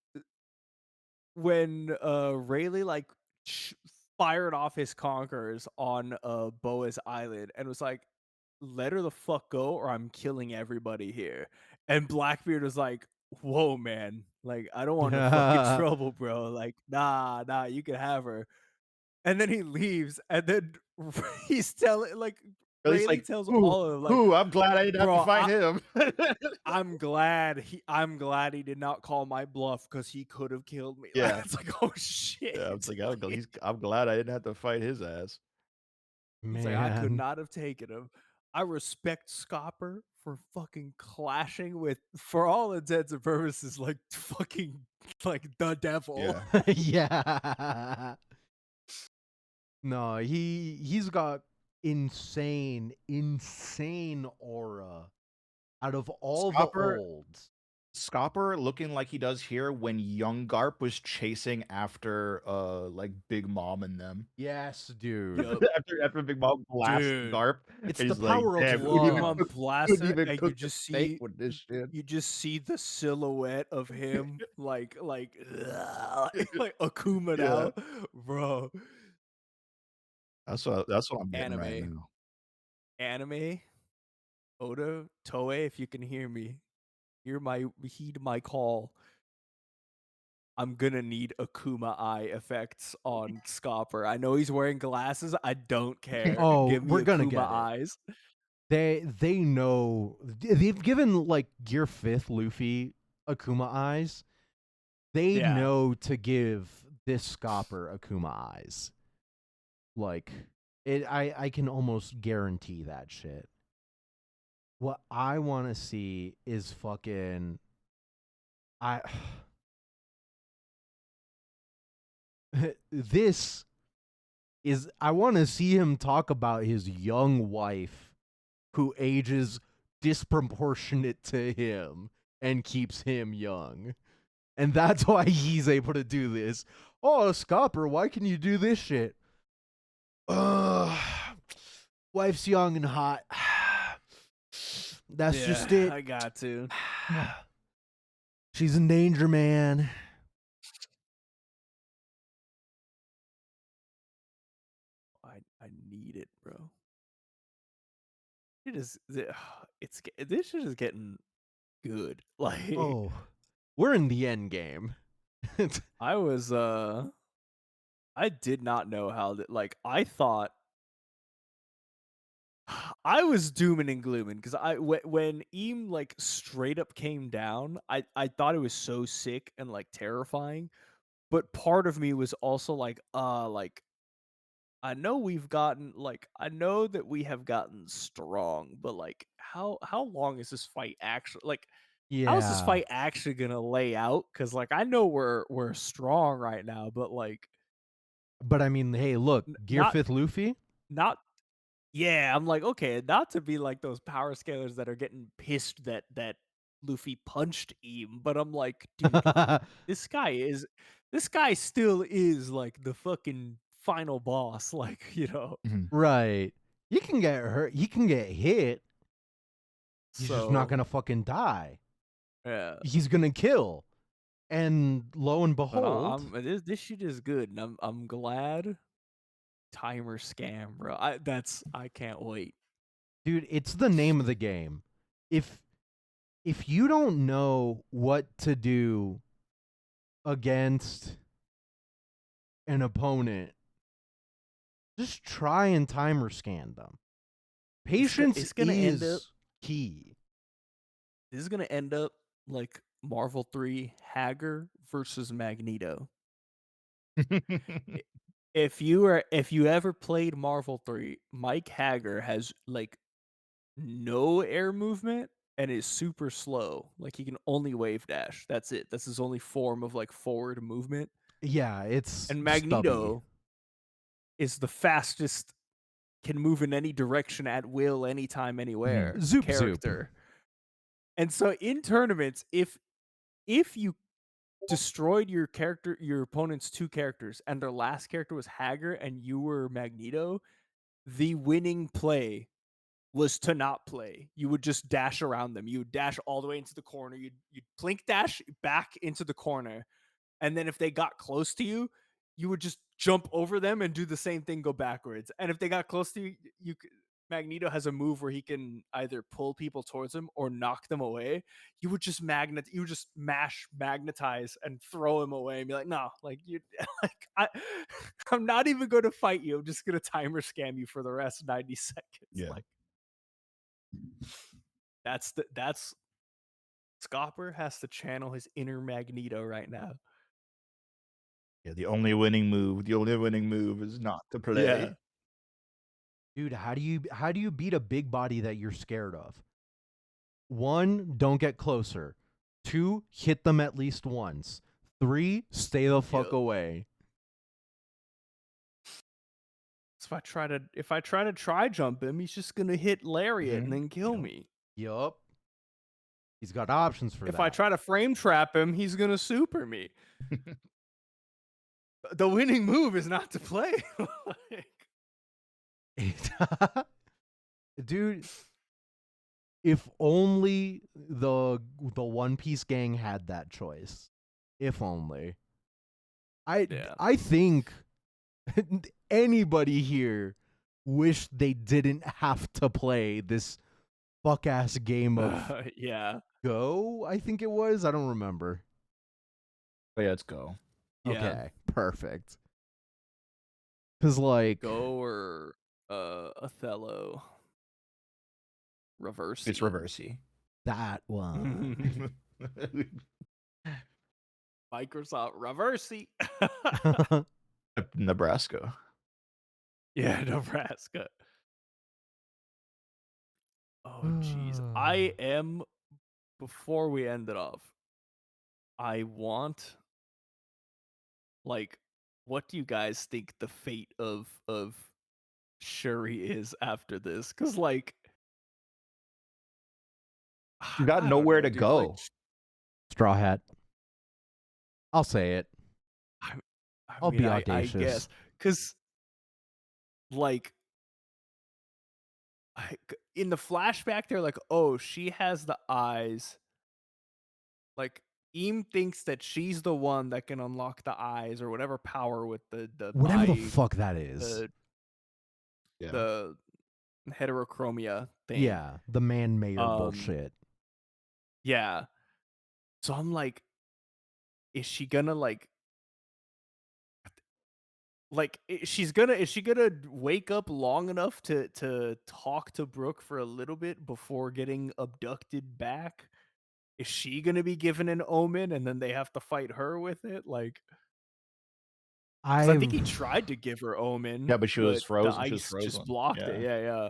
Rayleigh like fired off his conquerors on Boa's island and was like, let her the fuck go or I'm killing everybody here. And Blackbeard was like, whoa, man, like I don't want no fucking trouble, bro. Like, nah, you can have her. And then he leaves, and then he's telling like Rayleigh's Rayleigh like, tells "Ooh, all of them, like, ooh, I'm glad I didn't have bro, to fight him." I'm glad he did not call my bluff because he could have killed me. Yeah. Like, it's like, oh shit. Yeah, it's like, I'm glad I didn't have to fight his ass. He's like, I could not have taken him. I respect Scopper for fucking clashing with, for all intents and purposes, like fucking like the devil. Yeah. Yeah. No, he's got insane aura out of all the Scopper olds. Scopper looking like he does here when young Garp was chasing after like Big Mom and them. Yes, dude. Yup. after Big Mom blasts Dude. Garp, It's and the he's like, power of damn, love. Big Mom blasts couldn't it, even and cook you the just steak see with this shit. you just see the silhouette of him like like Akuma Yeah. now, bro. That's what I'm getting right Anime. now. Anime, Oda, Toei, if you can hear me, heed my call. I'm gonna need Akuma eye effects on Scopper. I know he's wearing glasses. I don't care. Oh, Give me we're gonna Akuma get it. eyes. They know they've given like Gear 5th Luffy Akuma eyes. They Yeah. know to give this Scopper Akuma eyes. Like I can almost guarantee that shit. What I want to see is fucking this is I want to see him talk about his young wife who ages disproportionate to him and keeps him young. And that's why he's able to do this. Oh, Scopper, why can you do this shit? Wife's young and hot. That's just it. I got to. She's in danger, man. I need it, bro. It is. This shit is getting good. Like Oh, we're in the end game. I was. I did not know how that. Like I thought. I was dooming and glooming because when Eam like straight up came down, I thought it was so sick and like terrifying, but part of me was also like I know I know that we have gotten strong, but like how long is this fight actually like how is this Yeah. fight actually gonna lay out? Because like I know we're strong right now, but like But I mean, hey, look, Gear not 5th Luffy. not yeah, I'm like, okay, not to be like those power scalers that are getting pissed that Luffy punched Eam, but I'm like, dude, this guy still is like the fucking final boss, like, you know. Right. He can get hurt. He can get hit. He's just not So gonna fucking die. yeah. He's gonna kill. And lo and But behold, this shit is good, and I'm glad. Timer scam, bro. I can't wait. dude, it's the name of the game. If you don't know what to do against an opponent, just try and timer scan them. Patience it's gonna end up is key. this is gonna end up like Marvel 3 Hager versus Magneto. If you ever played Marvel 3, Mike Hager has like no air movement and is super slow. Like he can only wave dash. That's it. That's his only form of like forward movement. Yeah, it's And stubby. Magneto is the fastest, can move in any direction at will, anytime, anywhere Zoop character. And so in tournaments, if you destroyed your opponent's two characters, and their last character was Hager and you were Magneto, the winning play was to not play. You would just dash around them. You would dash all the way into the corner. You'd blink dash back into the corner. And then if they got close to you, you would just jump over them and do the same thing, go backwards. And if they got close to you, Magneto has a move where he can either pull people towards him or knock them away. You would just mash magnetize and throw him away and be like, no, like you I'm not even going to fight you. I'm just going to timer scam you for the rest 90 seconds. Yeah. Like that's Scopper has to channel his inner Magneto right now. Yeah, the only winning move is not to play. Yeah. Dude, how do you beat a big body that you're scared of? 1, don't get closer. 2, hit them at least once. 3, stay the fuck away. if I try to try jump him, he's just gonna hit lariat and Mhm. then kill Yep. me. Yup. He's got options for If that. I try to frame trap him, he's gonna super me. The winning move is not to play. Dude, if only the One Piece gang had that choice. If only. Yeah. I think anybody here wish they didn't have to play this fuck ass game of Yeah. Go, I think it was. I don't remember. But yeah, let's go. Yeah. Okay, perfect. Cause like Go or Othello. Reverse. It's reversey. that one. Microsoft Reversey. Nebraska. Yeah, Nebraska. Oh jeez. I am before we end it off. I want like what do you guys think the fate of Shuri is after this? Cuz like You got I don't nowhere know, to dude, go. like, Straw Hat. I'll say it. I I'll mean, be I audacious. guess cuz like in the flashback they're like, "Oh, she has the eyes." Like Eam thinks that she's the one that can unlock the eyes or whatever power with the Whatever the eye, fuck that is. Yeah. the heterochromia thing. Yeah, the man mayor Um, bullshit. Yeah. So I'm like, is she gonna is she gonna wake up long enough to talk to Brooke for a little bit before getting abducted back? Is she gonna be given an omen and then they have to fight her with it? Like, because I think he tried to give her omen. Yeah, but she was the frozen. She was ice just frozen. blocked it. Yeah.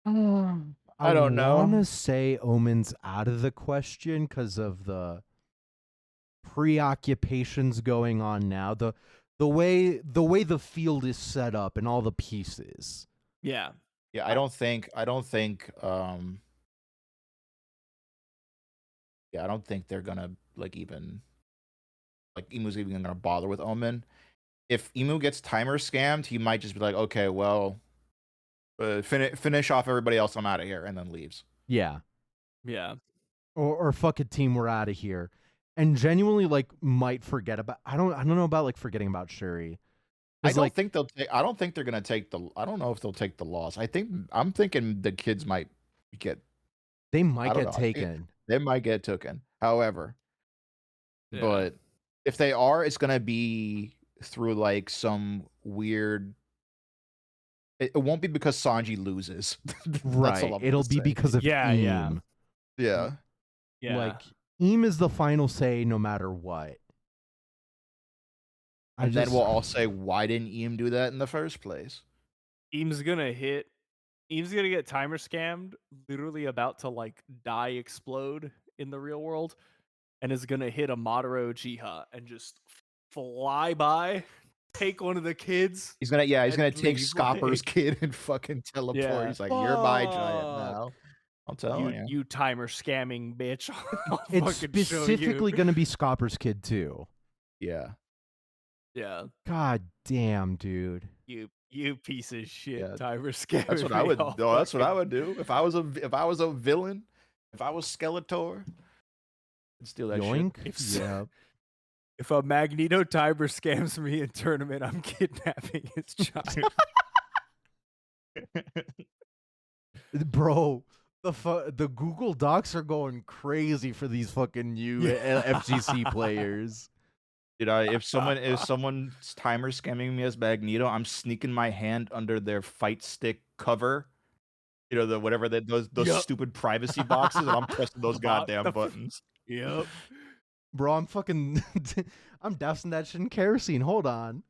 Yeah. I don't know. I want to say Omen's out of the question because of the preoccupations going on now. The way the field is set up and all the pieces. Yeah. Yeah, I don't think yeah, I don't think they're gonna Emu's even gonna bother with Omen. If Emu gets timer scammed, he might just be like, okay, well, finish off everybody else, I'm out of here, and then leaves. Yeah. Yeah. Or fuck it, team, we're out of here. And genuinely like might forget about I don't know about like forgetting about Shuri. I don't like think I don't think they're gonna take I don't know if they'll take the loss. I'm thinking the kids might get they might I don't get know. taken. They might get taken. However, Yeah. but if they are, it's gonna be through like some weird. It won't be because Sanji loses. That's Right. all I'm It'll gonna be say. because of Yeah, yeah. Eam. Yeah. Yeah. Like Eam is the final say no matter what. And then we'll all say, why didn't Eam do that in the first place? Eam's gonna get timer scammed, literally about to like die explode in the real world, and is gonna hit a Madara Uchiha and just fly by, take one of the kids. He's gonna take leave, Scopper's like- kid and fucking teleport. Yeah. He's like, you're my giant Fuck. now. I'm telling you. You timer scamming bitch. I'll It's fucking show specifically you. gonna be Scopper's kid too. Yeah. Yeah. God damn, dude. You piece of shit, Yeah. timer scamming. That's what I would. I'll No, that's what I fucking- would do if I was a villain. If I was Skeletor, I'd steal that Yoink. shit. Yeah. If a Magneto timer scams me in tournament, I'm kidnapping his child. Bro, the Google Docs are going crazy for these fucking new FGC players. Dude, if someone's timer scamming me as Magneto, I'm sneaking my hand under their fight stick cover. You know, those Yup. stupid privacy boxes, and I'm pressing those goddamn The- buttons. Yep. Bro, I'm fucking I'm dousing that shit in kerosene. Hold on.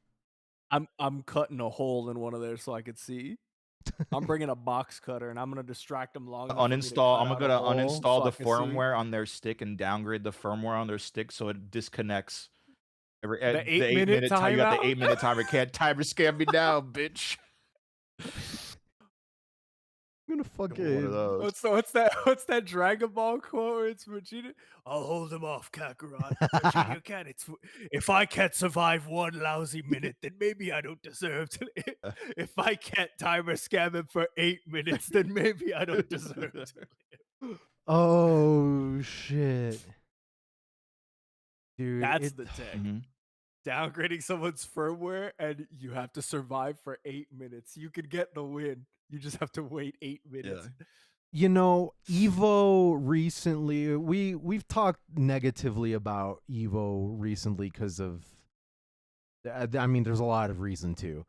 I'm cutting a hole in one of theirs so I could see. I'm bringing a box cutter and I'm gonna distract them long enough. Uninstall. I'm gonna uninstall the firmware firmware on their stick and downgrade the firmware on their stick so it disconnects The 8-minute time you got the timeout? 8-minute timer. Can't timer scam me now, bitch. I'm gonna One of fucking. those. What's that Dragon Ball quote where it's Vegeta? I'll hold him off, Kakarot. Vegeta can. If I can't survive one lousy minute, then maybe I don't deserve to. If I can't timer scam him for 8 minutes, then maybe I don't deserve to live. Oh shit, dude! That's the tech. Mhm. Downgrading someone's firmware, and you have to survive for 8 minutes. You could get the win. You just have to wait 8 minutes. You know, Evo recently, we've talked negatively about Evo recently because of, I mean, there's a lot of reason to,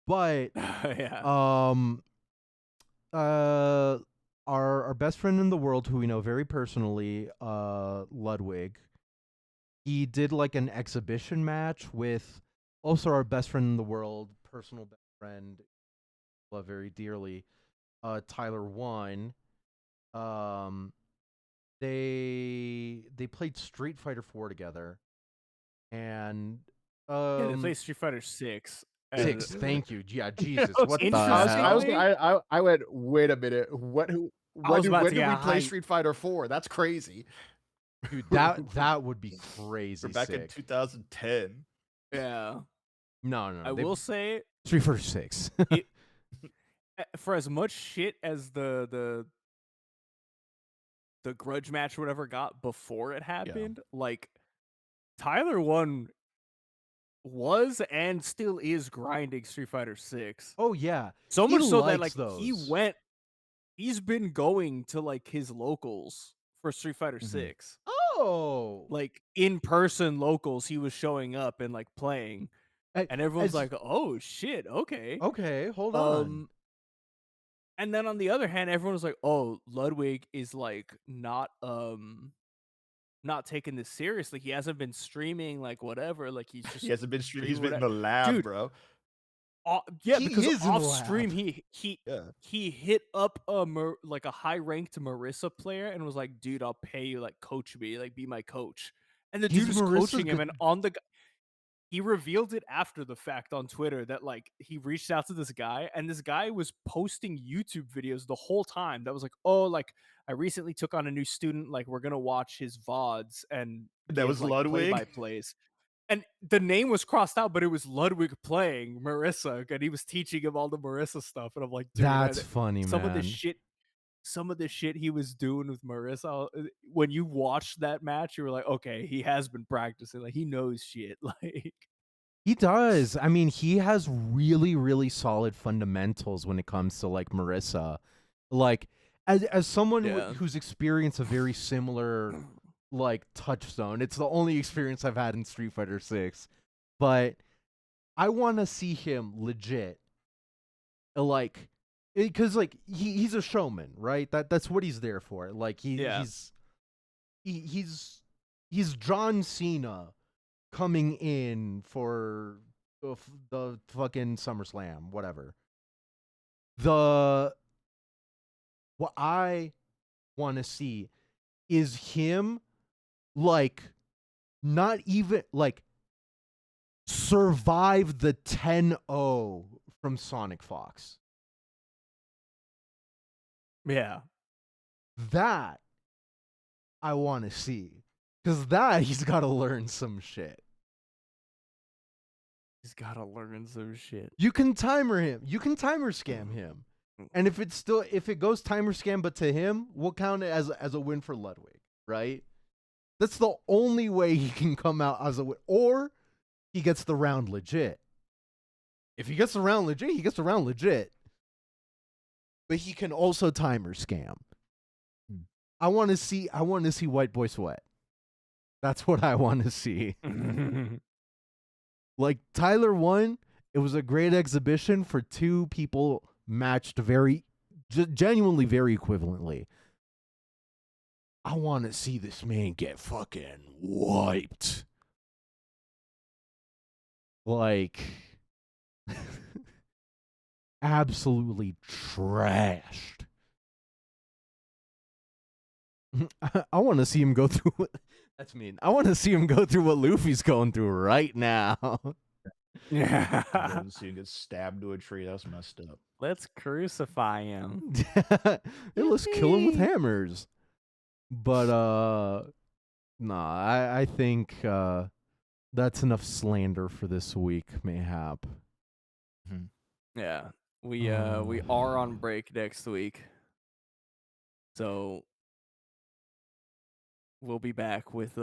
but Yeah. Our best friend in the world, who we know very personally, Ludwig, he did like an exhibition match with also our best friend in the world, personal best friend, love very dearly, Tyler 1. They played Street Fighter 4 together, and Yeah, they play Street Fighter 6. 6. Thank you. Yeah, Jesus. I What the Interestingly- hell? I went, wait a minute. When did we play hyped. Street Fighter 4? That's crazy. Dude, that would be crazy. We're back in sick. 2010. Yeah. No. I will say, Street Fighter 6. for as much shit as the grudge match or whatever got before it happened, like Tyler 1 was and still is grinding Street Fighter 6. Oh yeah. So He much so that likes like those. he's been going to like his locals for Street Fighter Mhm. 6. Oh. Like in person locals, he was showing up and like playing. And everyone's like, "Oh shit, okay." Okay, hold on. And then on the other hand, everyone was like, "Oh, Ludwig is like not taking this seriously. He hasn't been streaming, like whatever. Like he's just He hasn't been streaming. He's doing been in the lab, Dude, bro. yeah, He because is in the off stream lab. he hit up like a high ranked Marissa player and was like, "Dude, I'll pay you, like coach me, like be my coach." And the dude was Marissa's coaching him, good- and he revealed it after the fact on Twitter that like he reached out to this guy, and this guy was posting YouTube videos the whole time that was like, "Oh, like I recently took on a new student, like we're gonna watch his VODs and That was like Ludwig? play-by-plays." And the name was crossed out, but it was Ludwig playing Marissa, and he was teaching him all the Marissa stuff. And I'm like, dude, That's funny, some man. of the shit he was doing with Marissa, when you watched that match, you were like, okay, he has been practicing, like he knows shit. Like He does. I mean, he has really, really solid fundamentals when it comes to like Marissa. Like as someone who's experienced a very similar like touchstone. It's the only experience I've had in Street Fighter 6. But I want to see him legit. Like because like he's a showman, right? That's what he's there for. Like he's John Cena coming in for the fucking SummerSlam, whatever. What I want to see is him like not even like survive the 10-0 from Sonic Fox. Yeah. That I want to see. Because that he's got to learn some shit. He's got to learn some shit. You can timer him. You can timer scam him. And if it goes timer scam but to him, we'll count it as a win for Ludwig, right? That's the only way he can come out as a win. Or he gets the round legit. If he gets the round legit, he gets the round legit. But he can also timer scam. I want to see White Boy Sweat. That's what I want to see. Like Tyler won. It was a great exhibition for two people matched genuinely very equivalently. I want to see this man get fucking wiped. Like absolutely trashed. I want to see him go through That's mean. I want to see him go through what Luffy's going through right now. Yeah. Didn't see him get stabbed to a tree. That's messed up. Let's crucify him. Let's kill him with Yippee. hammers. But nah, I think that's enough slander for this week, mayhap. Yeah. We are on break next week. So we'll be back with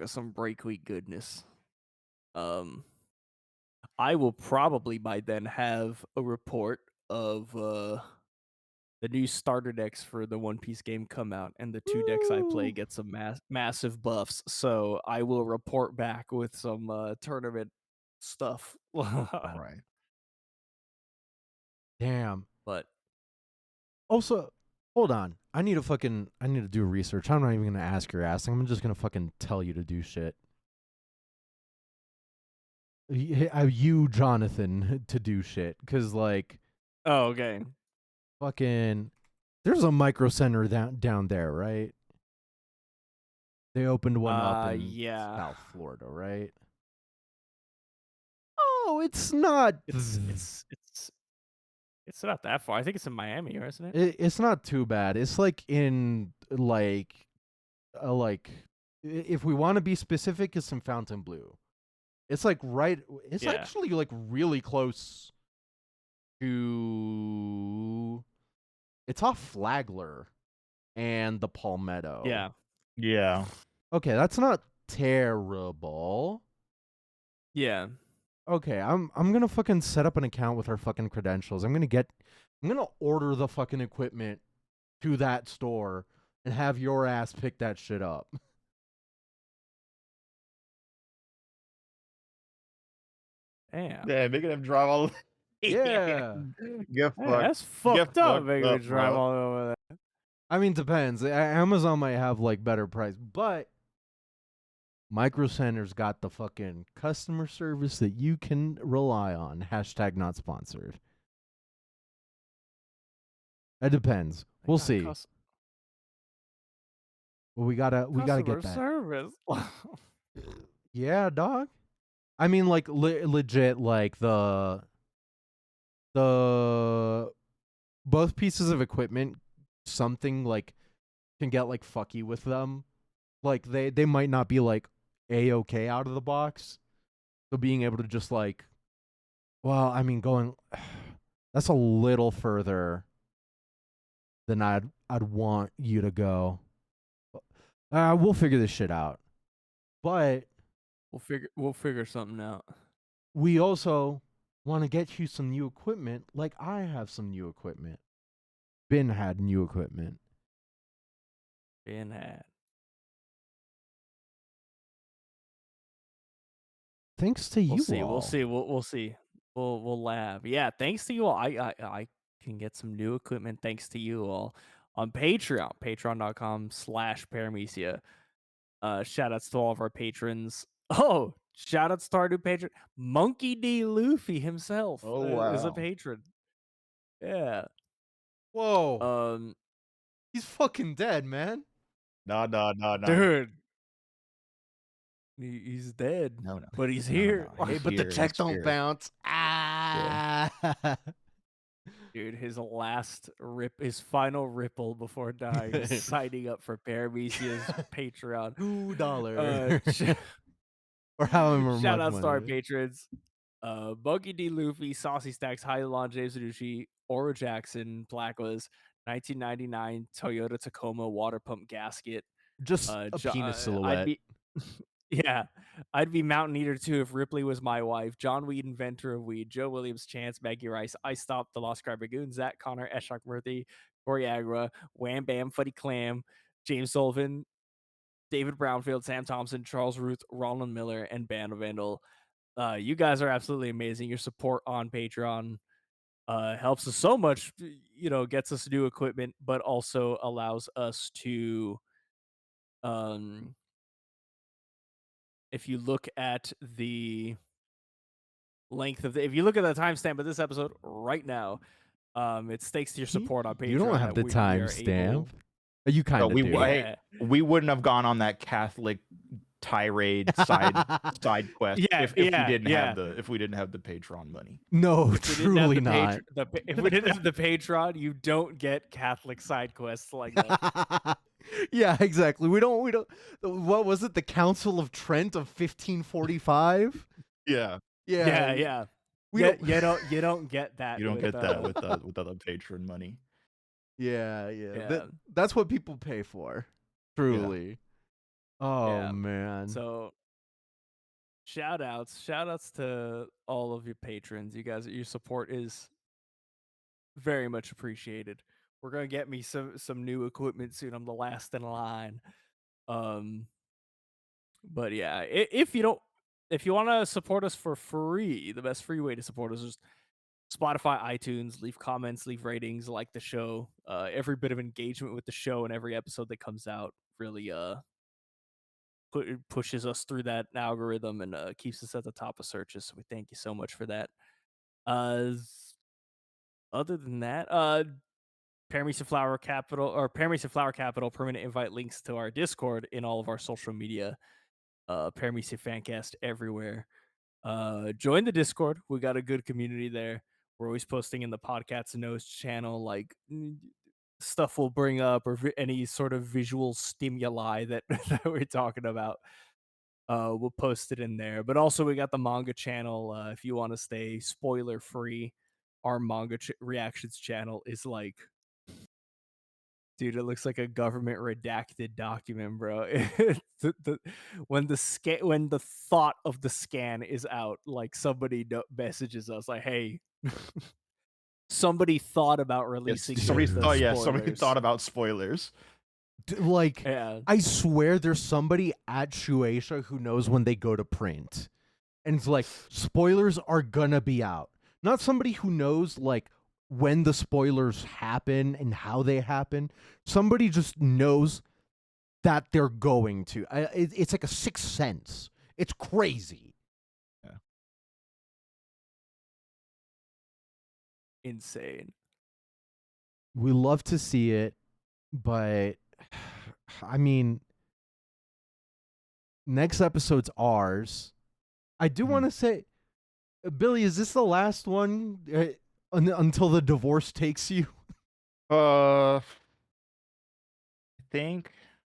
some break week goodness. I will probably by then have a report of the new starter decks for the One Piece game come out, and the 2 decks I play Woo. get some massive buffs. So I will report back with some tournament stuff. All right. Damn. But Also, hold on. I need to do research. I'm not even gonna ask your ass. I'm just gonna fucking tell you to do shit. You, Jonathan, to do shit. Cause like oh, okay. fucking there's a micro center down there, right? They opened one up in yeah. South Florida, right? Oh, it's not. It's not that far. I think it's in Miami, isn't it? It's not too bad. It's like in like if we want to be specific, it's in Fontainebleau. It's like right. It's Yeah. actually like really close to. It's off Flagler and the Palmetto. Yeah. Yeah. Okay, that's not terrible. Yeah. Okay, I'm gonna fucking set up an account with our fucking credentials. I'm gonna order the fucking equipment to that store and have your ass pick that shit up. Damn. Yeah, making him drive all. Yeah. Get Hey, fucked. that's fucked up. fucked Making me up, drive bro. all over there. I mean, depends. Amazon might have like better price, but Micro Center's got the fucking customer service that you can rely on. # not sponsored. It depends. We'll see. Well, we gotta get that. Service. Yeah, dog. I mean, like legit, like the both pieces of equipment, something like can get like fucky with them. Like they might not be like A-okay out of the box. So being able to just like, well, I mean, going that's a little further than I'd want you to go. We'll figure this shit out. But We'll figure something out. we also want to get you some new equipment, like I have some new equipment. Ben had new equipment. Ben had. Thanks to you We'll see. all. We'll see. We'll see. We'll lab. Yeah, thanks to you all. I can get some new equipment thanks to you all on Patreon. Patreon.com/Paramecia. Shout outs to all of our patrons. Oh, shout outs to our new patron, Monkey D. Luffy himself. Oh, Is a wow. patron. Yeah. Whoa. He's fucking dead, man. No. Dude. He's dead. No. But he's No, here. no. Hey, He's but the here, check he's don't here. bounce. Dude, his final ripple before dying is signing up for Paramecia's Patreon. $2. Or however much Shout outs to our money. patrons. Buggy D. Luffy, Saucy Stacks, Hyalon, James Adushi, Ora Jackson, Blackwas, 1999 Toyota Tacoma water pump gasket. Just a penis silhouette. I'd be Mountain Eater too if Ripley was my wife. John Weed, inventor of weed. Joe Williams, Chance, Maggie Rice, I Stopped, The Lost Crab Ragoon, Zach Connor, Eshok Murthy, Corey Agra, Wham Bam, Fuddy Clam, James Sullivan, David Brownfield, Sam Thompson, Charles Ruth, Roland Miller, and Band of Vandal. You guys are absolutely amazing. Your support on Patreon helps us so much, gets us new equipment, but also allows us to if you look at the length of if you look at the timestamp of this episode right now, it's thanks to your support on Patreon. You don't have the timestamp. You kind of we do. Yeah. we wouldn't have gone on that Catholic tirade side quest Yeah, if we yeah, didn't yeah. have the Patreon money. No, If we didn't have truly the not. if we didn't have the Patreon, you don't get Catholic side quests like that. Yeah, exactly. We don't. What was it? The Council of Trent of 1545. Yeah, Yeah, Yeah. We Yeah, don't. you don't get that. you don't with, get that with the Patreon money. Yeah. Yeah. That's what people pay for. Truly. Oh Yeah. man. So shout outs to all of your patrons. You guys, your support is very much appreciated. We're gonna get me some new equipment soon. I'm the last in line. But yeah, if you want to support us for free, the best free way to support us is Spotify, iTunes. Leave comments, leave ratings, like the show. Every bit of engagement with the show and every episode that comes out really pushes us through that algorithm and keeps us at the top of searches. So we thank you so much for that. Other than that, Paramecia Flower Capital permanent invite links to our Discord in all of our social media. Paramecia Fancast everywhere. Join the Discord. We got a good community there. We're always posting in the Podcasts and Nose channel, like stuff we'll bring up or any sort of visual stimuli that, that we're talking about. We'll post it in there. But also we got the manga channel. If you want to stay spoiler free, our manga reactions channel is like, dude, it looks like a government redacted document, bro. When the thought of the scan is out, like somebody messages us like, "Hey, somebody thought about releasing Somebody spoilers." thought about spoilers. Like, Yeah. I swear there's somebody at Shueisha who knows when they go to print. And it's like, spoilers are gonna be out. Not somebody who knows, like, when the spoilers happen and how they happen. Somebody just knows that they're going to. It's like a sixth sense. It's crazy. Yeah. Insane. We love to see it, but I mean, next episode's ours. I do want to say, Billy, is this the last one until the divorce takes you? I think.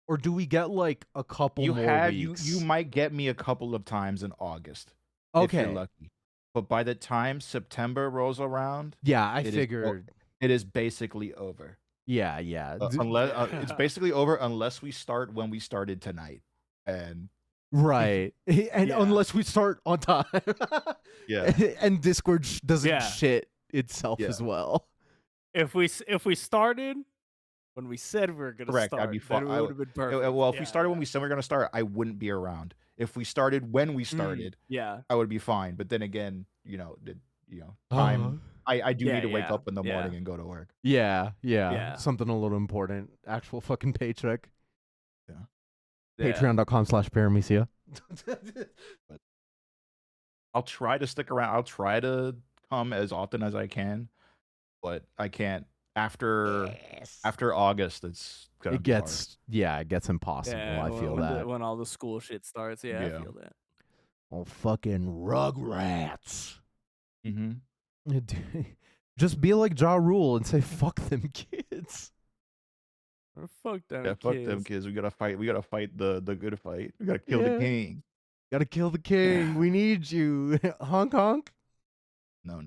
Or do we get like a couple more weeks? You might get me a couple of times in August. Okay. If you're lucky. But by the time September rolls around, yeah, I figured it is basically over. Yeah. Unless it's basically over unless we start when we started tonight. And right. And unless we start on time. Yeah. And Discord doesn't shit itself as well. If we started when we said we were gonna start, I'd be fine. Then it would have been perfect. Well, if we started when we said we were gonna start, I wouldn't be around. If we started when we started, I would be fine. But then again, time. I do need to wake up in the morning and go to work. Yeah. Something a little important. Actual fucking paycheck. Yeah. Patreon.com/Paramecia. But I'll try to stick around. I'll try to come as often as I can, but I can't. After August, it's gonna be hard. It gets impossible. I feel that when all the school shit starts. I feel that. Oh, fucking Rugrats. Mm-hmm. Just be like Ja Rule and say fuck them kids. Or fuck them kids. Fuck them kids. We gotta fight. We gotta fight the good fight. We gotta kill the king. Gotta kill the king. We need you. Honk honk. No.